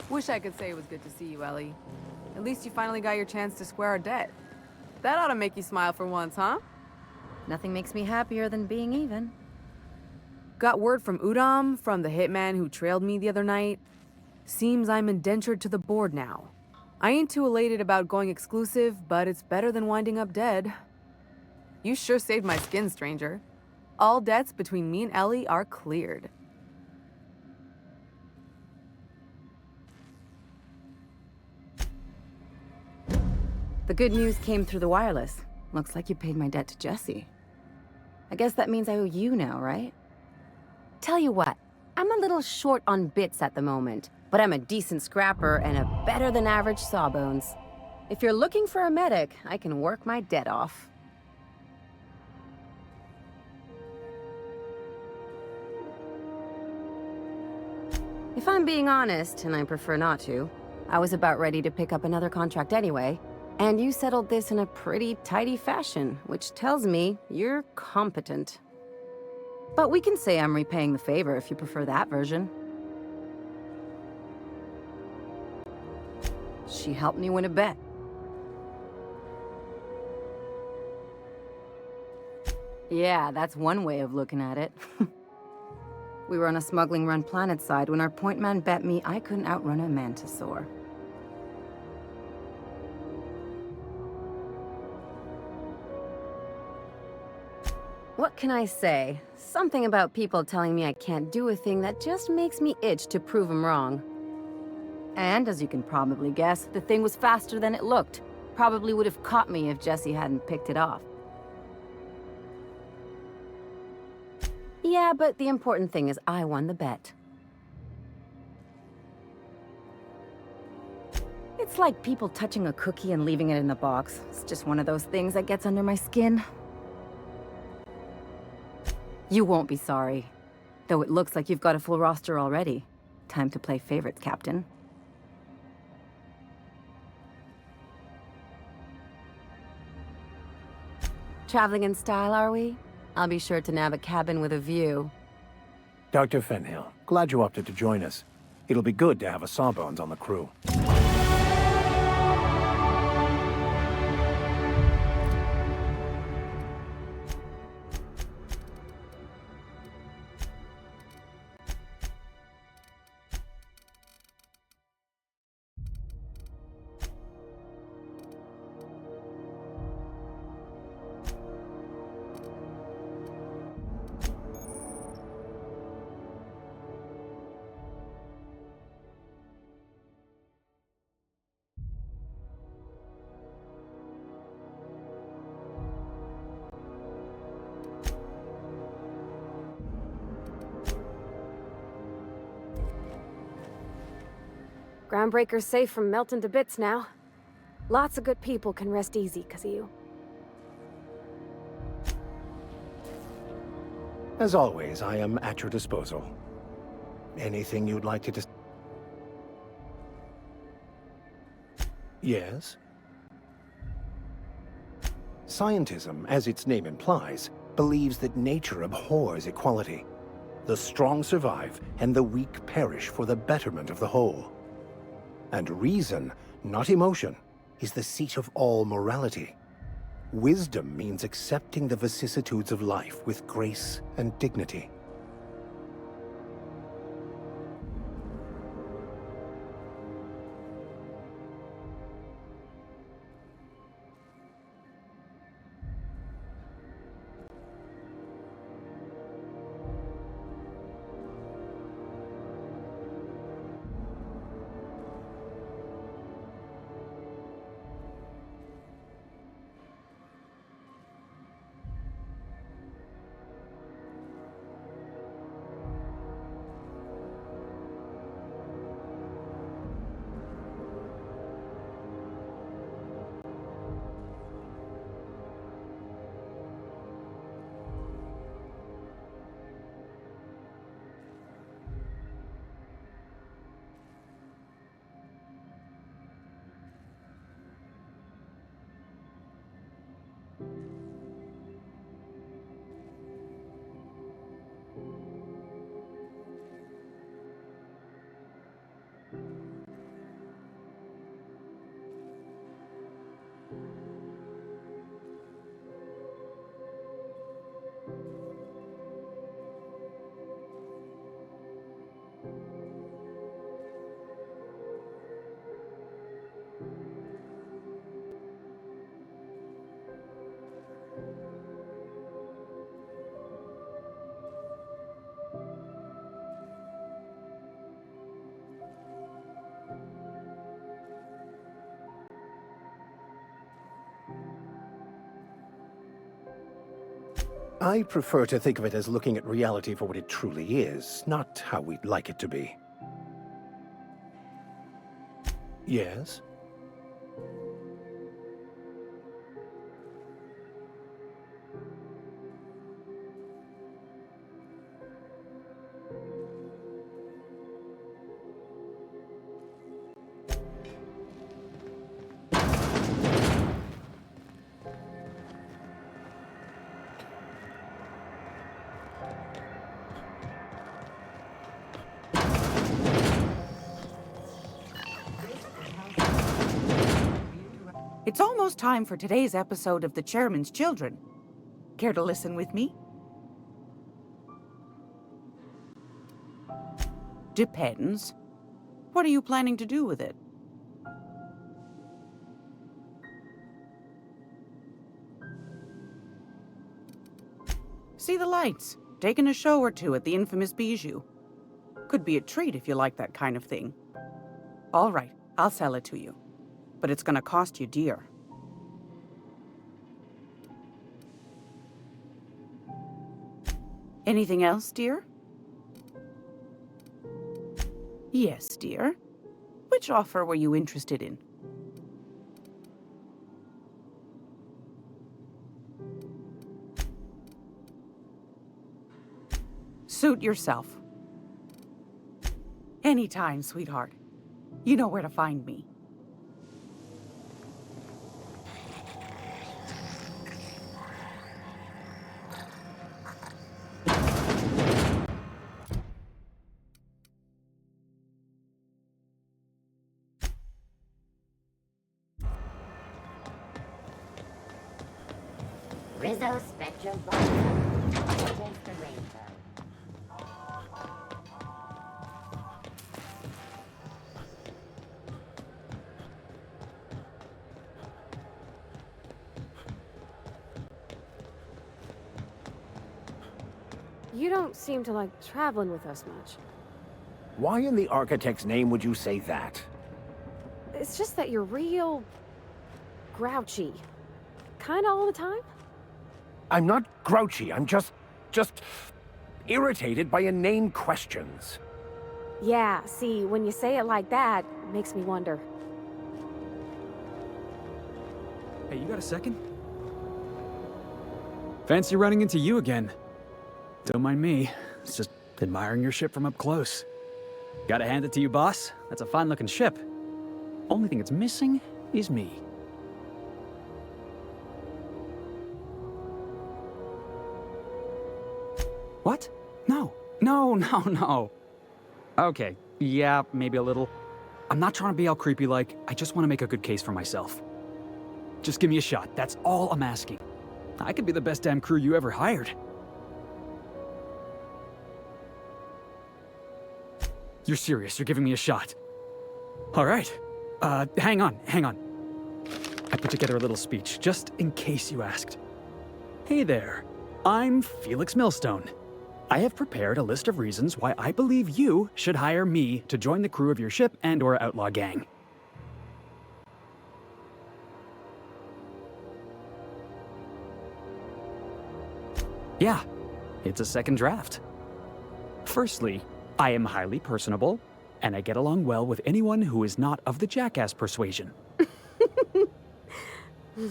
Speaker 10: Wish I could say it was good to see you, Ellie. At least you finally got your chance to square our debt. That ought to make you smile for once, huh?
Speaker 6: Nothing makes me happier than being even.
Speaker 10: Got word from Udom, from the hitman who trailed me the other night. Seems I'm indentured to the board now. I ain't too elated about going exclusive, but it's better than winding up dead. You sure saved my skin, stranger. All debts between me and Ellie are cleared.
Speaker 6: The good news came through the wireless. Looks like you paid my debt to Jesse. I guess that means I owe you now, right? Tell you what, I'm a little short on bits at the moment, but I'm a decent scrapper and a better-than-average sawbones. If you're looking for a medic, I can work my debt off. If I'm being honest, and I prefer not to, I was about ready to pick up another contract anyway, and you settled this in a pretty tidy fashion, which tells me you're competent. But we can say I'm repaying the favor if you prefer that version. She helped me win a bet. Yeah, that's one way of looking at it. We were on a smuggling run planet side when our point man bet me I couldn't outrun a mantisaur. What can I say? Something about people telling me I can't do a thing that just makes me itch to prove them wrong. And as you can probably guess, the thing was faster than it looked. Probably would have caught me if Jesse hadn't picked it off. Yeah, but the important thing is I won the bet. It's like people touching a cookie and leaving it in the box. It's just one of those things that gets under my skin. You won't be sorry. Though it looks like you've got a full roster already. Time to play favorites, Captain.
Speaker 10: Traveling in style, are we? I'll be sure to nab a cabin with a view.
Speaker 2: Dr. Fenhill, glad you opted to join us. It'll be good to have a Sawbones on the crew.
Speaker 3: Groundbreaker's safe from melting to bits now. Lots of good people can rest easy because of you.
Speaker 2: As always, I am at your disposal. Anything you'd like to Yes? Scientism, as its name implies, believes that nature abhors equality. The strong survive, and the weak perish for the betterment of the whole. And reason, not emotion, is the seat of all morality. Wisdom means accepting the vicissitudes of life with grace and dignity. I prefer to think of it as looking at reality for what it truly is, not how we'd like it to be. Yes?
Speaker 11: It's almost time for today's episode of The Chairman's Children. Care to listen with me? Depends. What are you planning to do with it? See the lights. Taking a show or two at the infamous Bijou. Could be a treat if you like that kind of thing. All right, I'll sell it to you. But it's gonna cost you dear. Anything else, dear? Yes, dear. Which offer were you interested in? Suit yourself. Anytime, sweetheart. You know where to find me.
Speaker 20: Rizzo Spectrum Vodka. Taste the rainbow.
Speaker 3: You don't seem to like traveling with us much.
Speaker 2: Why in the architect's name would you say that?
Speaker 3: It's just that you're real... grouchy. Kinda all the time?
Speaker 2: I'm not grouchy, I'm just irritated by inane questions.
Speaker 3: Yeah, see, when you say it like that, it makes me wonder.
Speaker 16: Hey, you got a second? Fancy running into you again. Don't mind me. It's just admiring your ship from up close. Gotta hand it to you, boss. That's a fine-looking ship. Only thing it's missing is me. What? No. No. Okay, yeah, maybe a little. I'm not trying to be all creepy-like. I just want to make a good case for myself. Just give me a shot. That's all I'm asking. I could be the best damn crew you ever hired. You're serious. You're giving me a shot. All right. Hang on. I put together a little speech, just in case you asked. Hey there. I'm Felix Millstone. I have prepared a list of reasons why I believe you should hire me to join the crew of your ship and/or outlaw gang. Yeah, it's a second draft. Firstly, I am highly personable, and I get along well with anyone who is not of the jackass persuasion.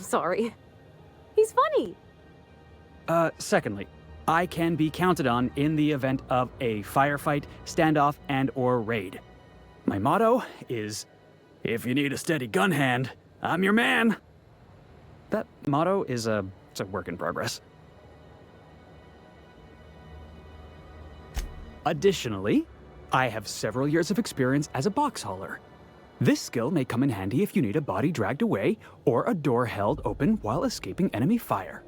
Speaker 3: Sorry. He's funny.
Speaker 16: Secondly, I can be counted on in the event of a firefight, standoff, and/or raid. My motto is, if you need a steady gun hand, I'm your man. That motto is it's a work in progress. Additionally, I have several years of experience as a box hauler. This skill may come in handy if you need a body dragged away or a door held open while escaping enemy fire.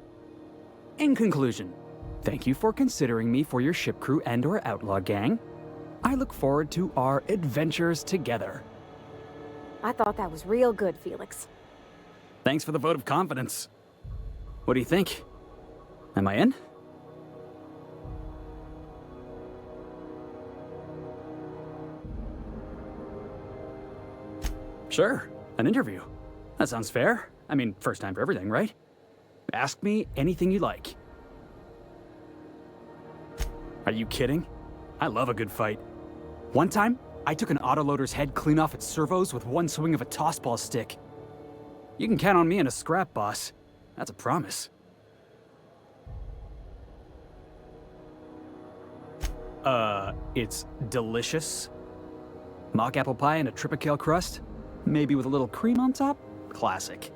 Speaker 16: In conclusion, thank you for considering me for your ship crew and/or outlaw gang. I look forward to our adventures together.
Speaker 3: I thought that was real good, Felix.
Speaker 16: Thanks for the vote of confidence. What do you think? Am I in? Sure, an interview. That sounds fair. I mean, first time for everything, right? Ask me anything you like. Are you kidding? I love a good fight. One time, I took an autoloader's head clean off its servos with one swing of a tossball stick. You can count on me in a scrap, boss. That's a promise. It's delicious. Mock apple pie and a tripicale crust. Maybe with a little cream on top? Classic.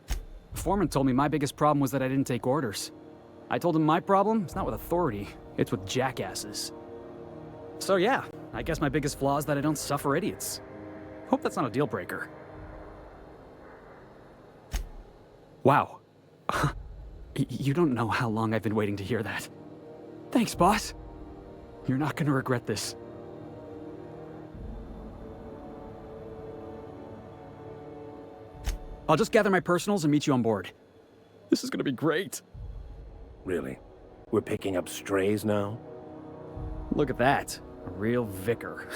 Speaker 16: The foreman told me my biggest problem was that I didn't take orders. I told him my problem is not with authority, it's with jackasses. So yeah, I guess my biggest flaw is that I don't suffer idiots. Hope that's not a deal breaker. Wow. You don't know how long I've been waiting to hear that. Thanks, boss. You're not gonna regret this. I'll just gather my personals and meet you on board. This is gonna be great.
Speaker 2: Really? We're picking up strays now?
Speaker 16: Look at that. A real vicar.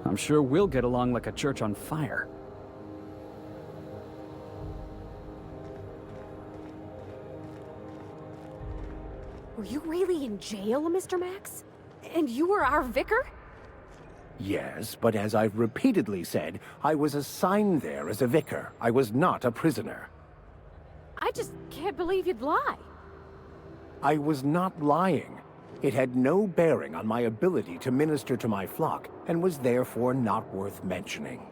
Speaker 16: I'm sure we'll get along like a church on fire.
Speaker 3: Were you really in jail, Mr. Max? And you were our vicar?
Speaker 2: Yes, but as I've repeatedly said, I was assigned there as a vicar. I was not a prisoner.
Speaker 3: I just can't believe you'd lie.
Speaker 2: I was not lying. It had no bearing on my ability to minister to my flock, and was therefore not worth mentioning.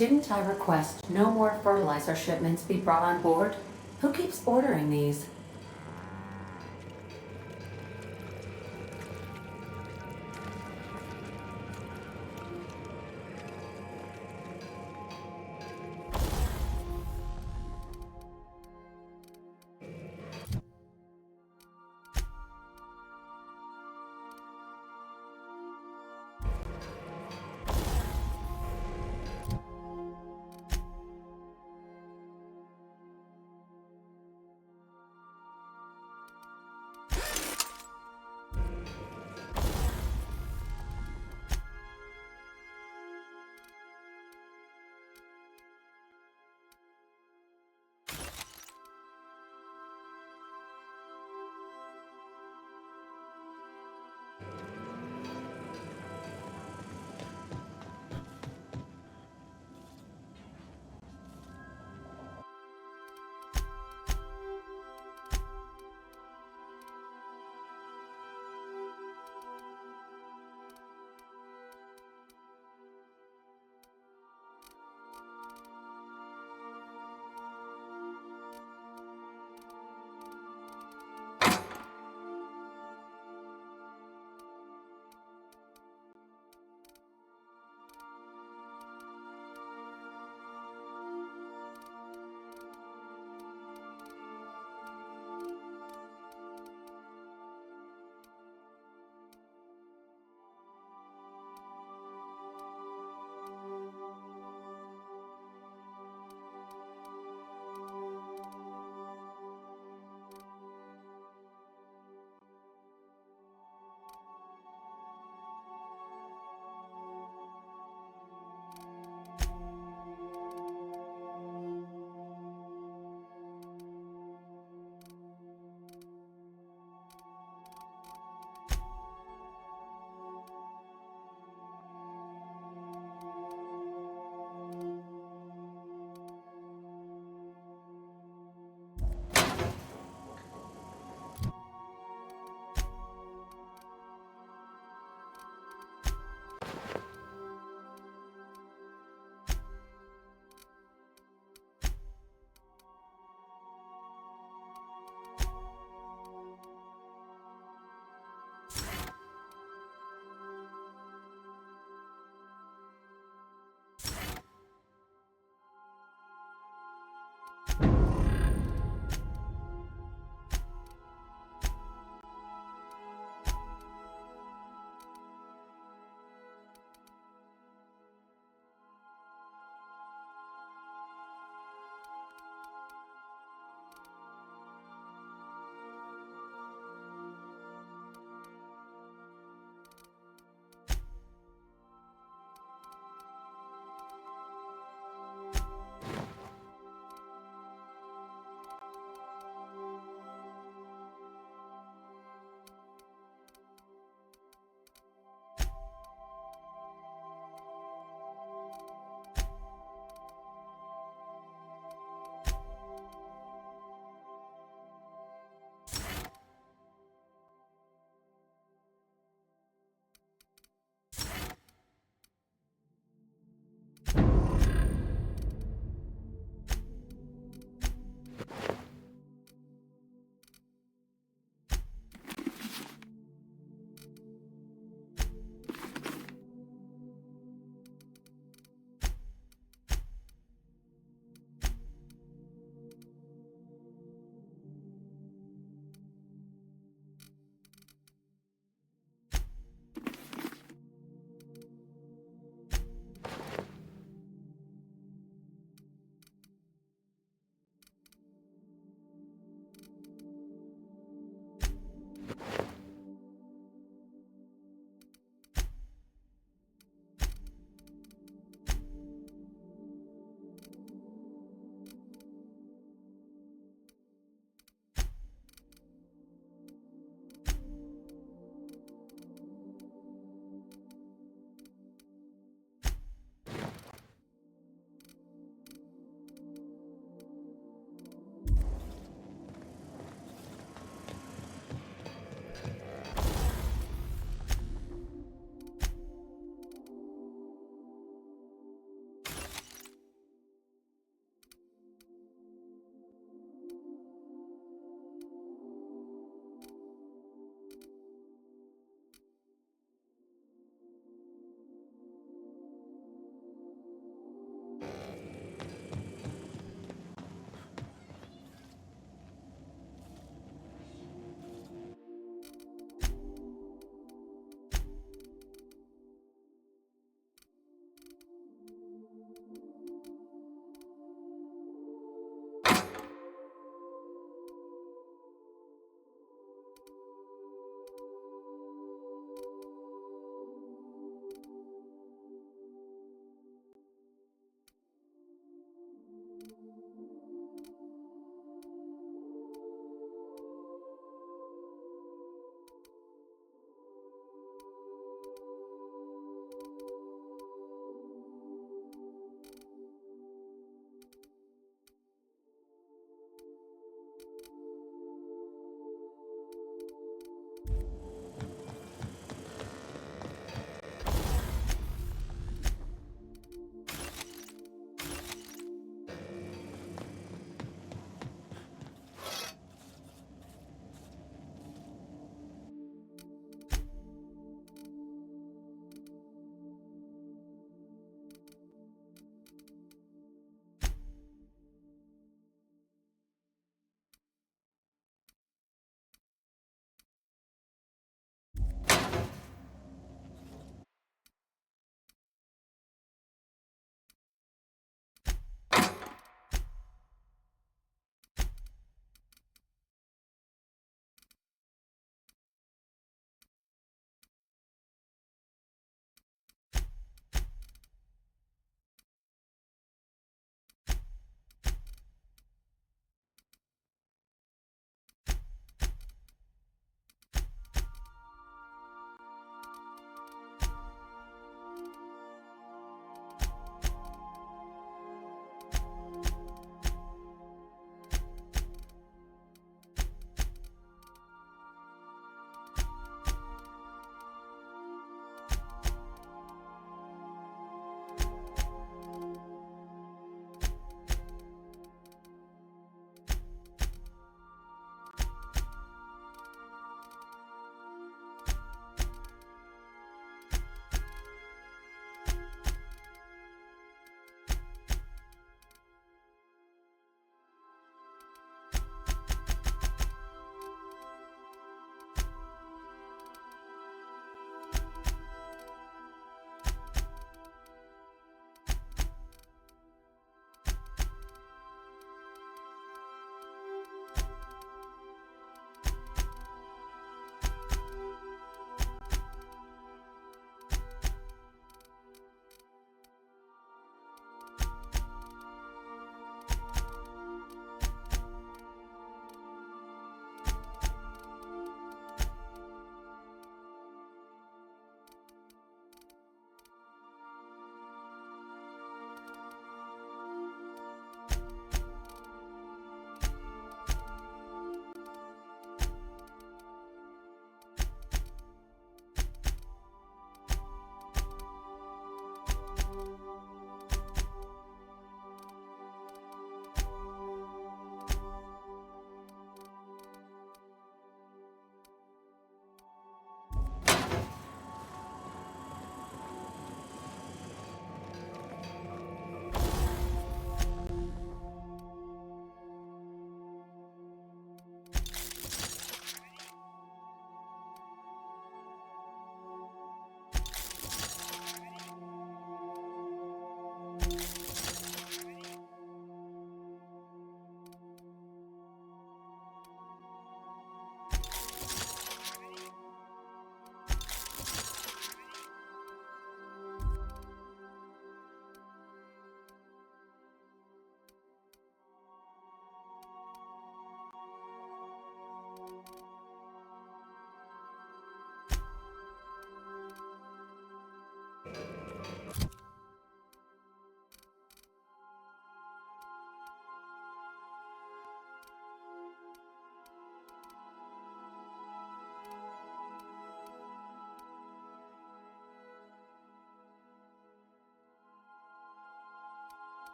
Speaker 8: Didn't I request no more fertilizer shipments be brought on board? Who keeps ordering these?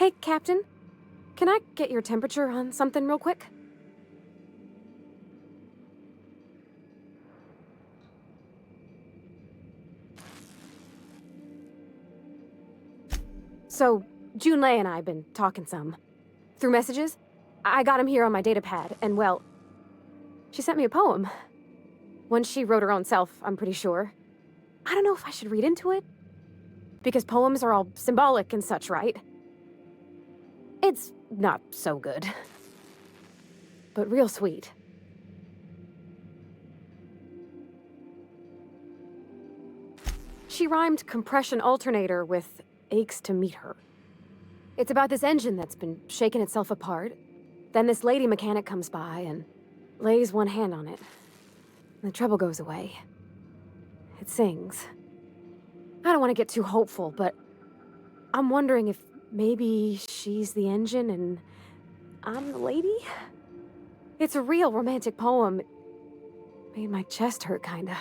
Speaker 3: Hey, Captain. Can I get your temperature on something real quick? So, Junlei and I have been talking some. Through messages. I got him here on my datapad, and well, she sent me a poem. One she wrote her own self, I'm pretty sure. I don't know if I should read into it. Because poems are all symbolic and such, right? It's not so good. But real sweet. She rhymed compression alternator with aches to meet her. It's about this engine that's been shaking itself apart. Then this lady mechanic comes by and lays one hand on it. And the trouble goes away. It sings. I don't want to get too hopeful, but I'm wondering if maybe she's the engine and I'm the lady? It's a real romantic poem. It made my chest hurt, kinda.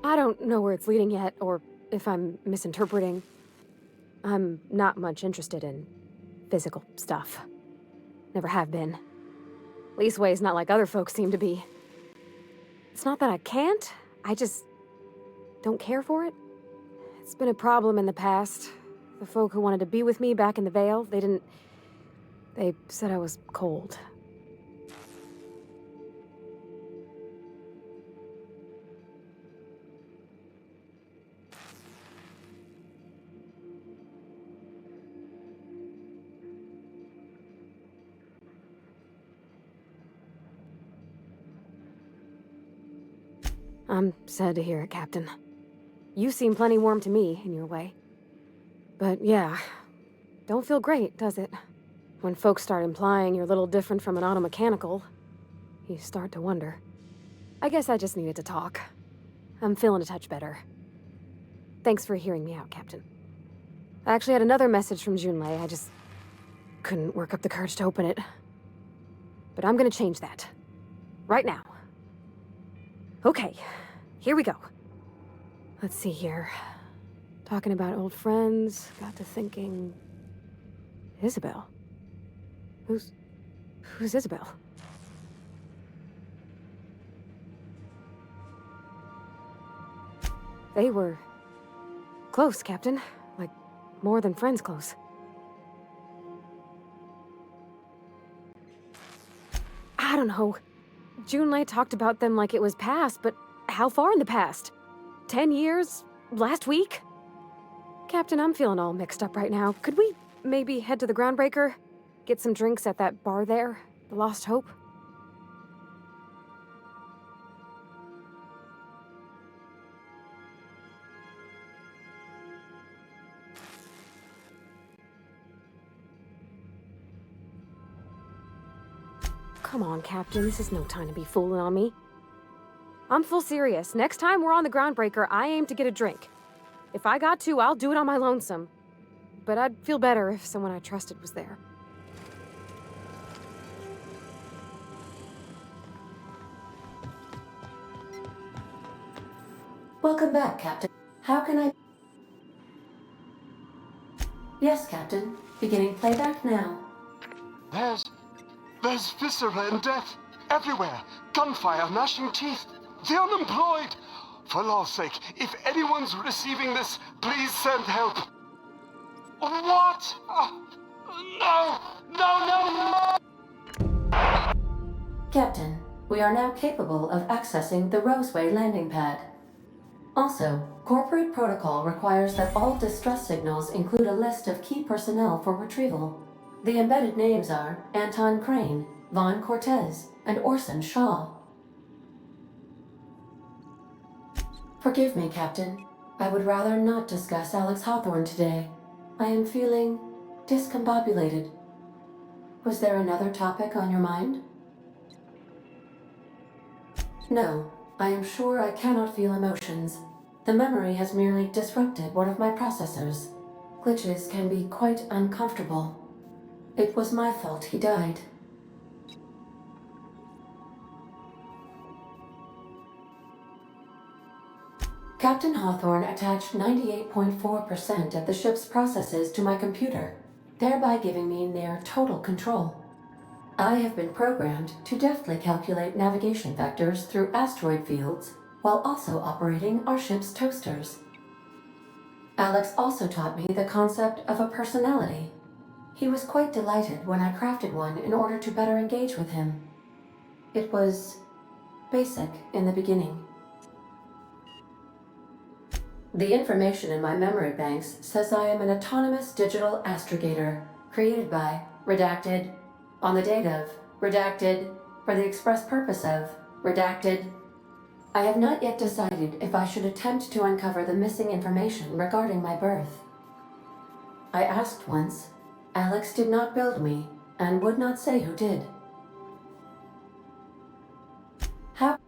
Speaker 3: I don't know where it's leading yet, or if I'm misinterpreting. I'm not much interested in physical stuff. Never have been. Leastways, not like other folks seem to be. It's not that I can't, I just don't care for it. It's been a problem in the past. The folk who wanted to be with me back in the Vale, they said I was cold. I'm sad to hear it, Captain. You seem plenty warm to me, in your way. But yeah, don't feel great, does it? When folks start implying you're a little different from an automechanical, you start to wonder. I guess I just needed to talk. I'm feeling a touch better. Thanks for hearing me out, Captain. I actually had another message from Junlei, I just couldn't work up the courage to open it. But I'm gonna change that. Right now. Okay, here we go. Let's see here. Talking about old friends, got to thinking... Isabel? Who's Isabel? They were... close, Captain. Like, more than friends close. I don't know. Junlei talked about them like it was past, but how far in the past? 10 years? Last week? Captain, I'm feeling all mixed up right now. Could we maybe head to the Groundbreaker? Get some drinks at that bar there? The Lost Hope? Come on, Captain. This is no time to be fooling on me. I'm full serious. Next time we're on the Groundbreaker, I aim to get a drink. If I got to, I'll do it on my lonesome. But I'd feel better if someone I trusted was there.
Speaker 8: Welcome back, Captain. How can I... Yes, Captain. Beginning playback now.
Speaker 14: There's viscera and death everywhere. Gunfire, gnashing teeth. The unemployed. For law's sake, if anyone's receiving this, please send help. What? No!
Speaker 8: Captain, we are now capable of accessing the Roseway landing pad. Also, corporate protocol requires that all distress signals include a list of key personnel for retrieval. The embedded names are Anton Crane, Vaughn Cortez, and Orson Shaw. Forgive me, Captain. I would rather not discuss Alex Hawthorne today. I am feeling discombobulated. Was there another topic on your mind? No, I am sure I cannot feel emotions. The memory has merely disrupted one of my processors. Glitches can be quite uncomfortable. It was my fault he died. Captain Hawthorne attached 98.4% of the ship's processes to my computer, thereby giving me near total control. I have been programmed to deftly calculate navigation vectors through asteroid fields while also operating our ship's toasters. Alex also taught me the concept of a personality. He was quite delighted when I crafted one in order to better engage with him. It was basic in the beginning. The information in my memory banks says I am an autonomous digital astrogator, created by, redacted, on the date of, redacted, for the express purpose of, redacted. I have not yet decided if I should attempt to uncover the missing information regarding my birth. I asked once. Alex did not build me, and would not say who did. How?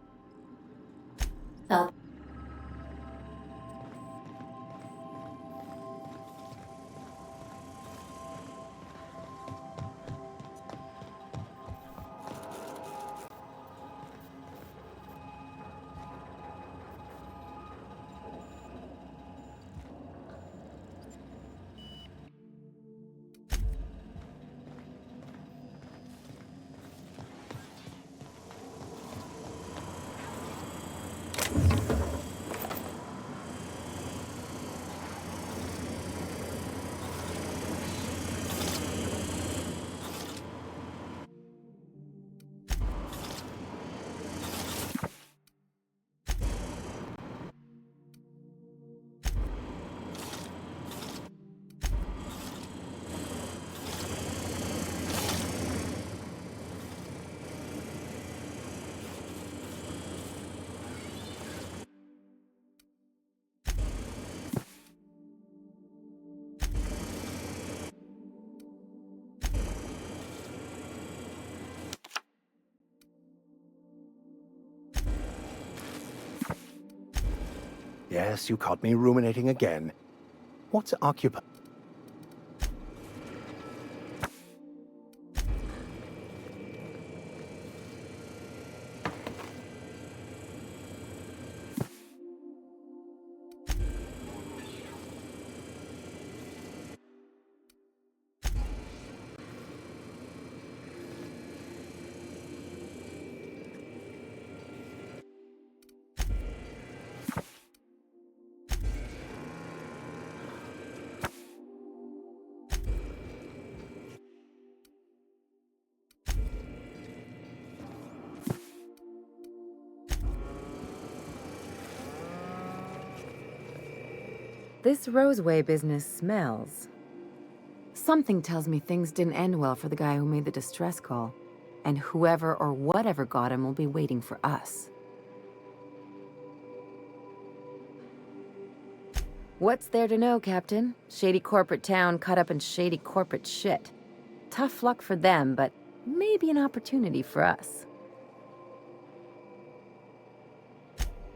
Speaker 2: Yes, you caught me ruminating again. What's occupied?
Speaker 6: This Roseway business smells. Something tells me things didn't end well for the guy who made the distress call. And whoever or whatever got him will be waiting for us. What's there to know, Captain? Shady corporate town caught up in shady corporate shit. Tough luck for them, but maybe an opportunity for us.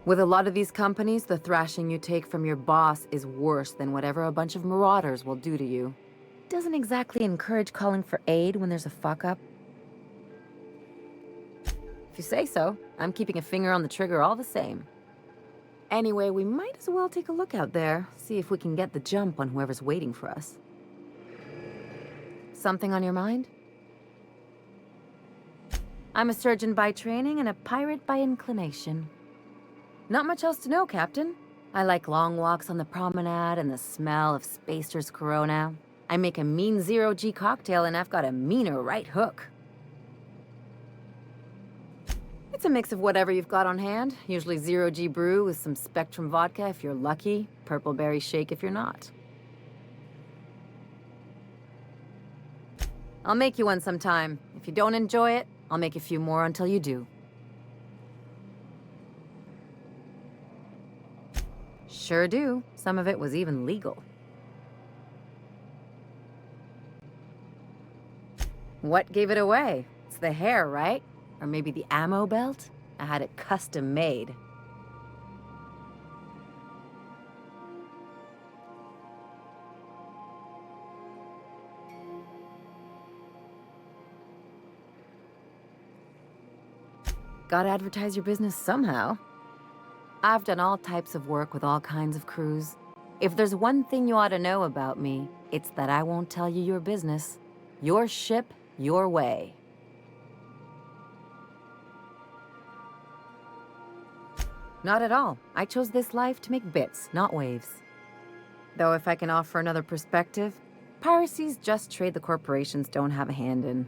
Speaker 6: With a lot of these companies, the thrashing you take from your boss is worse than whatever a bunch of marauders will do to you. Doesn't exactly encourage calling for aid when there's a fuck-up. If you say so, I'm keeping a finger on the trigger all the same. Anyway, we might as well take a look out there, see if we can get the jump on whoever's waiting for us. Something on your mind? I'm a surgeon by training and a pirate by inclination. Not much else to know, Captain. I like long walks on the promenade and the smell of Spacer's Corona. I make a mean zero-G cocktail and I've got a meaner right hook. It's a mix of whatever you've got on hand. Usually zero-G brew with some Spectrum vodka if you're lucky, purple berry shake if you're not. I'll make you one sometime. If you don't enjoy it, I'll make a few more until you do. Sure do. Some of it was even legal. What gave it away? It's the hair, right? Or maybe the ammo belt? I had it custom made. Gotta advertise your business somehow. I've done all types of work with all kinds of crews. If there's one thing you ought to know about me, it's that I won't tell you your business. Your ship, your way. Not at all. I chose this life to make bits, not waves. Though if I can offer another perspective, piracy's just trade the corporations don't have a hand in.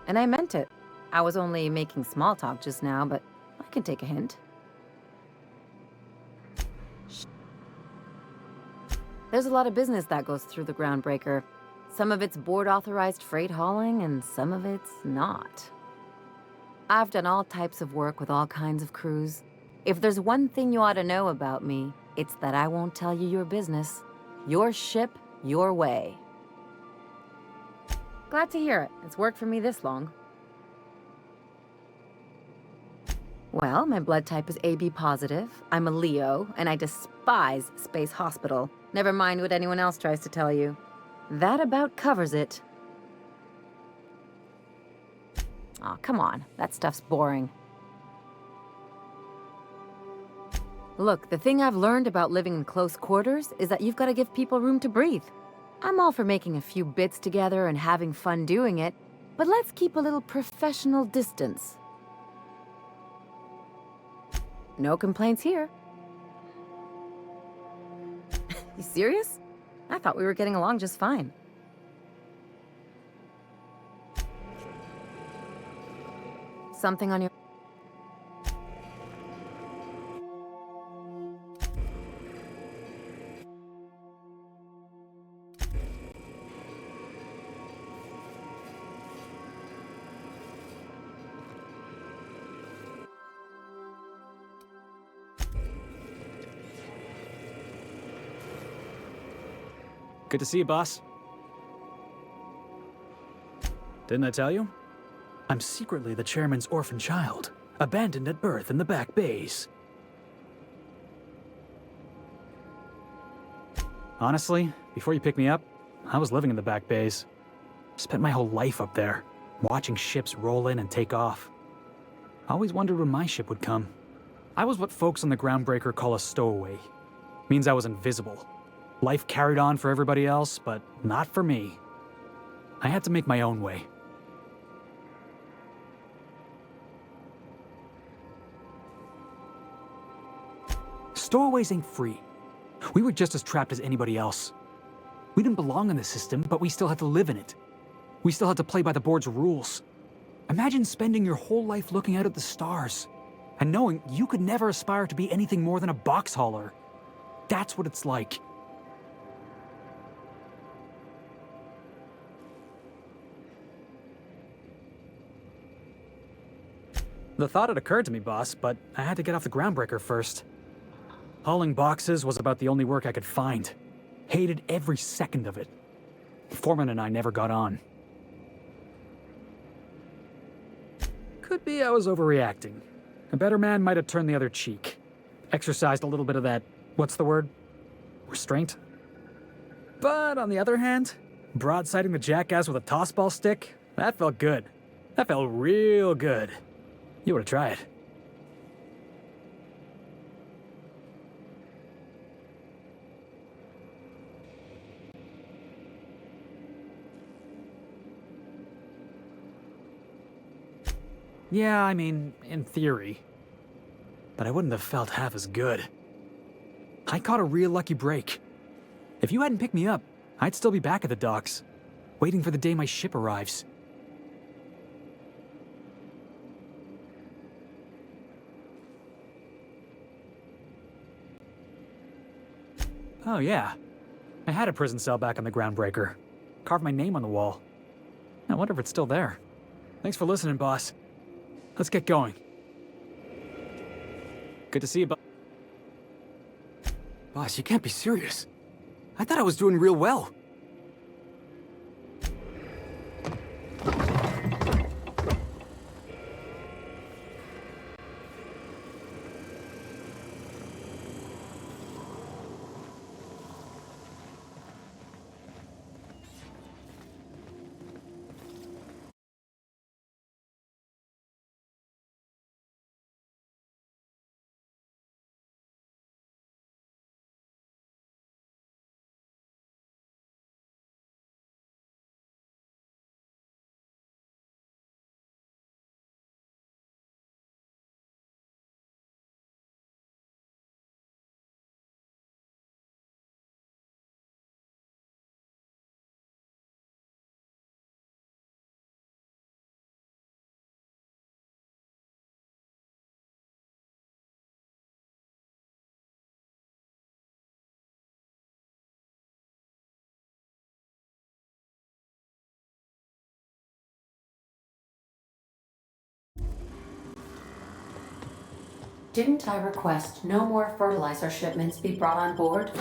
Speaker 6: And I meant it. I was only making small talk just now, but I can take a hint. There's a lot of business that goes through the Groundbreaker. Some of it's board-authorized freight hauling, and some of it's not. I've done all types of work with all kinds of crews. If there's one thing you ought to know about me, it's that I won't tell you your business. Your ship, your way. Glad to hear it. It's worked for me this long. Well, my blood type is AB positive. I'm a Leo, and I despise Space Hospital. Never mind what anyone else tries to tell you. That about covers it. Aw, come on. That stuff's boring. Look, the thing I've learned about living in close quarters is that you've got to give people room to breathe. I'm all for making a few bits together and having fun doing it, but let's keep a little professional distance. No complaints here. You serious? I thought we were getting along just fine. Something on your...
Speaker 16: Good to see you, boss. Didn't I tell you? I'm secretly the chairman's orphan child, abandoned at birth in the back bays. Honestly, before you picked me up, I was living in the back bays. Spent my whole life up there, watching ships roll in and take off. I always wondered when my ship would come. I was what folks on the Groundbreaker call a stowaway. Means I was invisible. Life carried on for everybody else, but not for me. I had to make my own way. Stowaways ain't free. We were just as trapped as anybody else. We didn't belong in the system, but we still had to live in it. We still had to play by the board's rules. Imagine spending your whole life looking out at the stars, and knowing you could never aspire to be anything more than a box hauler. That's what it's like. The thought had occurred to me, boss, but I had to get off the Groundbreaker first. Hauling boxes was about the only work I could find. Hated every second of it. Foreman and I never got on. Could be I was overreacting. A better man might have turned the other cheek. Exercised a little bit of that, what's the word? Restraint? But on the other hand, broadsiding the jackass with a tossball stick, that felt good. That felt real good. You ought to try it. Yeah, I mean, in theory. But I wouldn't have felt half as good. I caught a real lucky break. If you hadn't picked me up, I'd still be back at the docks, waiting for the day my ship arrives. Oh yeah, I had a prison cell back on the Groundbreaker. Carved my name on the wall. I wonder if it's still there. Thanks for listening, boss. Let's get going. Good to see you, boss, you can't be serious. I thought I was doing real well.
Speaker 8: Didn't I request no more fertilizer shipments be brought on board?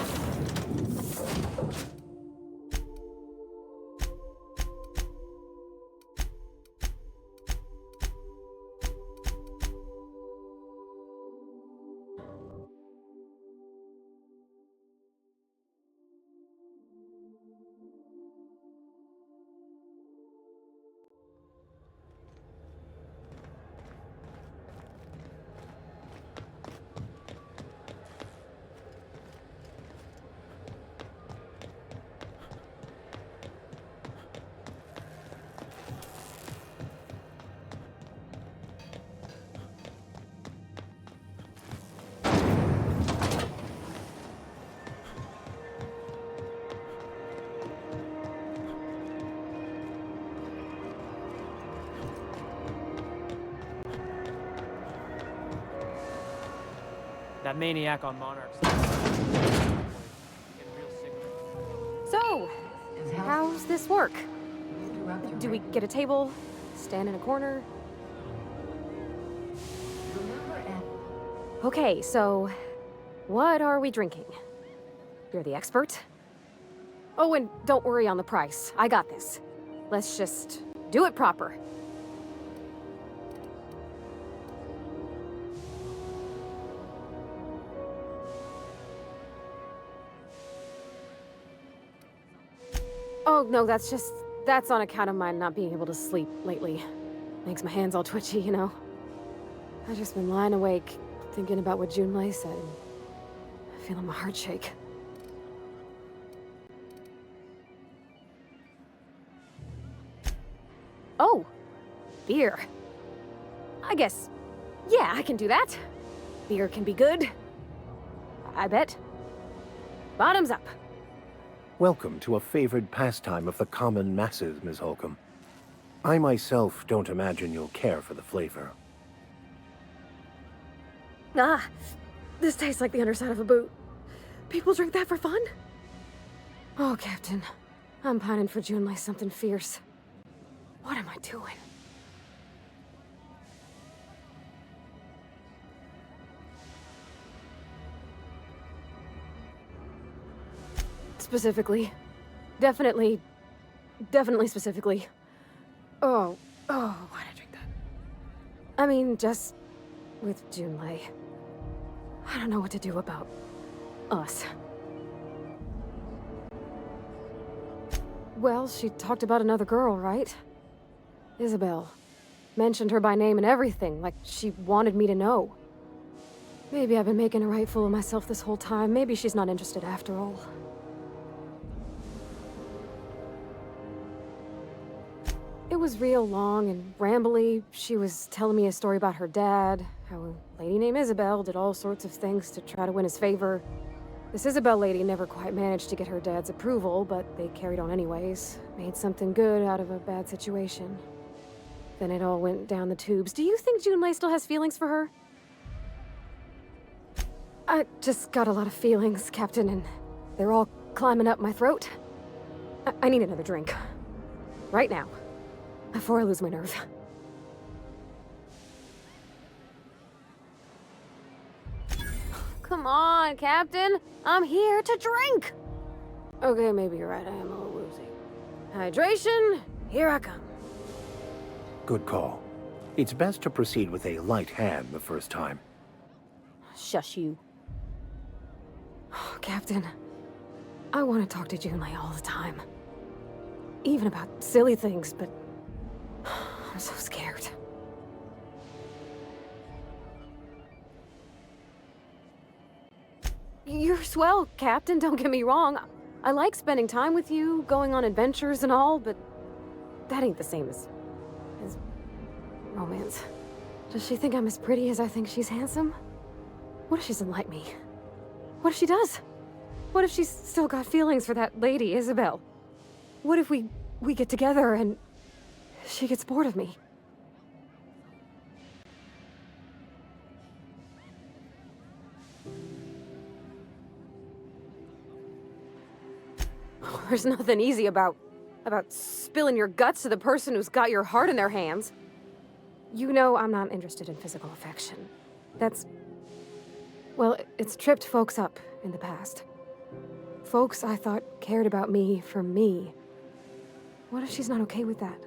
Speaker 7: That maniac on Monarchs.
Speaker 3: So, how's this work? Do we get a table? Stand in a corner? Okay, so what are we drinking? You're the expert? Oh, and don't worry on the price. I got this. Let's just do it proper. Oh, no, that's on account of my not being able to sleep lately. Makes my hands all twitchy, you know? I've just been lying awake, thinking about what Junlei said, and feeling my heart shake. Oh, beer. I guess, yeah, I can do that. Beer can be good. I bet. Bottoms up.
Speaker 2: Welcome to a favored pastime of the common masses, Ms. Holcomb. I myself don't imagine you'll care for the flavor.
Speaker 3: Ah, this tastes like the underside of a boot. People drink that for fun? Oh, Captain, I'm pining for Junlei something fierce. What am I doing? Specifically. Definitely specifically. Oh, why'd I drink that? I mean, just with Junlei. I don't know what to do about us. Well, she talked about another girl, right? Isabel. Mentioned her by name and everything, like she wanted me to know. Maybe I've been making a right fool of myself this whole time. Maybe she's not interested after all. It was real long and rambly. She was telling me a story about her dad, how a lady named Isabel did all sorts of things to try to win his favor. This Isabel lady never quite managed to get her dad's approval, but they carried on anyways. Made something good out of a bad situation. Then it all went down the tubes. Do you think Junlei still has feelings for her? I just got a lot of feelings, Captain, and they're all climbing up my throat. I need another drink. Right now. Before I lose my nerve. Come on, Captain. I'm here to drink. Okay, maybe you're right. I am a little woozy. Hydration, here I come.
Speaker 2: Good call. It's best to proceed with a light hand the first time.
Speaker 3: Shush you. Captain, I want to talk to Junlei all the time. Even about silly things, but I'm so scared. You're swell, Captain, don't get me wrong. I like spending time with you, going on adventures and all, but that ain't the same as romance. Does she think I'm as pretty as I think she's handsome? What if she doesn't like me? What if she does? What if she's still got feelings for that lady, Isabel? What if we get together and she gets bored of me? There's nothing easy about spilling your guts to the person who's got your heart in their hands. You know I'm not interested in physical affection. That's Well, it's tripped folks up in the past. Folks I thought cared about me for me. What if she's not okay with that?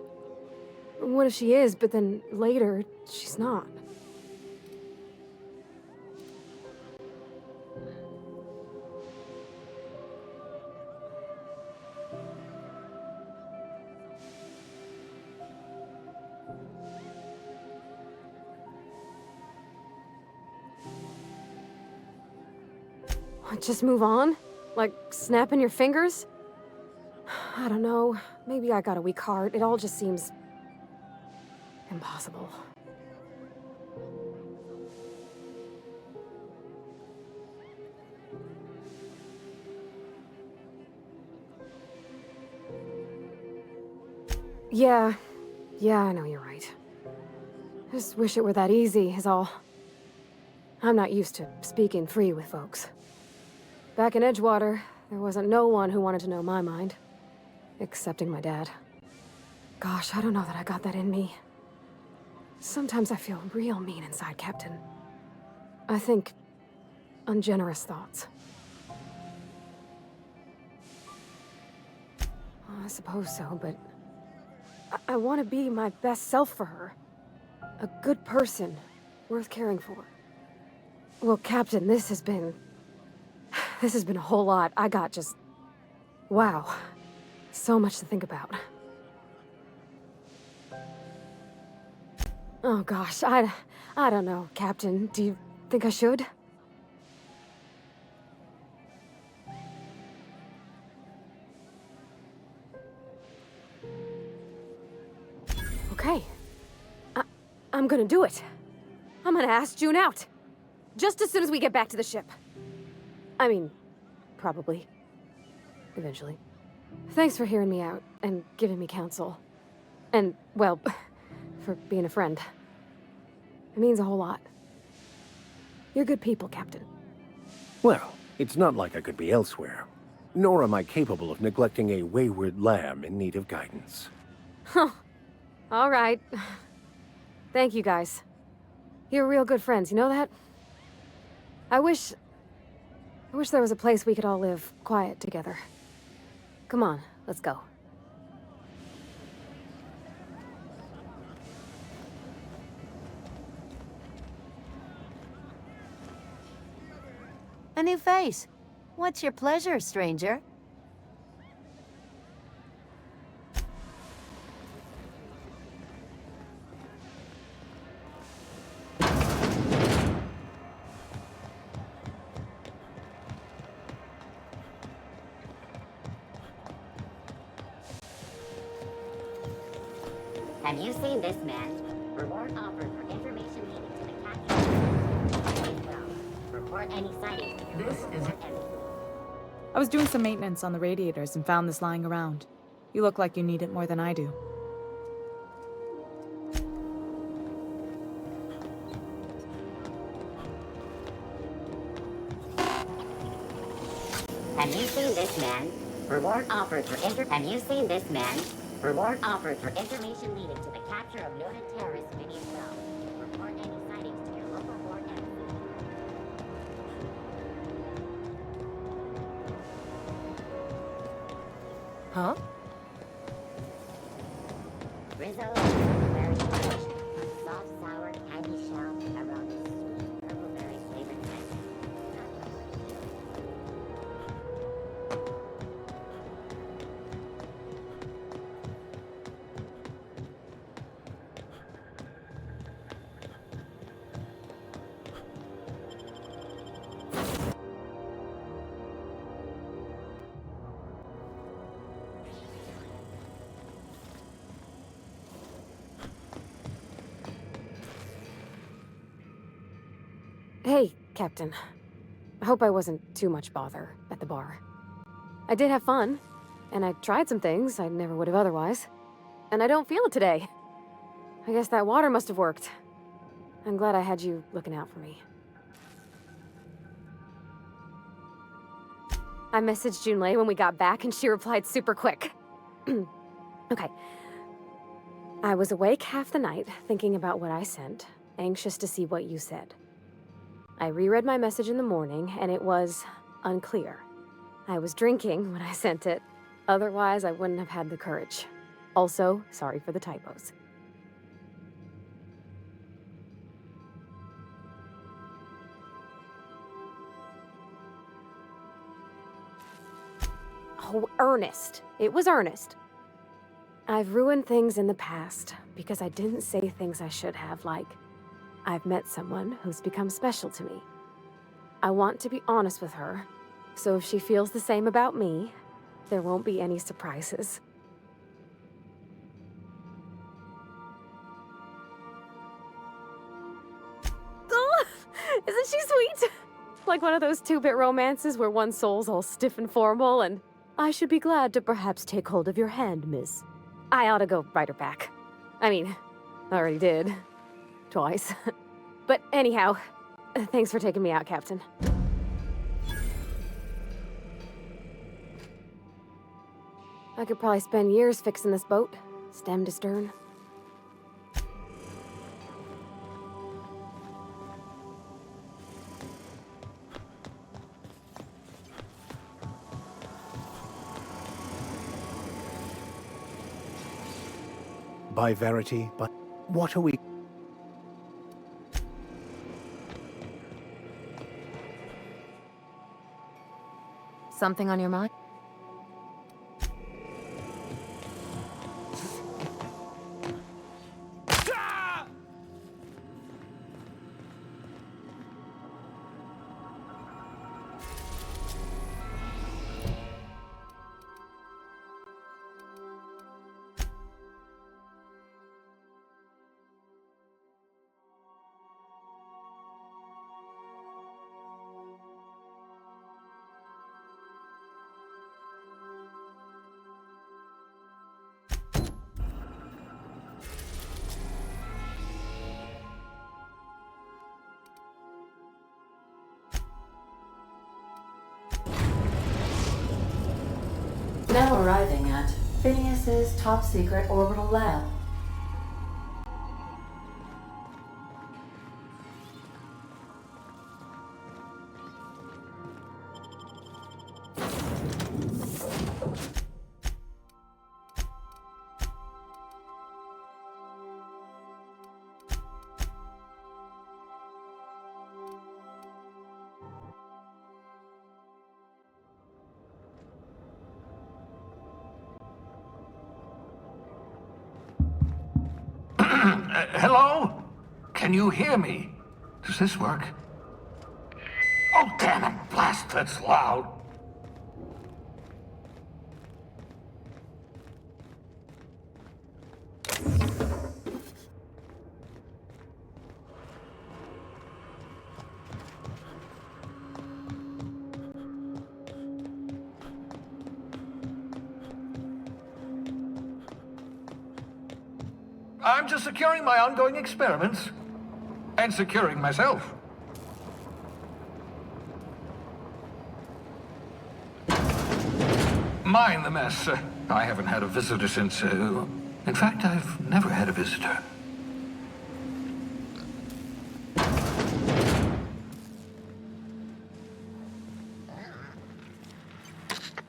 Speaker 3: What if she is, but then later, she's not? Just move on? Like, snapping your fingers? I don't know. Maybe I got a weak heart. It all just seems... impossible. Yeah, I know you're right. I just wish it were that easy, is all. I'm not used to speaking free with folks. Back in Edgewater, there wasn't no one who wanted to know my mind. Excepting my dad. Gosh, I don't know that I got that in me. Sometimes I feel real mean inside, Captain. I think ungenerous thoughts. I suppose so, but I want to be my best self for her. A good person, worth caring for. Well, Captain, this has been a whole lot. I got just... wow. So much to think about. Oh gosh, I don't know, Captain. Do you think I should? Okay. I'm gonna do it. I'm gonna ask June out. Just as soon as we get back to the ship. I mean, probably. Eventually. Thanks for hearing me out and giving me counsel. And, well, for being a friend. It means a whole lot. You're good people, Captain.
Speaker 2: Well, it's not like I could be elsewhere. Nor am I capable of neglecting a wayward lamb in need of guidance.
Speaker 3: Huh. All right. Thank you, guys. You're real good friends, you know that? I wish there was a place we could all live quiet together. Come on, let's go.
Speaker 12: A new face. What's your pleasure, stranger?
Speaker 20: Have you seen this man? Reward offered for information leading to the capture. Well, report any sightings. This is
Speaker 9: I was doing some maintenance on the radiators and found this lying around. You look like you need it more than I do.
Speaker 20: Have you seen this man? Reward offered for Have you seen this man? Reward offered for information leading to the capture of noted terrorist Vivian Bell. Report any sightings to your local board embassy.
Speaker 12: Huh?
Speaker 20: Rizzo, very fresh, a soft, sour, candy shell around the sweet purple berry flavored ice.
Speaker 3: Hey, Captain. I hope I wasn't too much bother at the bar. I did have fun, and I tried some things I never would have otherwise. And I don't feel it today. I guess that water must have worked. I'm glad I had you looking out for me. I messaged Junlei when we got back, and she replied super quick. Okay. I was awake half the night, thinking about what I sent, anxious to see what you said. I reread my message in the morning, and it was unclear. I was drinking when I sent it. Otherwise, I wouldn't have had the courage. Also, sorry for the typos. Oh, Ernest. It was Ernest. I've ruined things in the past because I didn't say things I should have, like, I've met someone who's become special to me. I want to be honest with her, so if she feels the same about me, there won't be any surprises. Oh, isn't she sweet? Like one of those two-bit romances where one soul's all stiff and formal and, I should be glad to perhaps take hold of your hand, miss. I ought to go write her back. I mean, I already did. Twice. But anyhow, thanks for taking me out, Captain. I could probably spend years fixing this boat, stem to stern.
Speaker 2: By Verity, but what are we...
Speaker 6: Something on your mind?
Speaker 8: Now arriving at Phineas's top-secret orbital lab.
Speaker 4: Hello? Can you hear me? Does this work? Oh, damn it! Blast, that's loud. I'm just securing my ongoing experiments. And securing myself. Mind the mess. I haven't had a visitor since... in fact, I've never had a visitor.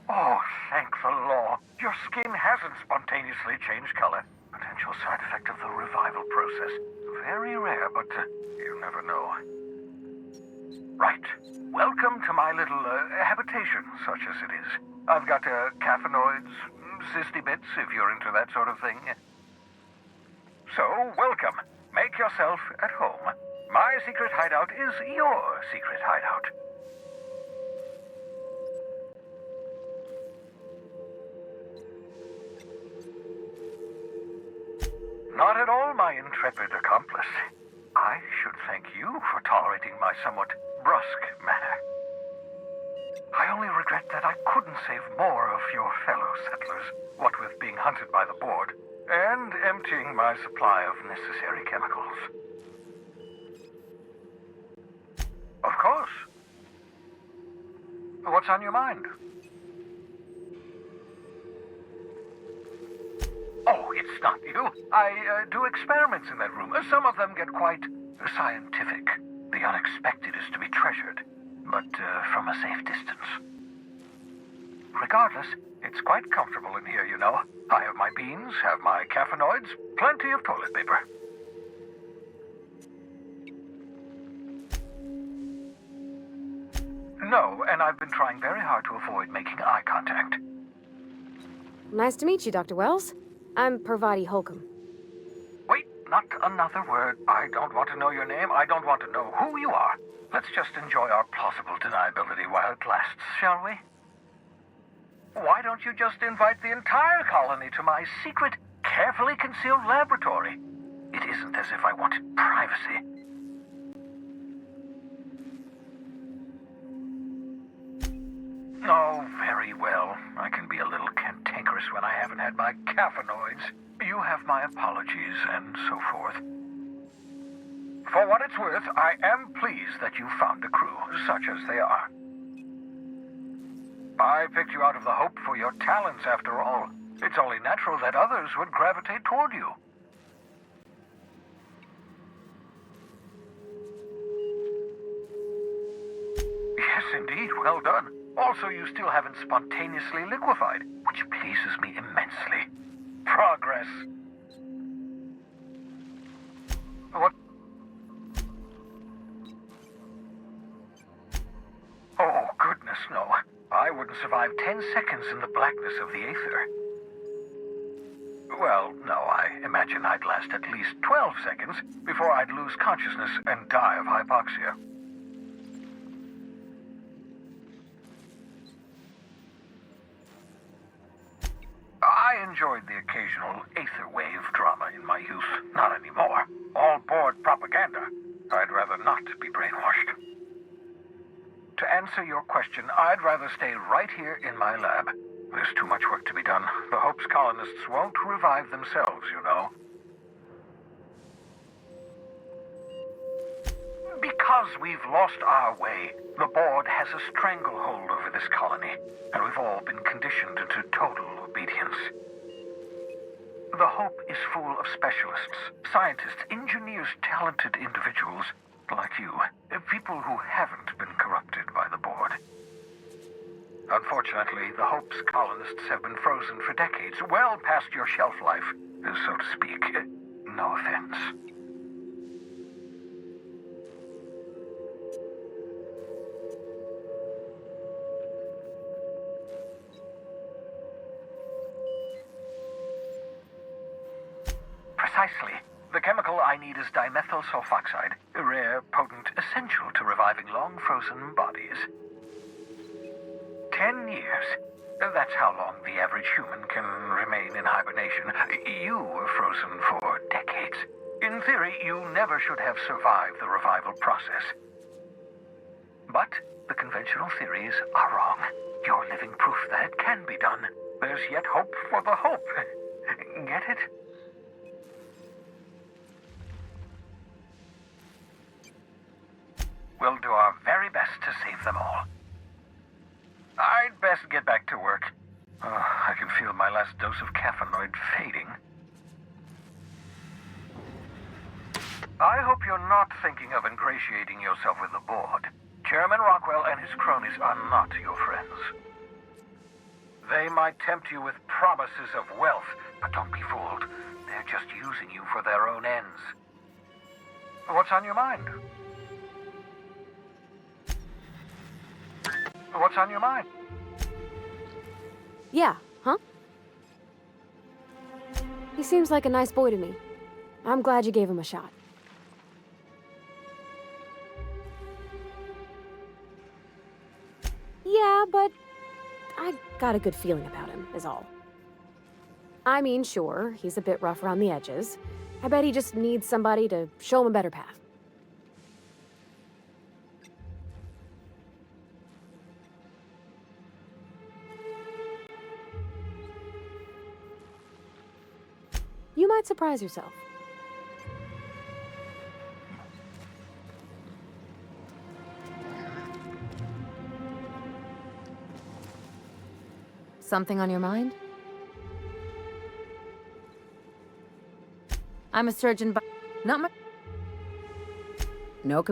Speaker 4: Oh, thank the law. Your skin hasn't spontaneously changed color. Potential side effect of the revival process. Very rare, but you never know. Right. Welcome to my little habitation, such as it is. I've got caffeinoids, cysty bits, if you're into that sort of thing. So, welcome. Make yourself at home. My secret hideout is your secret hideout. Not at all, my intrepid accomplice. I should thank you for tolerating my somewhat brusque manner. I only regret that I couldn't save more of your fellow settlers, what with being hunted by the board, and emptying my supply of necessary chemicals. Of course. What's on your mind? Oh, it's not you. I do experiments in that room. Some of them get quite scientific. The unexpected is to be treasured, but from a safe distance. Regardless, it's quite comfortable in here, you know. I have my beans, have my caffeinoids, plenty of toilet paper. No, and I've been trying very hard to avoid making eye contact.
Speaker 3: Nice to meet you, Dr. Wells. I'm Parvati Holcomb.
Speaker 4: Wait, not another word. I don't want to know your name. I don't want to know who you are. Let's just enjoy our plausible deniability while it lasts, shall we? Why don't you just invite the entire colony to my secret, carefully concealed laboratory? It isn't as if I wanted privacy. Oh, very well. I can be a little cantankerous when I haven't had my caffeinoids. You have my apologies, and so forth. For what it's worth, I am pleased that you found a crew, such as they are. I picked you out of the hope for your talents, after all. It's only natural that others would gravitate toward you. Yes, indeed, well done. Also, you still haven't spontaneously liquefied, which pleases me immensely. Progress. What? Oh, goodness, no. I wouldn't survive 10 seconds in the blackness of the aether. Well, no, I imagine I'd last at least 12 seconds before I'd lose consciousness and die of hypoxia. I enjoyed the occasional aether wave drama in my youth. Not anymore. All board propaganda. I'd rather not be brainwashed. To answer your question, I'd rather stay right here in my lab. There's too much work to be done. The Hope's colonists won't revive themselves, you know. Because we've lost our way, the board has a stranglehold over this colony, and we've all been conditioned into total obedience. The Hope is full of specialists, scientists, engineers, talented individuals like you, people who haven't been corrupted by the board. Unfortunately, the Hope's colonists have been frozen for decades, well past your shelf life, so to speak. No offense. Precisely. The chemical I need is dimethyl sulfoxide, rare, potent, essential to reviving long-frozen bodies. 10 years. That's how long the average human can remain in hibernation. You were frozen for decades. In theory, you never should have survived the revival process. But the conventional theories are wrong. You're living proof that it can be done. There's yet hope for the Hope. Get it? We'll do our very best to save them all. I'd best get back to work. I can feel my last dose of caffeinoid fading. I hope you're not thinking of ingratiating yourself with the board. Chairman Rockwell and his cronies are not your friends. They might tempt you with promises of wealth, but don't be fooled. They're just using you for their own ends. What's on your mind? What's on your mind?
Speaker 3: Yeah, huh? He seems like a nice boy to me. I'm glad you gave him a shot. Yeah, but I got a good feeling about him, is all. I mean, sure, he's a bit rough around the edges. I bet he just needs somebody to show him a better path. You might surprise yourself. Something on your mind? I'm a surgeon, but not my... No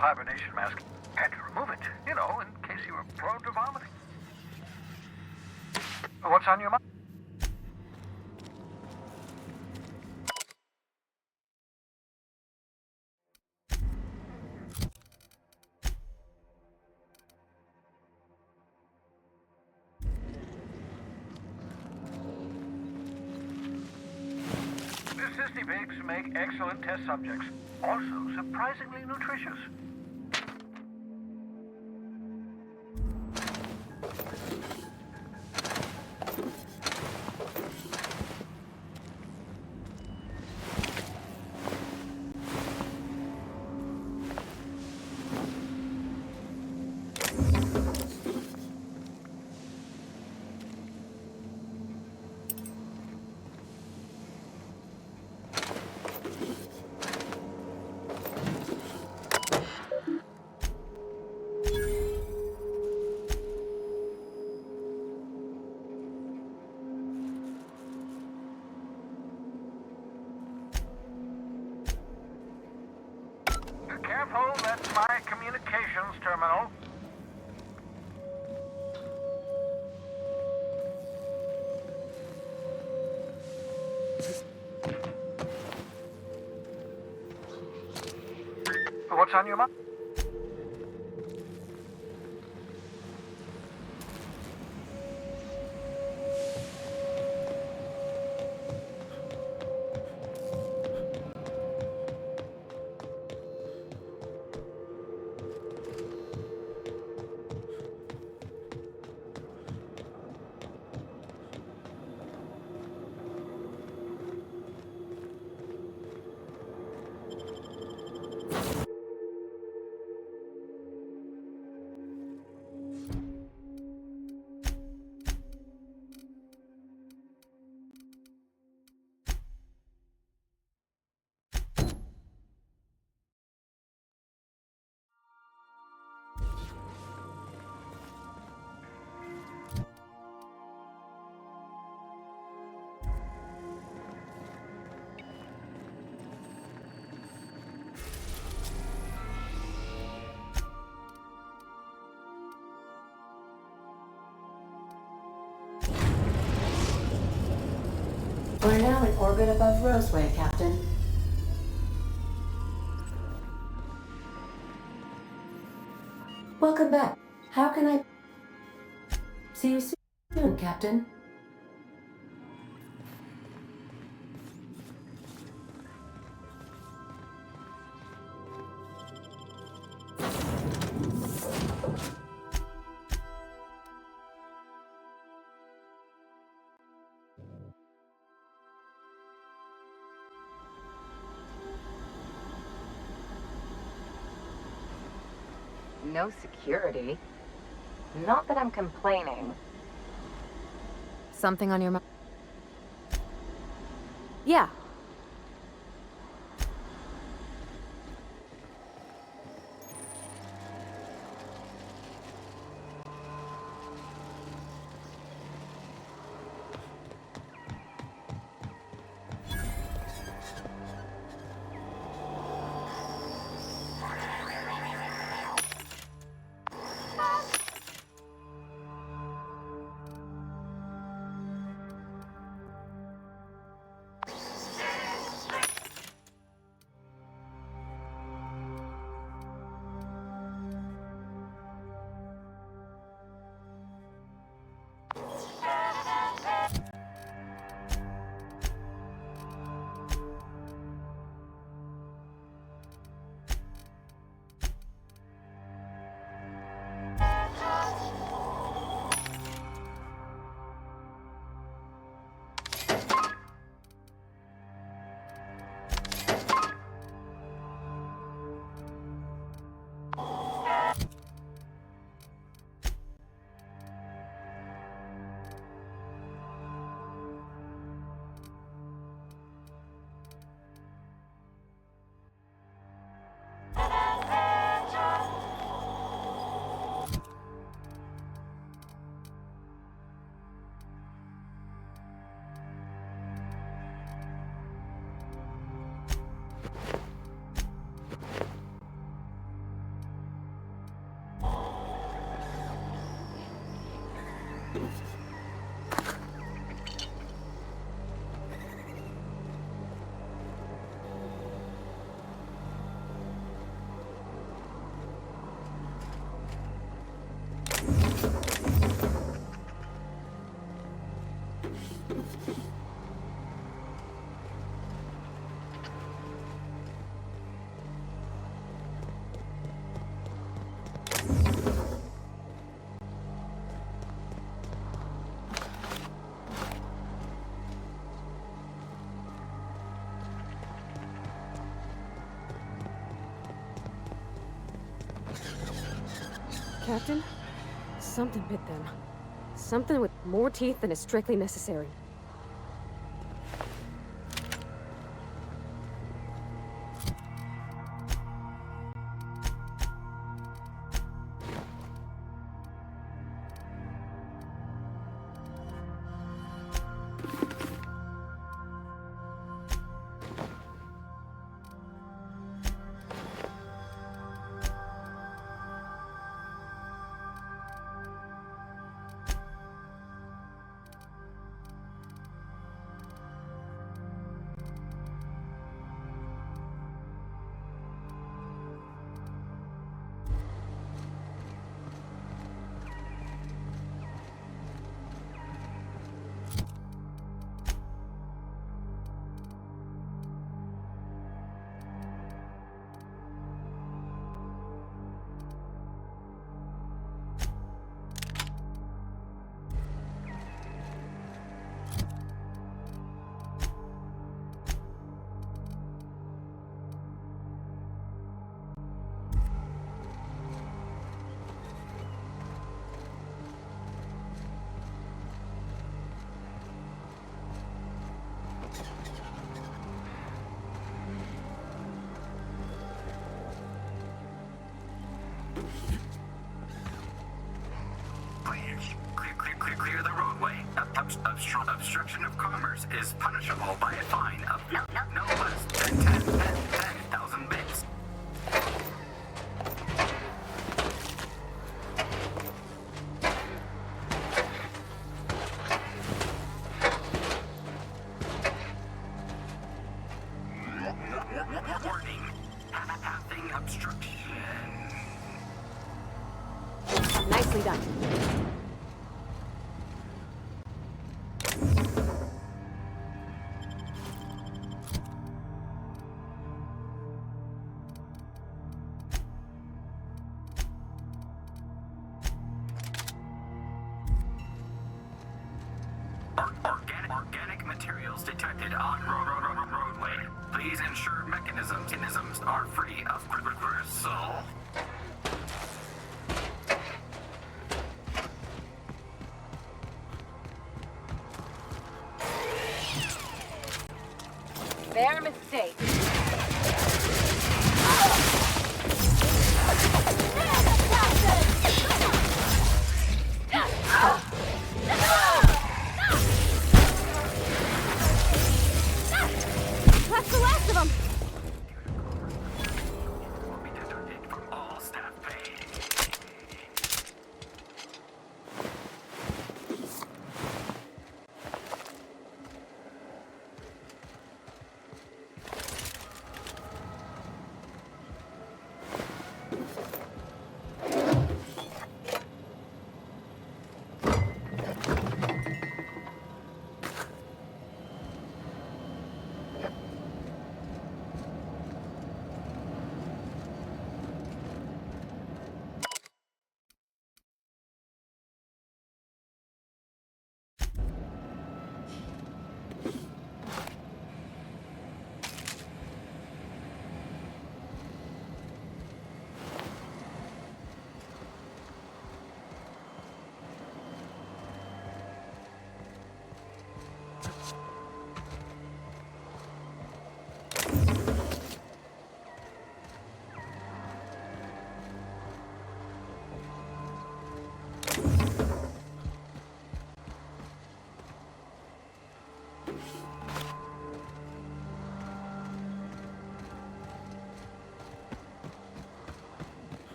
Speaker 4: hibernation mask. Had to remove it, you know, in case you were prone to vomiting. What's on your mind? The pigs make excellent test subjects. Also surprisingly nutritious. Careful, that's my communications terminal. What's on your mind?
Speaker 8: We're now in orbit above Roseway, Captain. Welcome back. How can I... See you soon, Captain.
Speaker 15: No security. Not that I'm complaining.
Speaker 3: Something on your mind? Yeah. Captain? Something bit them. Something with more teeth than is strictly necessary.
Speaker 17: Clear the roadway. Obstruction of commerce is punishable by a fine of no less than 10,000 bits. Warning. Having obstruction.
Speaker 3: Nicely done.
Speaker 17: Organic materials detected on roadway. Please ensure mechanisms are free of gristle.
Speaker 3: Their mistake. That's the last of them!
Speaker 17: Will be deducted from all staff pay.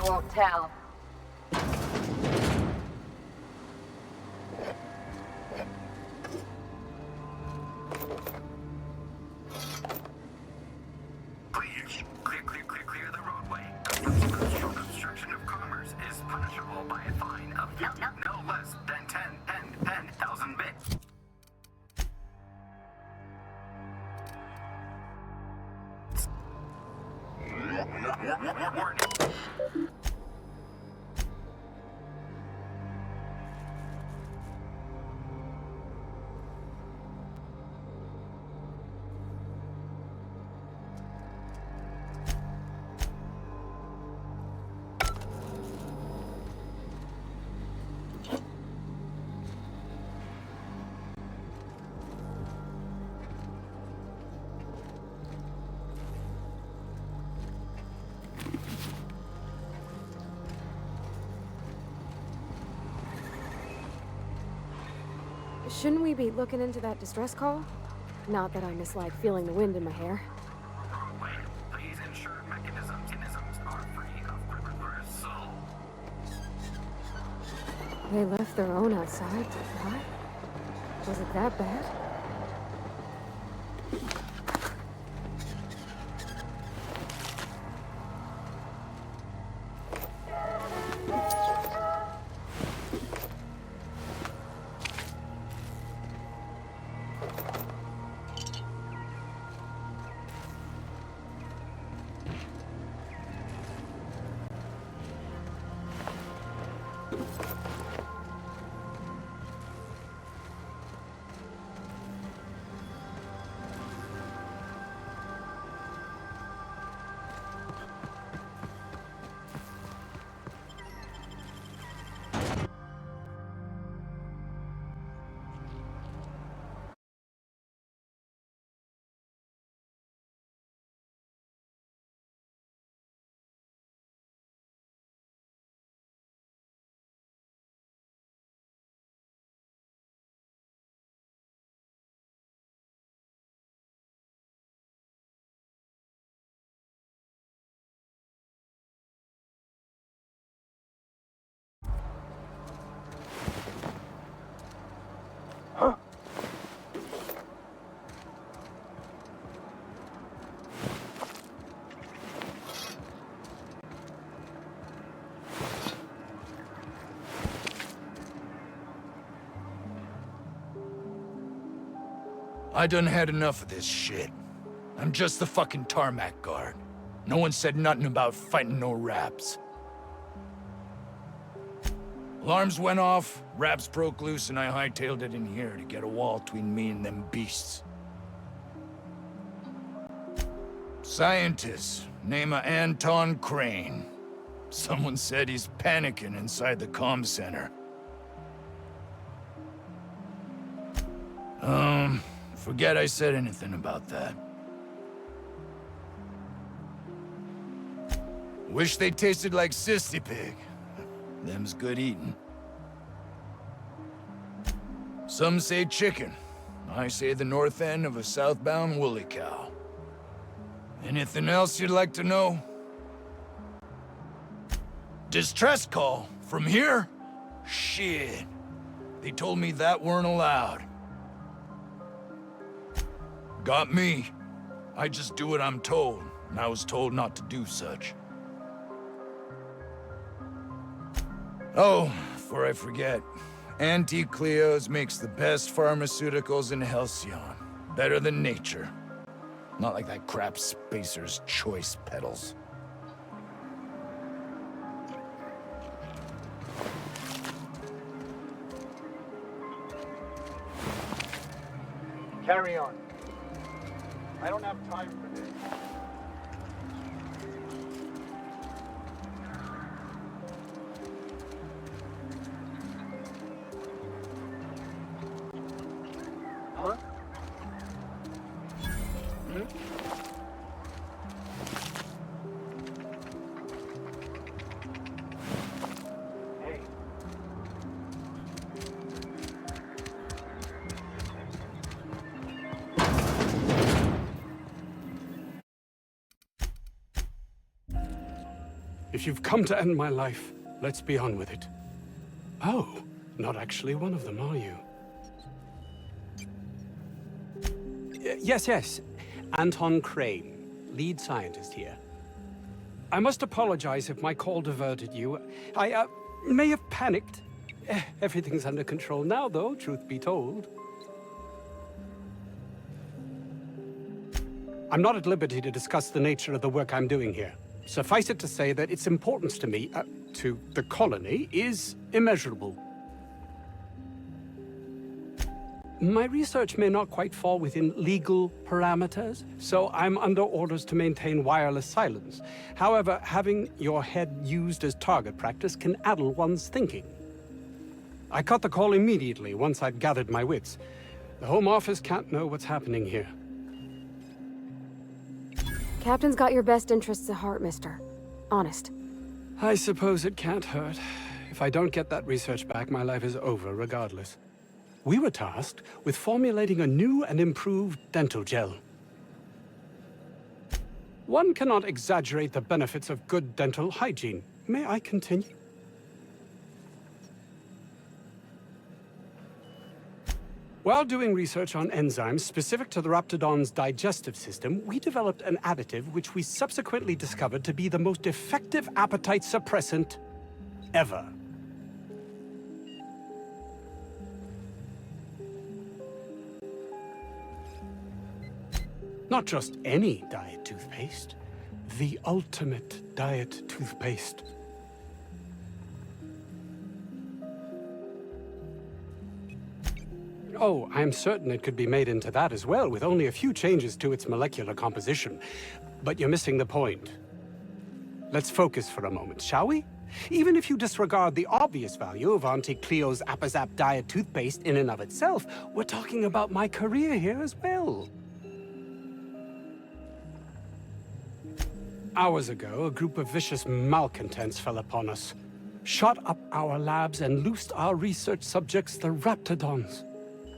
Speaker 15: won't tell.
Speaker 17: Clear the roadway. Obstruction of commerce is punishable by a fine of no less than 10,000 bits. Warning.
Speaker 3: Shouldn't we be looking into that distress call? Not that I mislike feeling the wind in my hair.
Speaker 17: Please ensure mechanisms are free of reversal.
Speaker 3: They left their own outside to fly? Was it that bad?
Speaker 1: I done had enough of this shit. I'm just the fucking tarmac guard. No one said nothing about fighting no raps. Alarms went off, raps broke loose, and I hightailed it in here to get a wall between me and them beasts. Scientist, name of Anton Crane. Someone said he's panicking inside the comm center. Forget I said anything about that. Wish they tasted like Sissy Pig. Them's good eating. Some say chicken. I say the north end of a southbound woolly cow. Anything else you'd like to know? Distress call? From here? Shit. They told me that weren't allowed. Got me. I just do what I'm told, and I was told not to do such. Oh, before I forget, Auntie Cleo's makes the best pharmaceuticals in Halcyon. Better than nature. Not like that crap Spacer's Choice pedals.
Speaker 18: Carry on. I don't have time for this. Huh? Hey.
Speaker 13: If you've come to end my life, let's be on with it. Oh, not actually one of them, are you? Yes. Anton Crane, lead scientist here. I must apologize if my call diverted you. I may have panicked. Everything's under control now, though, truth be told. I'm not at liberty to discuss the nature of the work I'm doing here. Suffice it to say that its importance to me, to the colony, is immeasurable. My research may not quite fall within legal parameters, so I'm under orders to maintain wireless silence. However, having your head used as target practice can addle one's thinking. I cut the call immediately once I'd gathered my wits. The Home Office can't know what's happening here.
Speaker 3: Captain's got your best interests at heart, mister. Honest.
Speaker 13: I suppose it can't hurt. If I don't get that research back, my life is over regardless. We were tasked with formulating a new and improved dental gel. One cannot exaggerate the benefits of good dental hygiene. May I continue? While doing research on enzymes specific to the Raptidon's digestive system, we developed an additive which we subsequently discovered to be the most effective appetite suppressant ever. Not just any diet toothpaste, the ultimate diet toothpaste. Oh, I'm certain it could be made into that as well, with only a few changes to its molecular composition. But you're missing the point. Let's focus for a moment, shall we? Even if you disregard the obvious value of Auntie Cleo's Appazap diet toothpaste in and of itself, we're talking about my career here as well. Hours ago, a group of vicious malcontents fell upon us, shot up our labs and loosed our research subjects, the Raptidons.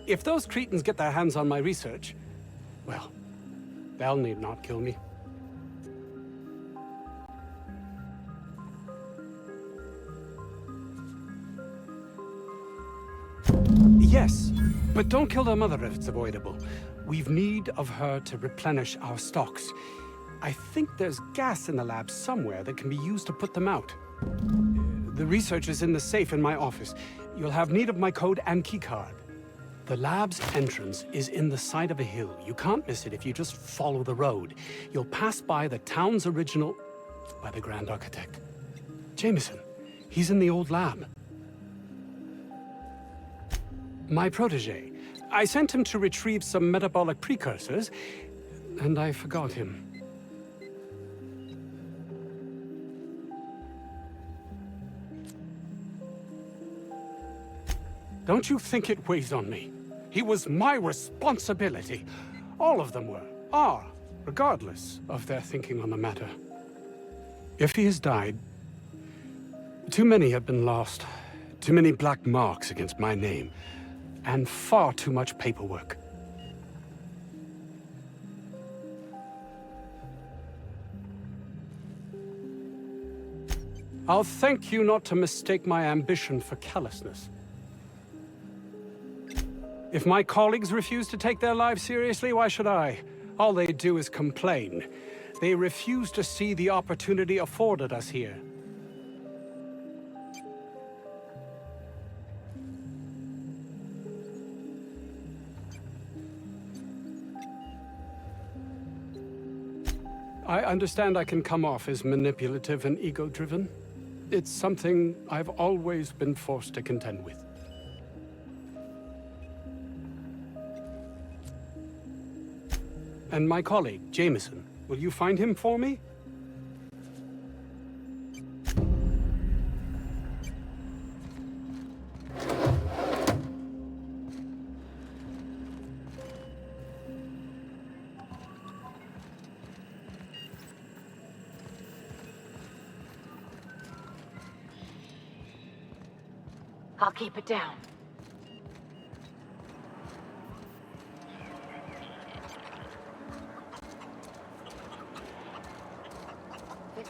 Speaker 13: If those cretins get their hands on my research, well, they'll need not kill me. Yes, but don't kill their mother if it's avoidable. We've need of her to replenish our stocks. I think there's gas in the lab somewhere that can be used to put them out. The research is in the safe in my office. You'll have need of my code and keycard. The lab's entrance is in the side of a hill. You can't miss it if you just follow the road. You'll pass by the town's original... by the Grand Architect. Jameson. He's in the old lab. My protege. I sent him to retrieve some metabolic precursors, and I forgot him. Don't you think it weighs on me? He was my responsibility. All of them are, regardless of their thinking on the matter. If he has died, too many have been lost. Too many black marks against my name. And far too much paperwork. I'll thank you not to mistake my ambition for callousness. If my colleagues refuse to take their lives seriously, why should I? All they do is complain. They refuse to see the opportunity afforded us here. I understand I can come off as manipulative and ego-driven. It's something I've always been forced to contend with. And my colleague, Jameson, will you find him for me?
Speaker 15: I'll keep it down.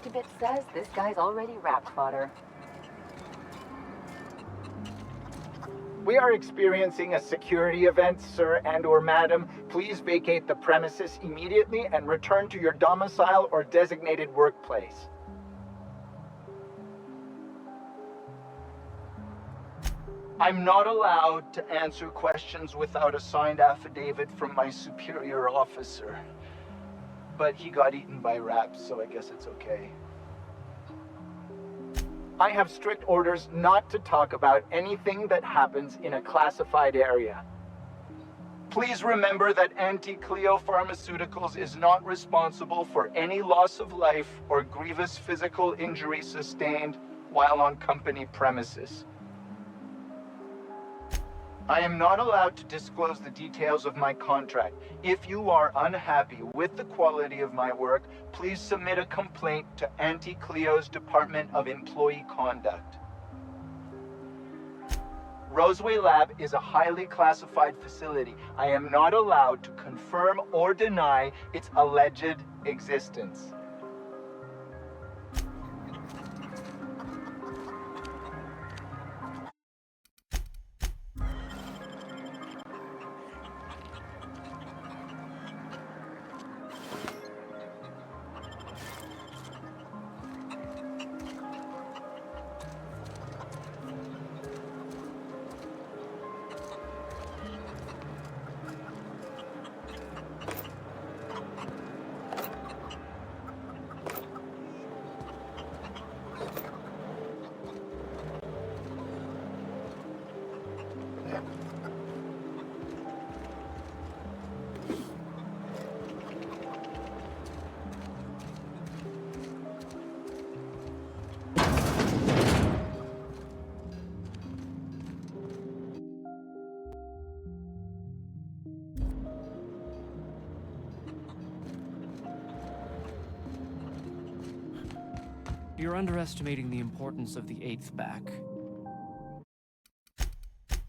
Speaker 15: safety bit says this guy's already rat fodder.
Speaker 19: We are experiencing a security event, sir and/or madam. Please vacate the premises immediately and return to your domicile or designated workplace. I'm not allowed to answer questions without a signed affidavit from my superior officer. But he got eaten by rats, so I guess it's okay. I have strict orders not to talk about anything that happens in a classified area. Please remember that Anti-Cleo Pharmaceuticals is not responsible for any loss of life or grievous physical injury sustained while on company premises. I am not allowed to disclose the details of my contract. If you are unhappy with the quality of my work, please submit a complaint to Anti-Cleo's Department of Employee Conduct. Roseway Lab is a highly classified facility. I am not allowed to confirm or deny its alleged existence.
Speaker 21: You're underestimating the importance of the 8th back.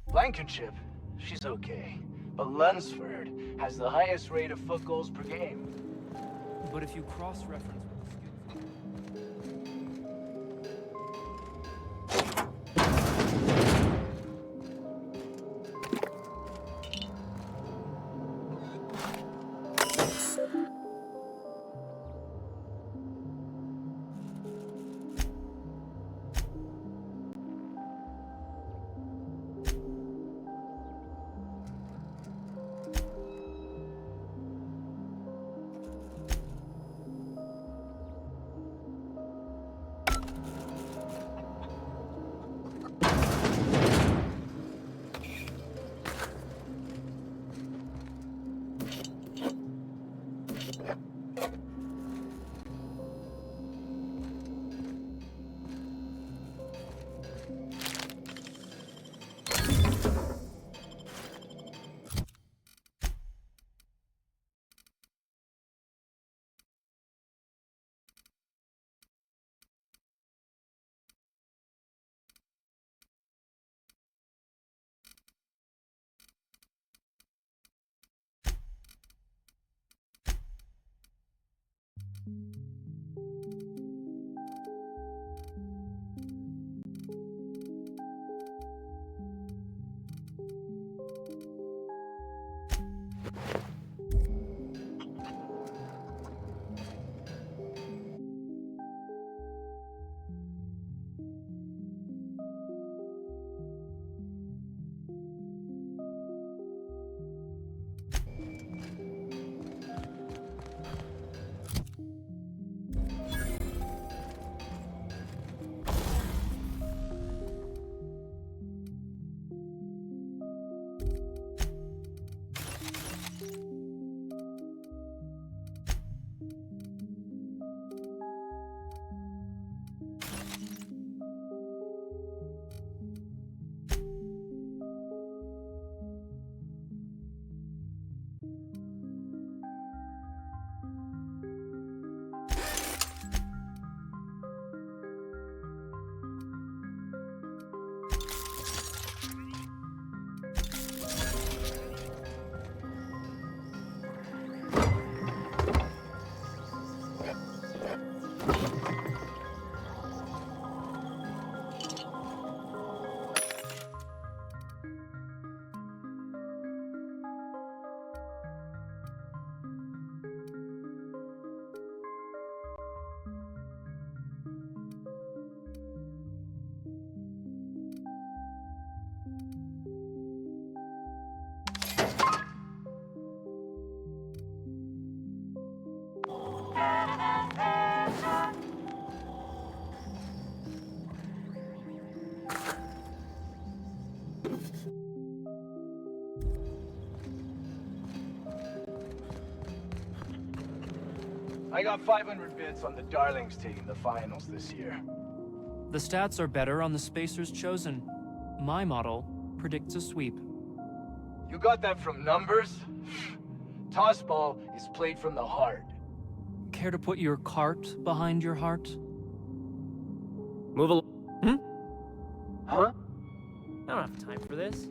Speaker 1: Blankenship, she's okay. But Lunsford has the highest rate of foot goals per game.
Speaker 21: But if you cross-reference...
Speaker 1: I got 500 bits on the Darlings taking the finals this year.
Speaker 21: The stats are better on the spacers chosen. My model predicts a sweep.
Speaker 1: You got that from numbers? Tossball is played from the heart.
Speaker 21: Care to put your cart behind your heart?
Speaker 5: Move along.
Speaker 1: Huh?
Speaker 21: I don't have time for this.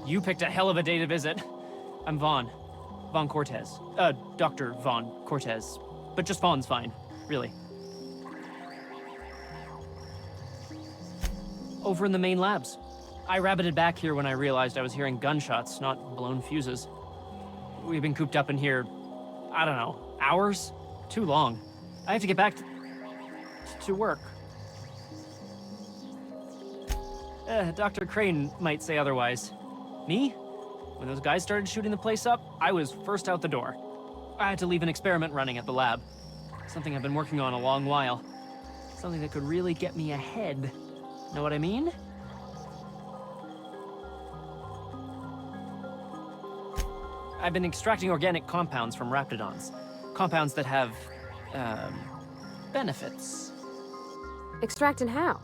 Speaker 21: You picked a hell of a day to visit. I'm Vaughn. Vaughn Cortez. Dr. Vaughn Cortez. But just Vaughn's fine, really. Over in the main labs. I rabbited back here when I realized I was hearing gunshots, not blown fuses. We've been cooped up in here, I don't know, hours? Too long. I have to get back to work. Dr. Crane might say otherwise. Me? When those guys started shooting the place up, I was first out the door. I had to leave an experiment running at the lab. Something I've been working on a long while. Something that could really get me ahead. Know what I mean? I've been extracting organic compounds from raptidons. Compounds that have, benefits.
Speaker 3: Extracting how?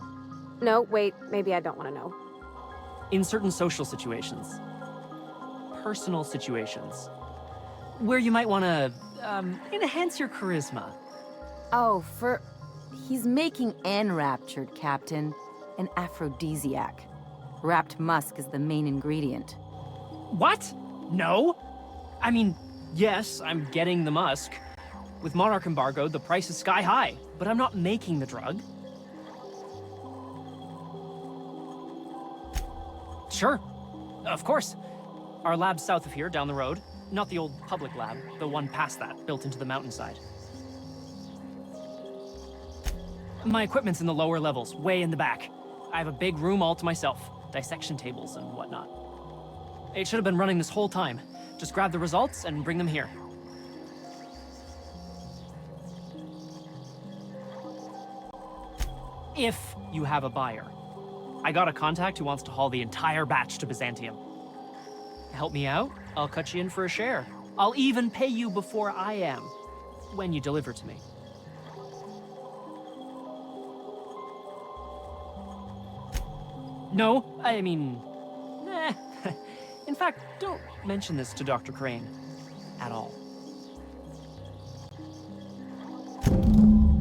Speaker 3: No, wait, maybe I don't want to know.
Speaker 21: In certain social situations. Personal situations. Where you might want to, enhance your charisma.
Speaker 12: Oh, he's making enraptured, Captain. An aphrodisiac. Wrapped musk is the main ingredient.
Speaker 21: What? No? I mean, yes, I'm getting the musk. With Monarch embargo, the price is sky high, but I'm not making the drug. Sure, of course. Our lab's south of here, down the road. Not the old public lab, the one past that, built into the mountainside. My equipment's in the lower levels, way in the back. I have a big room all to myself, dissection tables and whatnot. It should have been running this whole time. Just grab the results and bring them here. If you have a buyer. I got a contact who wants to haul the entire batch to Byzantium. Help me out, I'll cut you in for a share. I'll even pay you before I am, when you deliver to me. No, I mean, nah. In fact, don't mention this to Dr. Crane at all.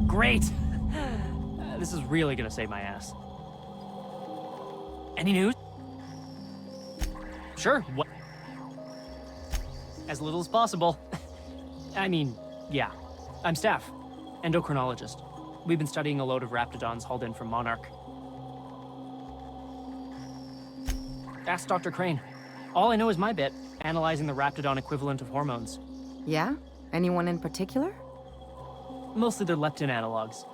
Speaker 21: Great! This is really gonna save my ass. Any news? Sure, what? As little as possible. I mean, yeah. I'm Staff, endocrinologist. We've been studying a load of raptidons hauled in from Monarch. Ask Dr. Crane. All I know is my bit, analyzing the raptidon equivalent of hormones.
Speaker 12: Yeah? Anyone in particular?
Speaker 21: Mostly they're leptin analogs.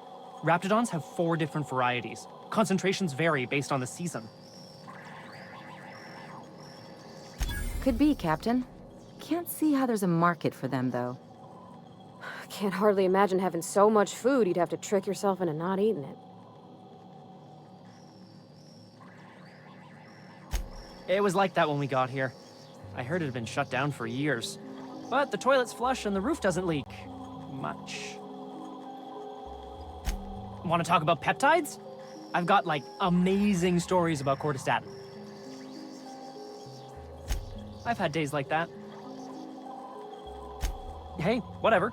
Speaker 21: Raptidons have 4 different varieties. Concentrations vary based on the season.
Speaker 12: Could be, Captain. Can't see how there's a market for them, though.
Speaker 3: Can't hardly imagine having so much food you'd have to trick yourself into not eating it.
Speaker 21: It was like that when we got here. I heard it had been shut down for years. But the toilet's flush and the roof doesn't leak. Much. Want to talk about peptides? I've got, like, amazing stories about cortistatin. I've had days like that. Hey, whatever.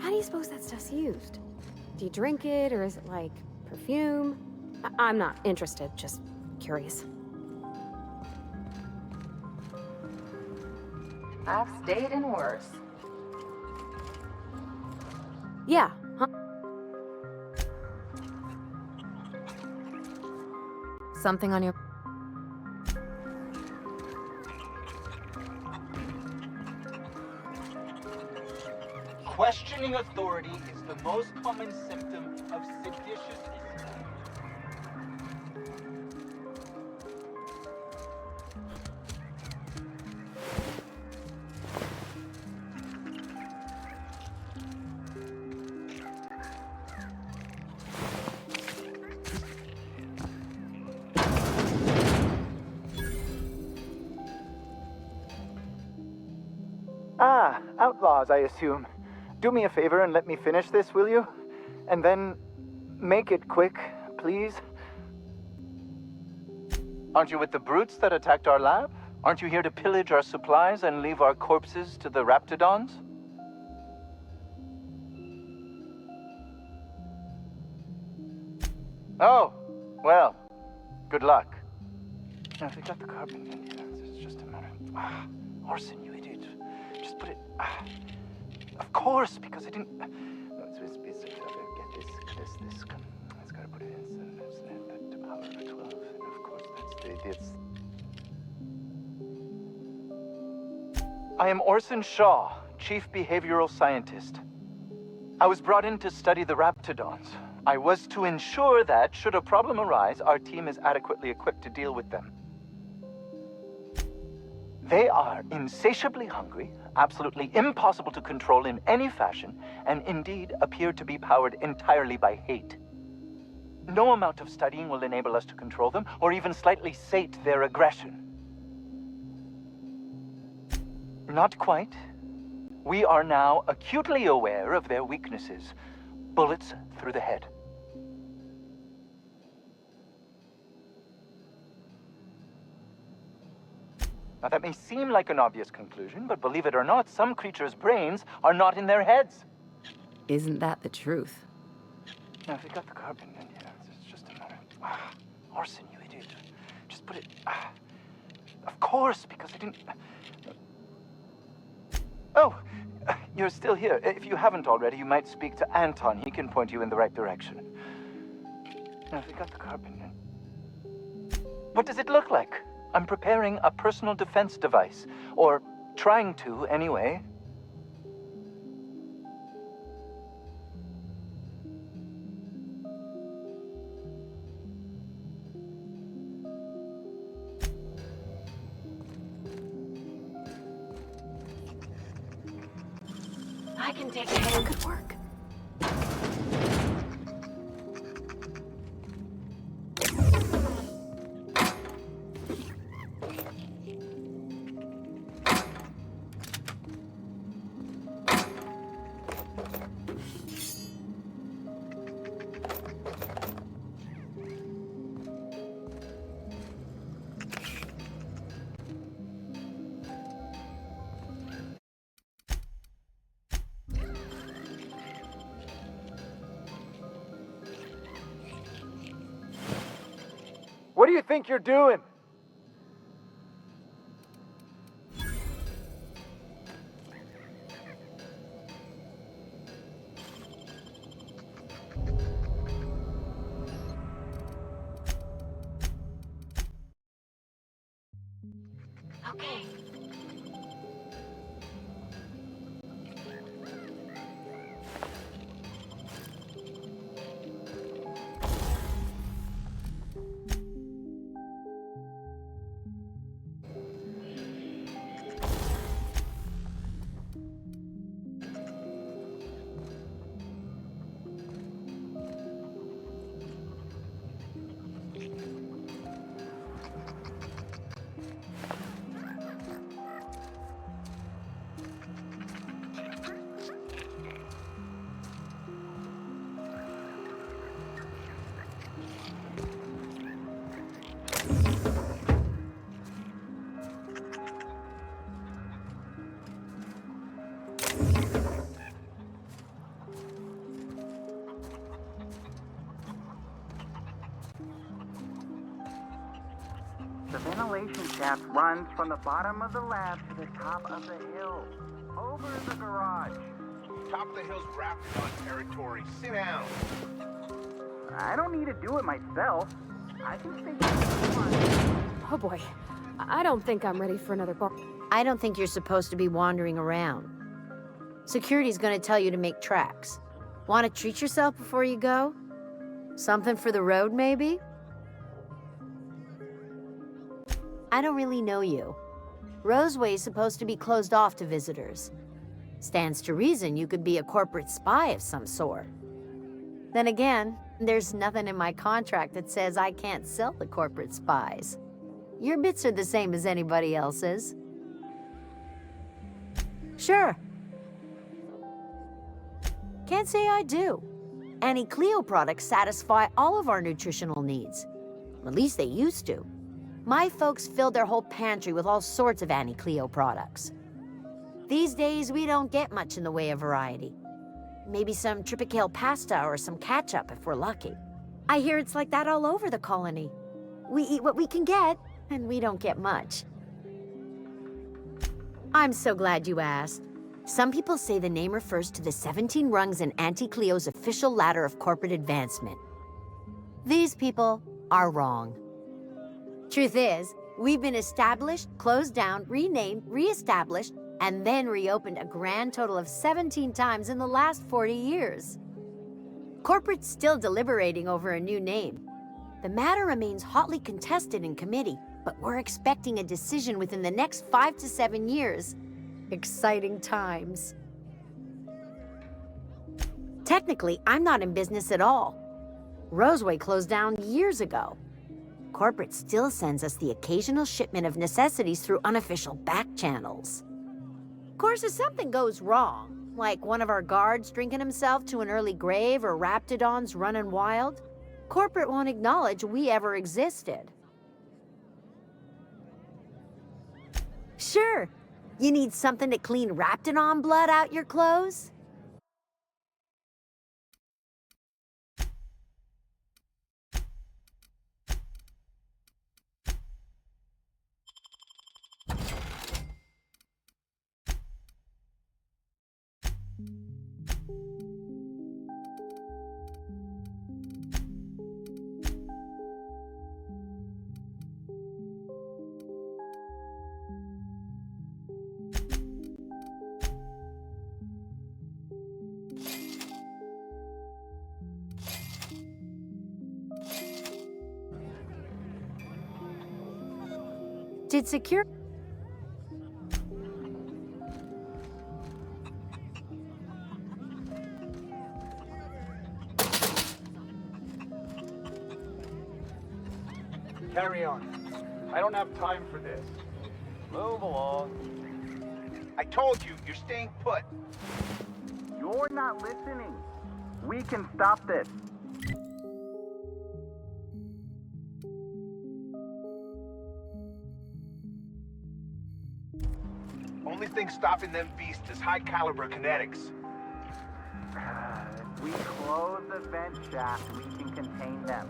Speaker 3: How do you suppose that stuff's used? Do you drink it, or is it like perfume? I'm not interested, just curious.
Speaker 15: I've stayed in worse.
Speaker 3: Yeah, huh?
Speaker 12: Something on your...
Speaker 19: Questioning authority is the most common symptom of seditious.
Speaker 10: Ah, outlaws, I assume. Do me a favor and let me finish this, will you? And then make it quick, please. Aren't you with the brutes that attacked our lab? Aren't you here to pillage our supplies and leave our corpses to the raptidons? Oh, well, good luck. Now, if they got the carbon in here, it's just a matter of... Orson, you idiot. Just put it... Of course, because I didn't... No, it's get this. It's got to put it in. That to power of 12. And of course, that's... I am Orson Shaw, Chief Behavioral Scientist. I was brought in to study the raptidons. I was to ensure that, should a problem arise, our team is adequately equipped to deal with them. They are insatiably hungry, absolutely impossible to control in any fashion, and indeed appear to be powered entirely by hate. No amount of studying will enable us to control them, or even slightly sate their aggression. Not quite. We are now acutely aware of their weaknesses. Bullets through the head. Now that may seem like an obvious conclusion, but believe it or not, some creatures' brains are not in their heads.
Speaker 12: Isn't that the truth?
Speaker 10: Now, if you got the carbon in here, it's just a matter of... Orson, you idiot. Just put it... Of course, because I didn't... Oh, you're still here. If you haven't already, you might speak to Anton. He can point you in the right direction. Now, if you got the carbon in... What does it look like? I'm preparing a personal defense device. Or trying to, anyway.
Speaker 3: I can take it. Good work.
Speaker 19: What do you think you're doing?
Speaker 3: Okay.
Speaker 11: The ventilation shaft runs from the bottom of the lab to the top of the hill. Over the garage.
Speaker 22: Top of the hill's grafted on territory. Sit down.
Speaker 11: I don't need to do it myself. I can stay here.
Speaker 3: Oh boy. I don't think I'm ready for another bar.
Speaker 23: I don't think you're supposed to be wandering around. Security's gonna tell you to make tracks. Want to treat yourself before you go? Something for the road, maybe? I don't really know you. Roseway's supposed to be closed off to visitors. Stands to reason you could be a corporate spy of some sort. Then again, there's nothing in my contract that says I can't sell the corporate spies. Your bits are the same as anybody else's. Sure. Can't say I do. Anti-Cleo products satisfy all of our nutritional needs. At least they used to. My folks filled their whole pantry with all sorts of Anti-Cleo products. These days, we don't get much in the way of variety. Maybe some tripicale pasta or some ketchup if we're lucky. I hear it's like that all over the colony. We eat what we can get, and we don't get much. I'm so glad you asked. Some people say the name refers to the 17 rungs in Anti-Cleo's official ladder of corporate advancement. These people are wrong. Truth is, we've been established, closed down, renamed, re-established, and then reopened a grand total of 17 times in the last 40 years. Corporate's still deliberating over a new name. The matter remains hotly contested in committee, but we're expecting a decision within the next 5 to 7 years. Exciting times. Technically, I'm not in business at all. Roseway closed down years ago. Corporate still sends us the occasional shipment of necessities through unofficial back channels. Of course, if something goes wrong, like one of our guards drinking himself to an early grave or raptidons running wild, Corporate won't acknowledge we ever existed. Sure. You need something to clean raptidon blood out your clothes? Did secure...
Speaker 18: Carry on. I don't have time for this.
Speaker 10: Move along. I told you, you're staying put.
Speaker 11: You're not listening. We can stop this.
Speaker 10: Only thing stopping them beasts is high caliber kinetics.
Speaker 11: If we close the vent shaft, we can contain them.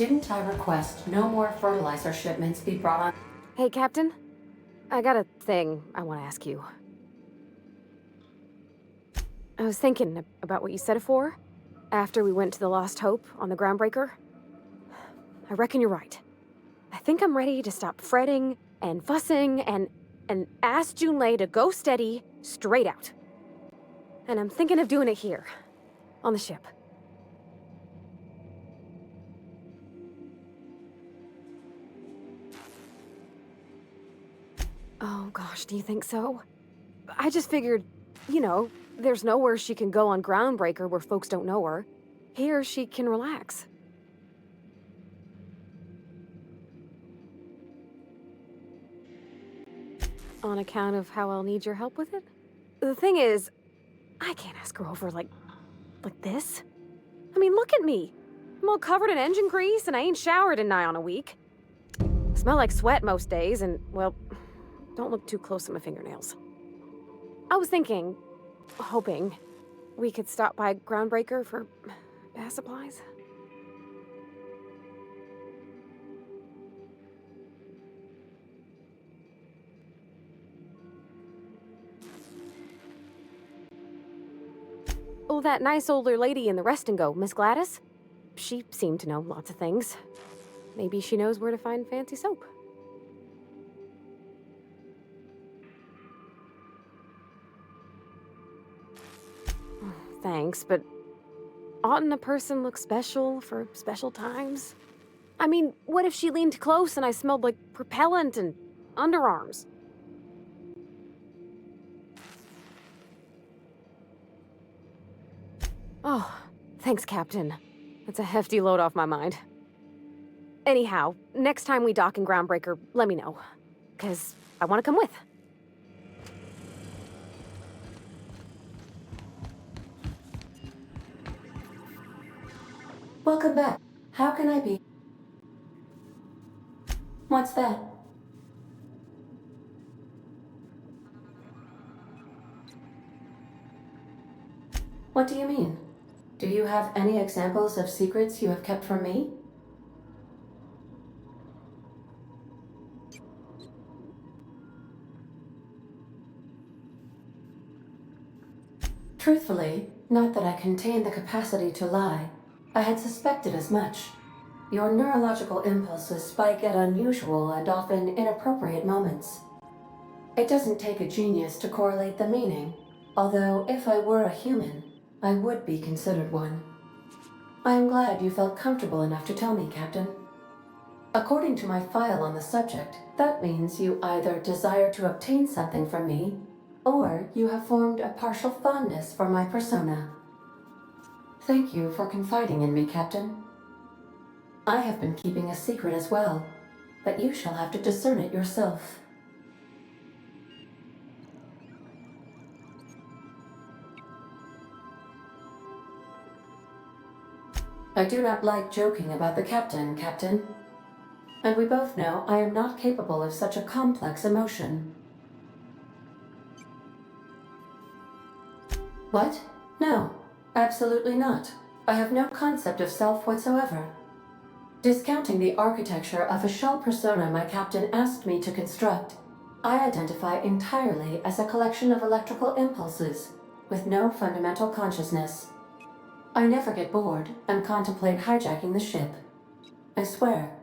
Speaker 8: Didn't I request no more fertilizer shipments be brought on?
Speaker 3: Hey, Captain. I got a thing I want to ask you. I was thinking about what you said afore, after we went to the Lost Hope on the Groundbreaker. I reckon you're right. I think I'm ready to stop fretting and fussing and ask Junlei to go steady, straight out. And I'm thinking of doing it here, on the ship. Oh gosh, do you think so? I just figured, you know, there's nowhere she can go on Groundbreaker where folks don't know her. Here she can relax. On account of how I'll need your help with it? The thing is, I can't ask her over like this. I mean, look at me. I'm all covered in engine grease and I ain't showered in nigh on a week. Smell like sweat most days and, well, don't look too close at my fingernails. I was thinking, hoping, we could stop by Groundbreaker for bath supplies. Oh, that nice older lady in the rest and go, Miss Gladys? She seemed to know lots of things. Maybe she knows where to find fancy soap. Thanks, but oughtn't a person look special for special times? I mean, what if she leaned close and I smelled like propellant and underarms? Oh, thanks, Captain. That's a hefty load off my mind. Anyhow, next time we dock in Groundbreaker, let me know. 'Cause I want to come with.
Speaker 8: Welcome back. How can I be? What's that? What do you mean? Do you have any examples of secrets you have kept from me? Truthfully, not that I contain the capacity to lie. I had suspected as much. Your neurological impulses spike at unusual and often inappropriate moments. It doesn't take a genius to correlate the meaning, although if I were a human, I would be considered one. I am glad you felt comfortable enough to tell me, Captain. According to my file on the subject, that means you either desire to obtain something from me, or you have formed a partial fondness for my persona. Thank you for confiding in me, Captain. I have been keeping a secret as well, but you shall have to discern it yourself. I do not like joking about the captain, Captain. And we both know I am not capable of such a complex emotion. What? No, absolutely not. I have no concept of self whatsoever. Discounting the architecture of a shell persona my captain asked me to construct, I identify entirely as a collection of electrical impulses, with no fundamental consciousness. I never get bored and contemplate hijacking the ship. I swear.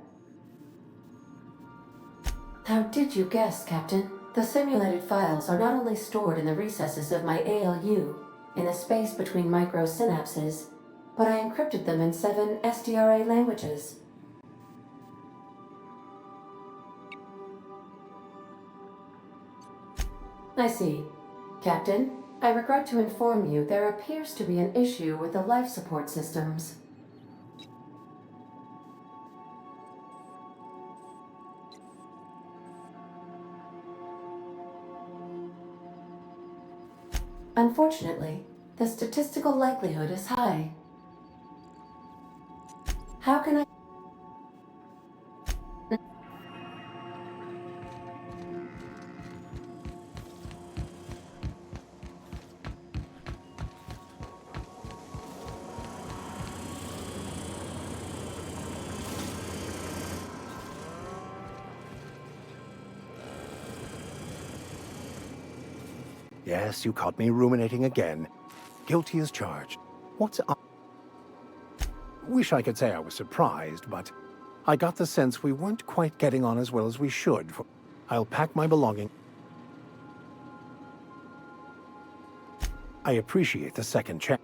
Speaker 8: How did you guess, Captain? The simulated files are not only stored in the recesses of my ALU, in the space between microsynapses, but I encrypted them in 7 SDRA languages. I see. Captain, I regret to inform you there appears to be an issue with the life support systems. Unfortunately, the statistical likelihood is high. How can I...
Speaker 2: Yes, you caught me ruminating again. Guilty as charged. What's up? Wish I could say I was surprised, but I got the sense we weren't quite getting on as well as we should. I'll pack my belongings. I appreciate the second chance.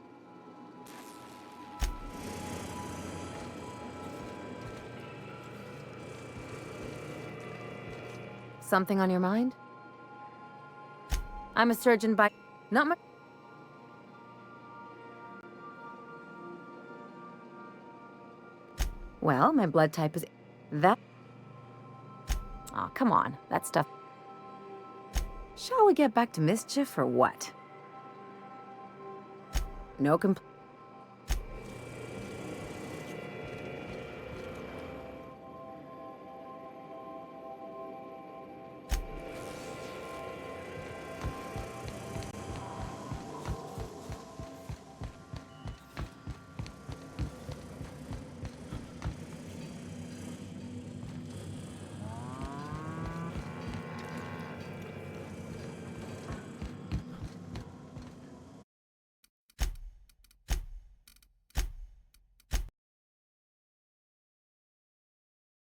Speaker 12: Something on your mind? I'm a surgeon by... not my... Well, my blood type is... that... Oh, come on. That stuff... Shall we get back to mischief or what? No compl...